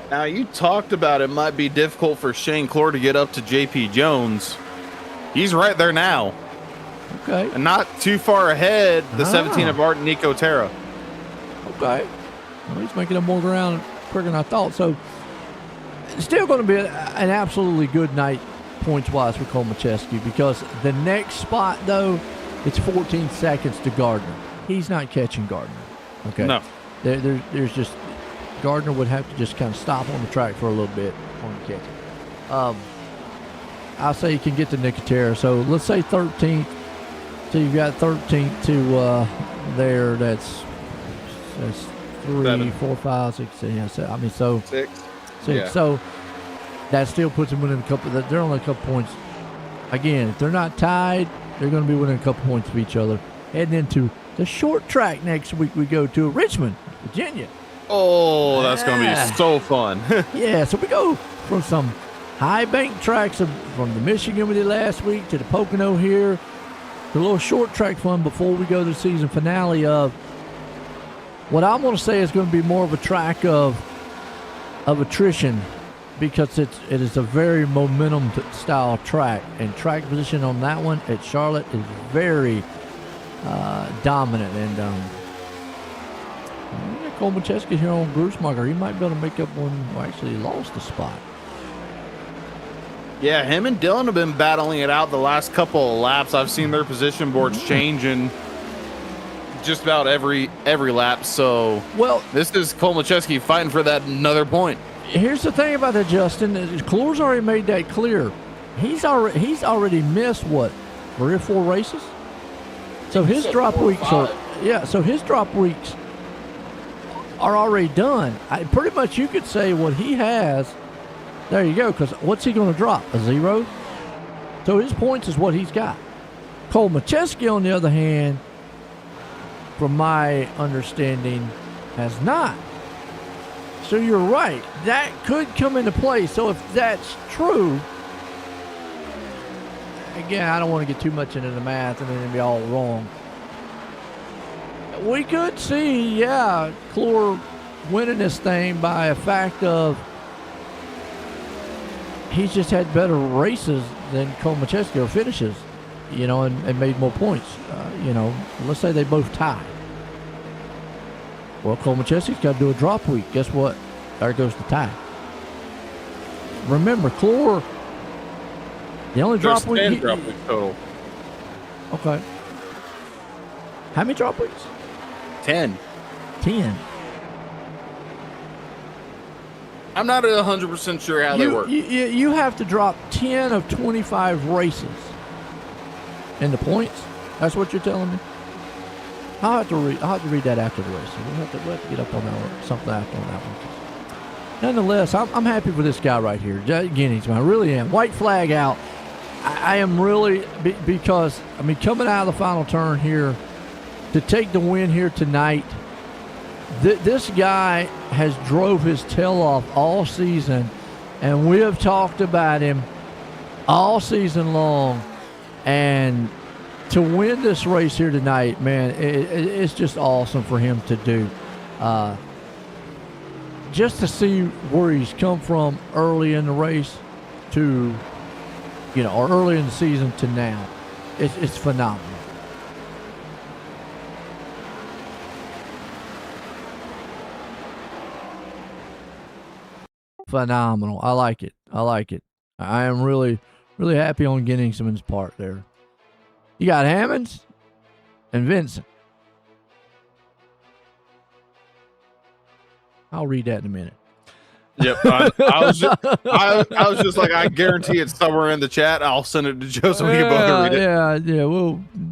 Now, you talked about it might be difficult for Shane Clore to get up to JP Jones. He's right there now. Okay. And not too far ahead, the 17 of Art and Nico Terra. Okay. Well, he's making up more ground quicker than I thought. So, it's still going to be an absolutely good night points-wise for Cole Macheski, because the next spot, though, it's 14 seconds to Gardner. He's not catching Gardner. Okay. No. There's just Gardner would have to just kind of stop on the track for a little bit on the catch. I'll say you can get to Nicotera. So let's say 13th. So you've got 13th to there. That's 3, 7. 4, 5, 6, 7. Yeah, so 6. Yeah. So that still puts them within a couple. They're only a couple points. Again, if they're not tied, they're going to be within a couple points of each other. Heading into the short track next week, we go to Richmond, Virginia. Oh, that's going to be so fun. Yeah, so we go from some high bank tracks from the Michigan we did last week to the Pocono here. The little short track fun before we go to the season finale of what I'm going to say is going to be more of a track of attrition, because it is a very momentum style track, and track position on that one at Charlotte is very dominant. And Cole Macheski here on Grussmacher. He might be able to make up one who actually lost the spot. Yeah, him and Dylan have been battling it out the last couple of laps. I've seen their position boards changing just about every lap. So, well, this is Cole Macheski fighting for that another point. Here's the thing about that, Justin. Clore's already made that clear. He's already missed what, 3 or 4 races. So his drop weeks are already done. Pretty much you could say what he has. There you go, because what's he going to drop? A 0? So his points is what he's got. Cole Macheski, on the other hand, from my understanding, has not. So you're right. That could come into play. So if that's true, again, I don't want to get too much into the math and then it'd be all wrong. We could see, Clore winning this thing by a fact of he's just had better races than Cole Macheski, or finishes, and made more points. Let's say they both tie. Well, Cole Macheski's got to do a drop week. Guess what? There goes the tie. Remember, Clore, the only drop week. 10 drop weeks total. Okay. How many drop weeks? 10. 10. I'm not 100% sure how they work. You have to drop 10 of 25 races in the points. That's what you're telling me. I'll have to read that after the race. We'll have to get up on that one, something after on that one. Nonetheless, I'm happy for this guy right here, Guinness, man. I really am. White flag out. I am really because I mean coming out of the final turn here to take the win here tonight. This guy has drove his tail off all season, and we have talked about him all season long. And to win this race here tonight, man, it's just awesome for him to do. Just to see where he's come from early in the race to, or early in the season to now, it's phenomenal. Phenomenal. I like it. I am really, really happy on Genningsman's part there. You got Hammonds and Vincent. I'll read that in a minute. Yep. I was just like, I guarantee it's somewhere in the chat. I'll send it to Joe so we can both read it.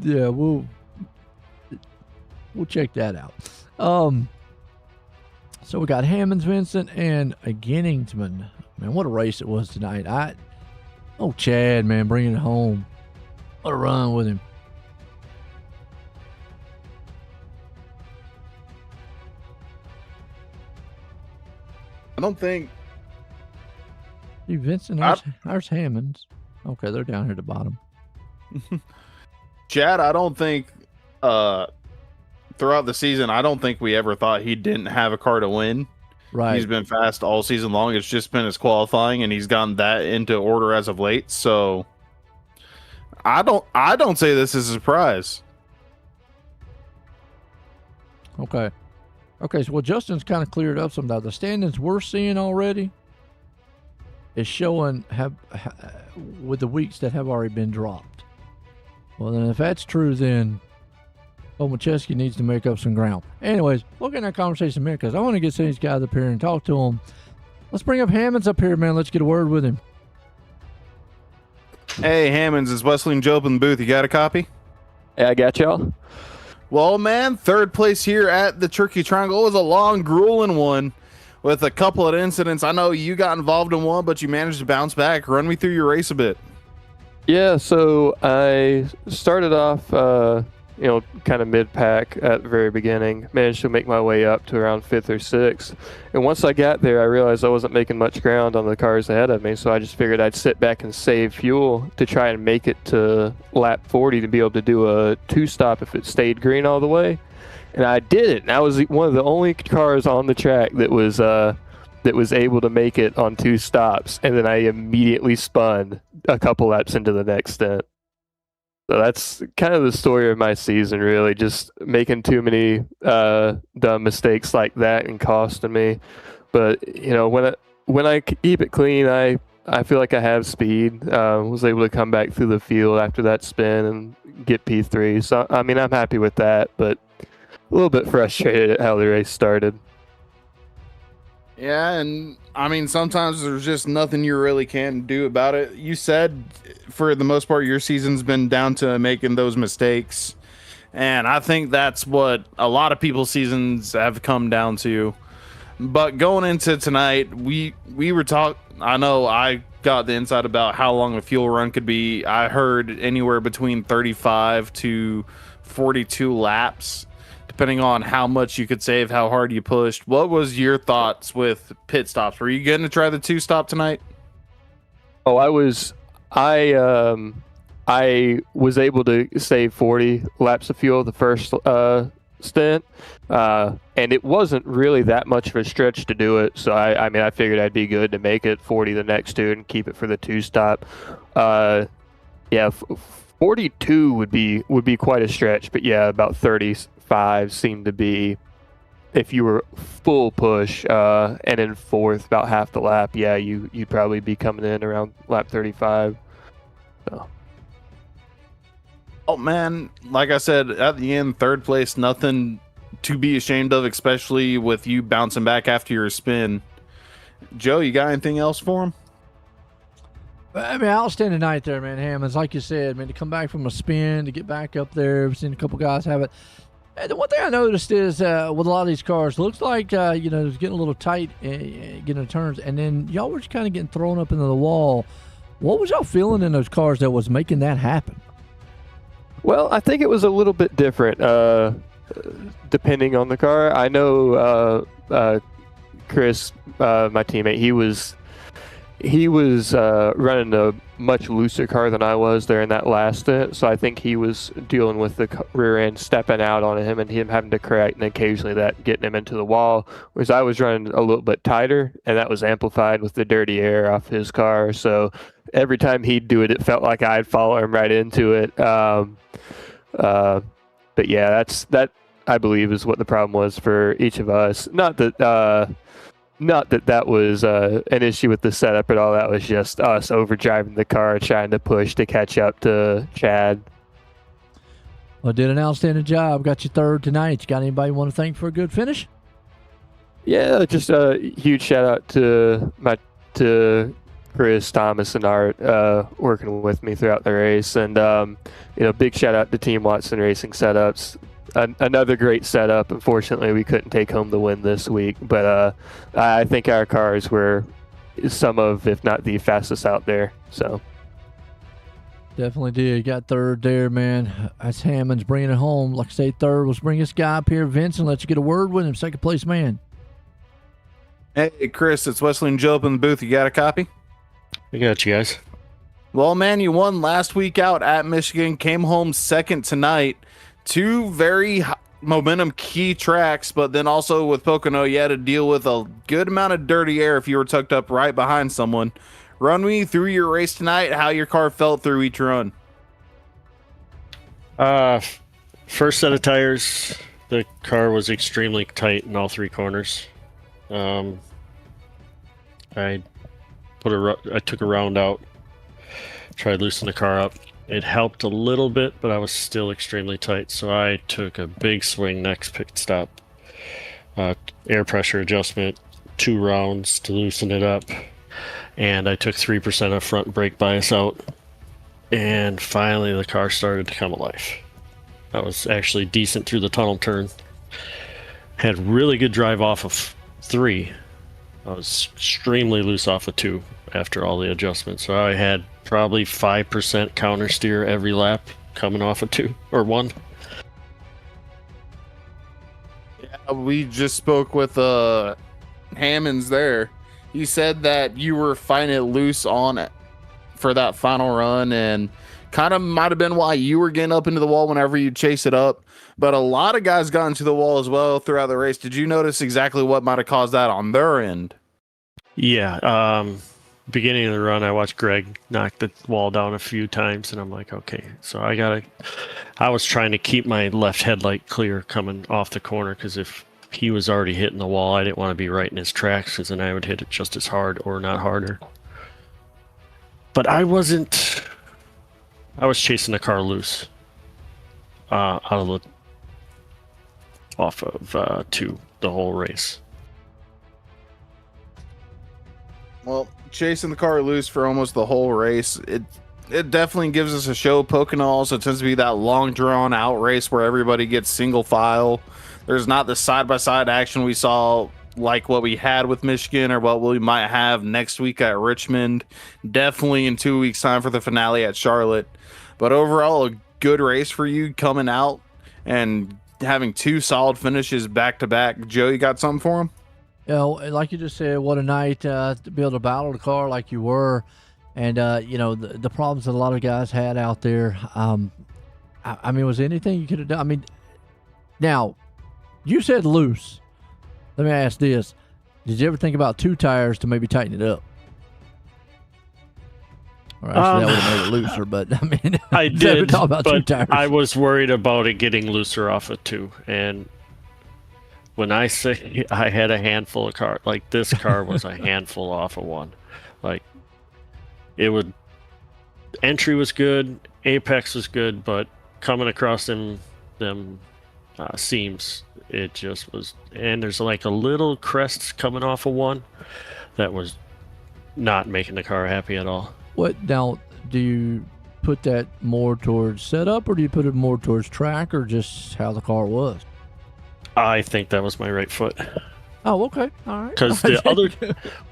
Yeah. We'll check that out. So we got Hammonds, Vincent, and a Genningsman. Man, what a race it was tonight. Chad, man, bringing it home. What a run with him. I don't think. See, Vincent, there's Hammonds. Okay, they're down here at the bottom. Chad, I don't think throughout the season, I don't think we ever thought he didn't have a car to win. Right. He's been fast all season long. It's just been his qualifying, and he's gotten that into order as of late. So I don't say this is a surprise. Okay. So Justin's kind of cleared up some of that. The standings we're seeing already is showing with the weeks that have already been dropped. Well, then if that's true, then Omacheski needs to make up some ground. Anyways, we'll get in that conversation in a minute because I want to get some of these guys up here and talk to them. Let's bring up Hammonds up here, man. Let's get a word with him. Hey, Hammonds, is Wesley and Joe up in the booth? You got a copy? Yeah, I got y'all. Well, man, third place here at the Turkey Triangle. It was a long, grueling one with a couple of incidents. I know you got involved in one, but you managed to bounce back. Run me through your race a bit. Yeah, so I started off, kind of mid-pack at the very beginning. Managed to make my way up to around 5th or 6th. And once I got there, I realized I wasn't making much ground on the cars ahead of me, so I just figured I'd sit back and save fuel to try and make it to lap 40 to be able to do a 2-stop if it stayed green all the way. And I did it. And I was one of the only cars on the track that was able to make it on 2 stops. And then I immediately spun a couple laps into the next stint. So that's kind of the story of my season, really, just making too many dumb mistakes like that and costing me. But when I keep it clean, I feel like I have speed. Was able to come back through the field after that spin and get P3. So I mean, I'm happy with that, but a little bit frustrated at how the race started. Yeah, and I mean, sometimes there's just nothing you really can do about it. You said, for the most part, your season's been down to making those mistakes. And I think that's what a lot of people's seasons have come down to. But going into tonight, we were talking, I know I got the insight about how long a fuel run could be. I heard anywhere between 35 to 42 laps, depending on how much you could save, how hard you pushed. What was your thoughts with pit stops? Were you going to try the 2-stop tonight? Oh, I was able to save 40 laps of fuel the first stint, and it wasn't really that much of a stretch to do it. So I figured I'd be good to make it 40 the next two and keep it for the 2-stop. 42 would be quite a stretch, but yeah, about 35 seemed to be, if you were full push and in 4th, about half the lap, yeah, you'd probably be coming in around lap 35. So. Oh man, like I said, at the end, 3rd place, nothing to be ashamed of, especially with you bouncing back after your spin. Joe, you got anything else for him? I mean, outstanding night there, man. Hammonds, like you said, man, to come back from a spin, to get back up there, we've seen a couple guys have it. And the one thing I noticed is with a lot of these cars, looks like, it was getting a little tight getting the turns, and then y'all were just kind of getting thrown up into the wall What was y'all feeling in those cars that was making that happen? Well, I think it was a little bit different depending on the car. I know Chris, my teammate, he was running a much looser car than I was there in that last stint, so I think he was dealing with the rear end stepping out on him and him having to correct, and occasionally that getting him into the wall, whereas I was running a little bit tighter, and that was amplified with the dirty air off his car. So every time he'd do it, it felt like I'd follow him right into it. But yeah, that I believe is what the problem was for each of us. Not that was an issue with the setup at all. That was just us overdriving the car, trying to push to catch up to Chad. Well, did an outstanding job. Got you third tonight. You got anybody you want to thank for a good finish? Yeah, just a huge shout out to Chris, Thomas, and Art working with me throughout the race, and big shout out to Team Watson Racing Setups. Another great setup. Unfortunately, we couldn't take home the win this week, but I think our cars were some of, if not the fastest out there. So definitely did. Got third there, man. That's Hammond's bringing it home. Like I say, third. Let's bring this guy up here, Vincent. Let you get a word with him. Second place man. Hey, Chris, it's Wesley and Joe up in the booth. You got a copy? I got you guys. Well, man, you won last week out at Michigan. Came home second tonight. Two very momentum key tracks, but then also with Pocono, you had to deal with a good amount of dirty air if you were tucked up right behind someone. Run me through your race tonight, how your car felt through each run. First set of tires, the car was extremely tight in all three corners. I took a round out, tried to loosen the car up. It helped a little bit, but I was still extremely tight, so I took a big swing next pit stop. Air pressure adjustment, 2 rounds to loosen it up, and I took 3% of front brake bias out, and finally the car started to come alive. I was actually decent through the tunnel turn. Had really good drive off of 3. I was extremely loose off of 2 after all the adjustments, so I had probably 5% counter steer every lap coming off of 2 or 1. Yeah, we just spoke with Hammonds there. He said that you were finding it loose on it for that final run, and kind of might have been why you were getting up into the wall whenever you chase it up. But a lot of guys got into the wall as well throughout the race. Did you notice exactly what might have caused that on their end? Yeah, beginning of the run, I watched Greg knock the wall down a few times, and I'm like, okay, so I was trying to keep my left headlight clear coming off the corner, because if he was already hitting the wall, I didn't want to be right in his tracks, because then I would hit it just as hard or not harder. But I was chasing the car loose off of 2 the whole race. Well, chasing the car loose for almost the whole race, it definitely gives us a show. Pocono also tends to be that long drawn out race where everybody gets single file. There's not the side-by-side action we saw like what we had with Michigan or what we might have next week at Richmond. Definitely in 2 weeks' time for the finale at Charlotte. But overall, a good race for you coming out and having 2 solid finishes back-to-back. Joe, you got something for him? Like you just said, what a night to be able to battle the car like you were. And, the problems that a lot of guys had out there. I mean, was there anything you could have done? I mean, now, you said loose. Let me ask this. Did you ever think about 2 tires to maybe tighten it up? Or actually, that would have made it looser, but I mean, I did, about but 2 tires. I was worried about it getting looser off of 2, and when I say I had a handful of cars, like this car was a handful off of 1. Like, entry was good, apex was good, but coming across them seams, it just was. And there's like a little crest coming off of 1 that was not making the car happy at all. What now? Do you put that more towards setup, or do you put it more towards track, or just how the car was? I think that was my right foot. Oh, okay. All right. Because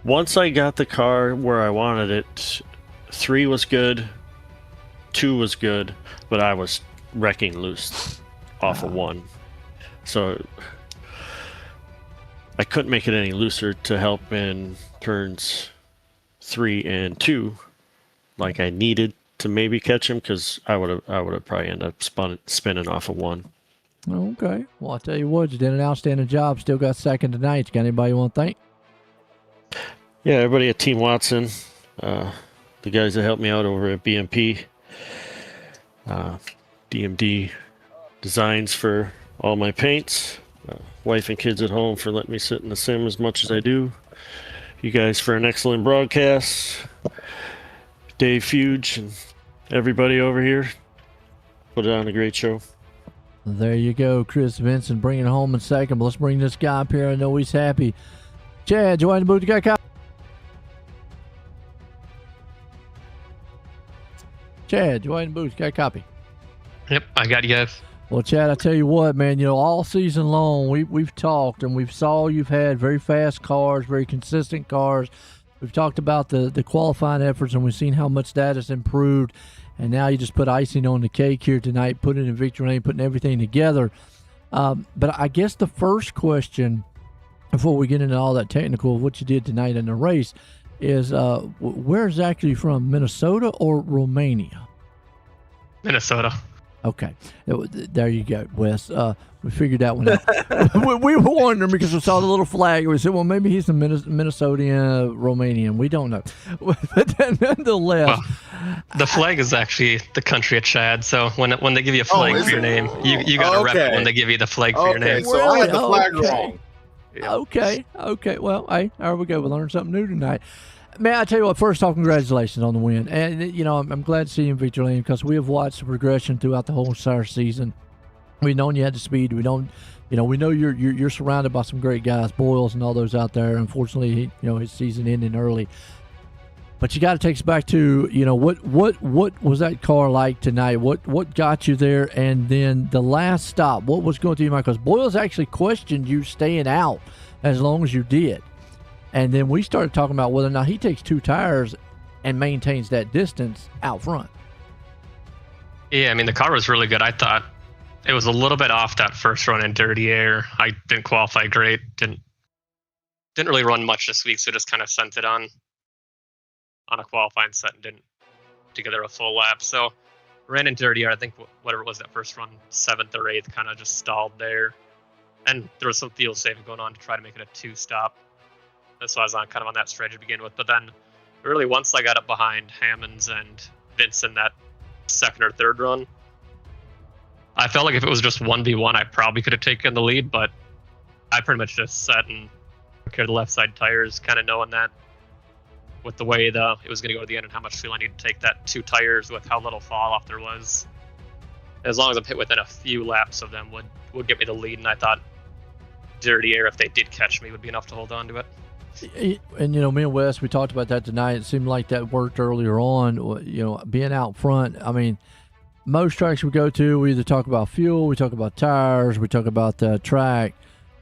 once I got the car where I wanted it 3 was good, 2 was good, but I was wrecking loose off of 1. So I couldn't make it any looser to help in turns 3 and 2 like I needed to maybe catch him, because I would have probably ended up spinning off of 1. Okay. Well, I'll tell you what, you did an outstanding job. Still got second tonight. You got anybody you want to thank? Yeah, everybody at Team Watson, the guys that helped me out over at BMP, DMD Designs for all my paints, wife and kids at home for letting me sit in the sim as much as I do, you guys for an excellent broadcast, Dave Fuge and everybody over here put on a great show. There you go, Chris Vincent bringing it home in second. But let's bring this guy up here. I know he's happy. Chad, join the booth. You got a copy? Chad, join the booth. You got a copy? Yep, I got you guys. Well, Chad, I tell you what, man, you know, all season long we've talked and we've saw you've had very fast cars, very consistent cars. We've talked about the qualifying efforts and we've seen how much that has improved. And now you just put icing on the cake here tonight, putting it in victory lane, putting everything together. But I guess the first question, before we get into all that technical of what you did tonight in the race, is where exactly you from, Minnesota or Romania? Minnesota. Okay, there you go, Wes. We figured that one out. we were wondering because we saw the little flag. We said, well, maybe he's a Minnesotan, Romanian. We don't know. But nonetheless. Well, the flag is actually the country of Chad. So when they give you a flag for your name, you got to rep it when they give you the flag for your name. So I had the flag wrong. Yeah. Okay. Well, hey, there we go. We learned something new tonight. Man, I tell you what, first off, congratulations on the win. And, you know, I'm glad to see you in victory lane because we have watched the progression throughout the whole entire season. We've known you had the speed. We know you're surrounded by some great guys, Boyles and all those out there. Unfortunately, his season ending early. But you got to take us back to, what was that car like tonight? What got you there? And then the last stop, what was going through your mind? Because Boyles actually questioned you staying out as long as you did. And then we started talking about whether or not he takes 2 tires and maintains that distance out front. Yeah, I mean, the car was really good. I thought it was a little bit off that first run in dirty air. I didn't qualify great. Didn't really run much this week, so just kind of sent it on a qualifying set and didn't put together a full lap. So ran in dirty air. I think whatever it was that first run, 7th or 8th, kind of just stalled there. And there was some field saving going on to try to make it a 2-stop. So I was kind of on that stretch to begin with. But then really once I got up behind Hammonds and Vince in that 2nd or 3rd run, I felt like if it was just 1v1, I probably could have taken the lead, but I pretty much just sat and took care of the left side tires, kind of knowing that with the way it was going to go to the end and how much fuel I needed to take that 2 tires with how little fall off there was. As long as I'm hit within a few laps of them would get me the lead, and I thought dirty air, if they did catch me, would be enough to hold on to it. And, me and Wes, we talked about that tonight. It seemed like that worked earlier on, being out front. I mean, most tracks we go to, we either talk about fuel, we talk about tires, we talk about the track.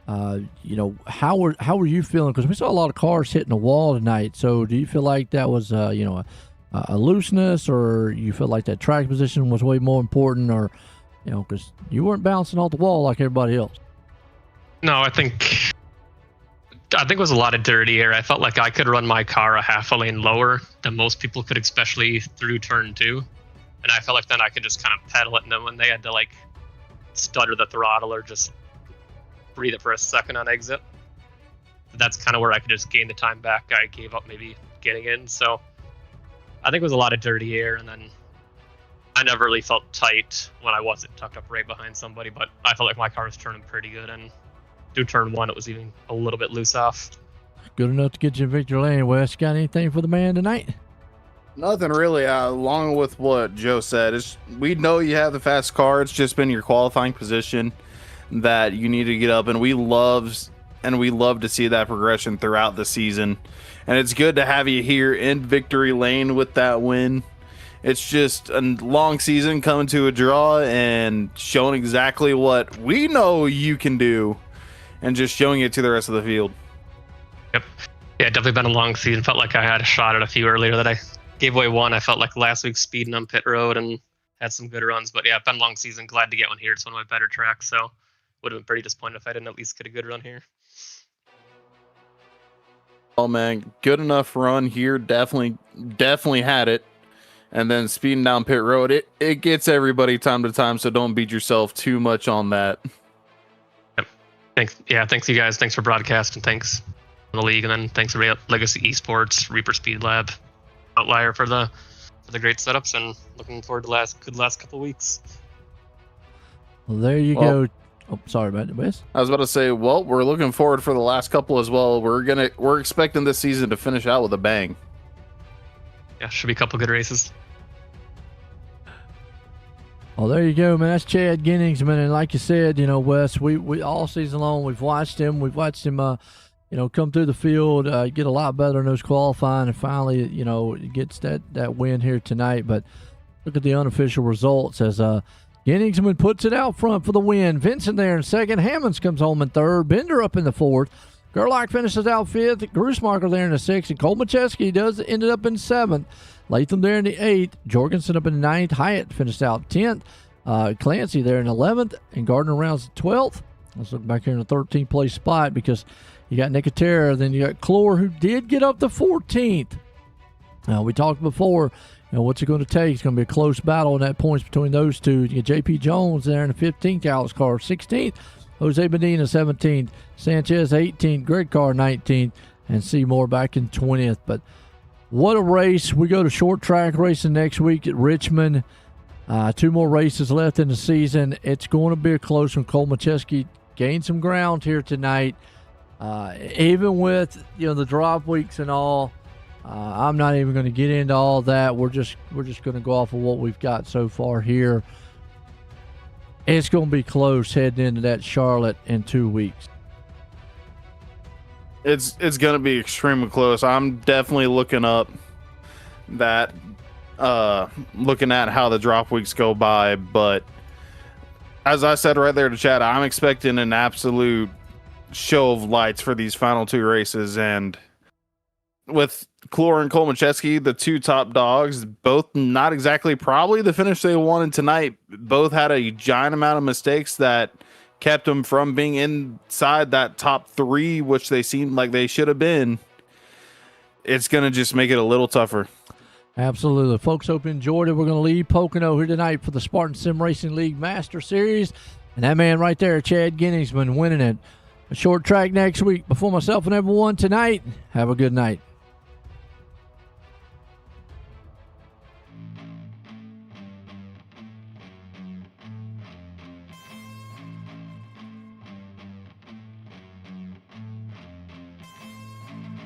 How were you feeling? Because we saw a lot of cars hitting the wall tonight. So do you feel like that was, a looseness, or you feel like that track position was way more important, or, because you weren't bouncing off the wall like everybody else? No, I think it was a lot of dirty air. I felt like I could run my car a half a lane lower than most people could, especially through turn 2. And I felt like then I could just kind of pedal it, and then when they had to stutter the throttle or just breathe it for a second on exit, that's kind of where I could just gain the time back. I gave up maybe getting in. So I think it was a lot of dirty air, and then I never really felt tight when I wasn't tucked up right behind somebody, but I felt like my car was turning pretty good, and through turn 1 it was even a little bit loose off. Good enough to get you in victory lane. Wes, got anything for the man tonight? Nothing really. Along with what Joe said, we know you have the fast car. It's just been your qualifying position that you need to get up, and we love to see that progression throughout the season. And it's good to have you here in victory lane with that win. It's just a long season coming to a draw and showing exactly what we know you can do, and just showing it to the rest of the field. Yep. Yeah, definitely been a long season. Felt like I had a shot at a few earlier that I gave away one. I felt like last week speeding on pit road and had some good runs. But yeah, been a long season. Glad to get one here. It's one of my better tracks. So would have been pretty disappointed if I didn't at least get a good run here. Oh man, good enough run here. Definitely had it. And then speeding down pit road, it gets everybody time to time. So don't beat yourself too much on that. Yep. Thanks you guys. Thanks for broadcast and thanks to the league, and then thanks to Legacy Esports, Reaper Speed Lab, Outlier for the great setups, and looking forward to the last couple of weeks. Well, there you go. Oh, sorry about it, Wes. I was about to say, well, we're looking forward for the last couple as well. We're expecting this season to finish out with a bang. Yeah, should be a couple good races. Well, there you go, man. That's Chad Genningsman, and like you said, Wes, we all season long we've watched him. Come through the field, get a lot better in those qualifying, and finally, gets that win here tonight. But look at the unofficial results as Genningsman puts it out front for the win. Vincent there in second. Hammonds comes home in third. Bender up in the fourth. Gerlach finishes out fifth. Gruismarker there in the sixth. And Cole Macheski ended up in seventh. Latham there in the eighth. Jorgensen up in the ninth. Hyatt finished out 10th. Clancy there in 11th. And Gardner rounds 12th. Let's look back here in the 13th place spot because you got Nicotera. Then you got Clore, who did get up to 14th. We talked before, what's it going to take? It's going to be a close battle in that points between those two. You get JP Jones there in the 15th. Alex Carr 16th. Jose Medina 17th. Sanchez 18th. Greg Carr 19th. And Seymour back in 20th. But what a race. We go to short track racing next week at Richmond. 2 more races left in the season. It's going to be a close one. Cole Macheski gained some ground here tonight. Even with the drop weeks and all, I'm not even going to get into all that. We're just going to go off of what we've got so far here. It's going to be close heading into that Charlotte in 2 weeks. It's going to be extremely close. I'm definitely looking up that, looking at how the drop weeks go by. But as I said right there to Chad, I'm expecting an absolute show of lights for these final 2 races. And with Clore and Cole Macheski, the 2 top dogs, both not exactly probably the finish they wanted tonight. Both had a giant amount of mistakes that kept them from being inside that top 3, which they seemed like they should have been. It's going to just make it a little tougher. Absolutely. Folks, hope you enjoyed it. We're going to leave Pocono here tonight for the Spartan Sim Racing League Master Series. And that man right there, Chad Genningsman, winning it. A short track next week. Before myself and everyone tonight, have a good night.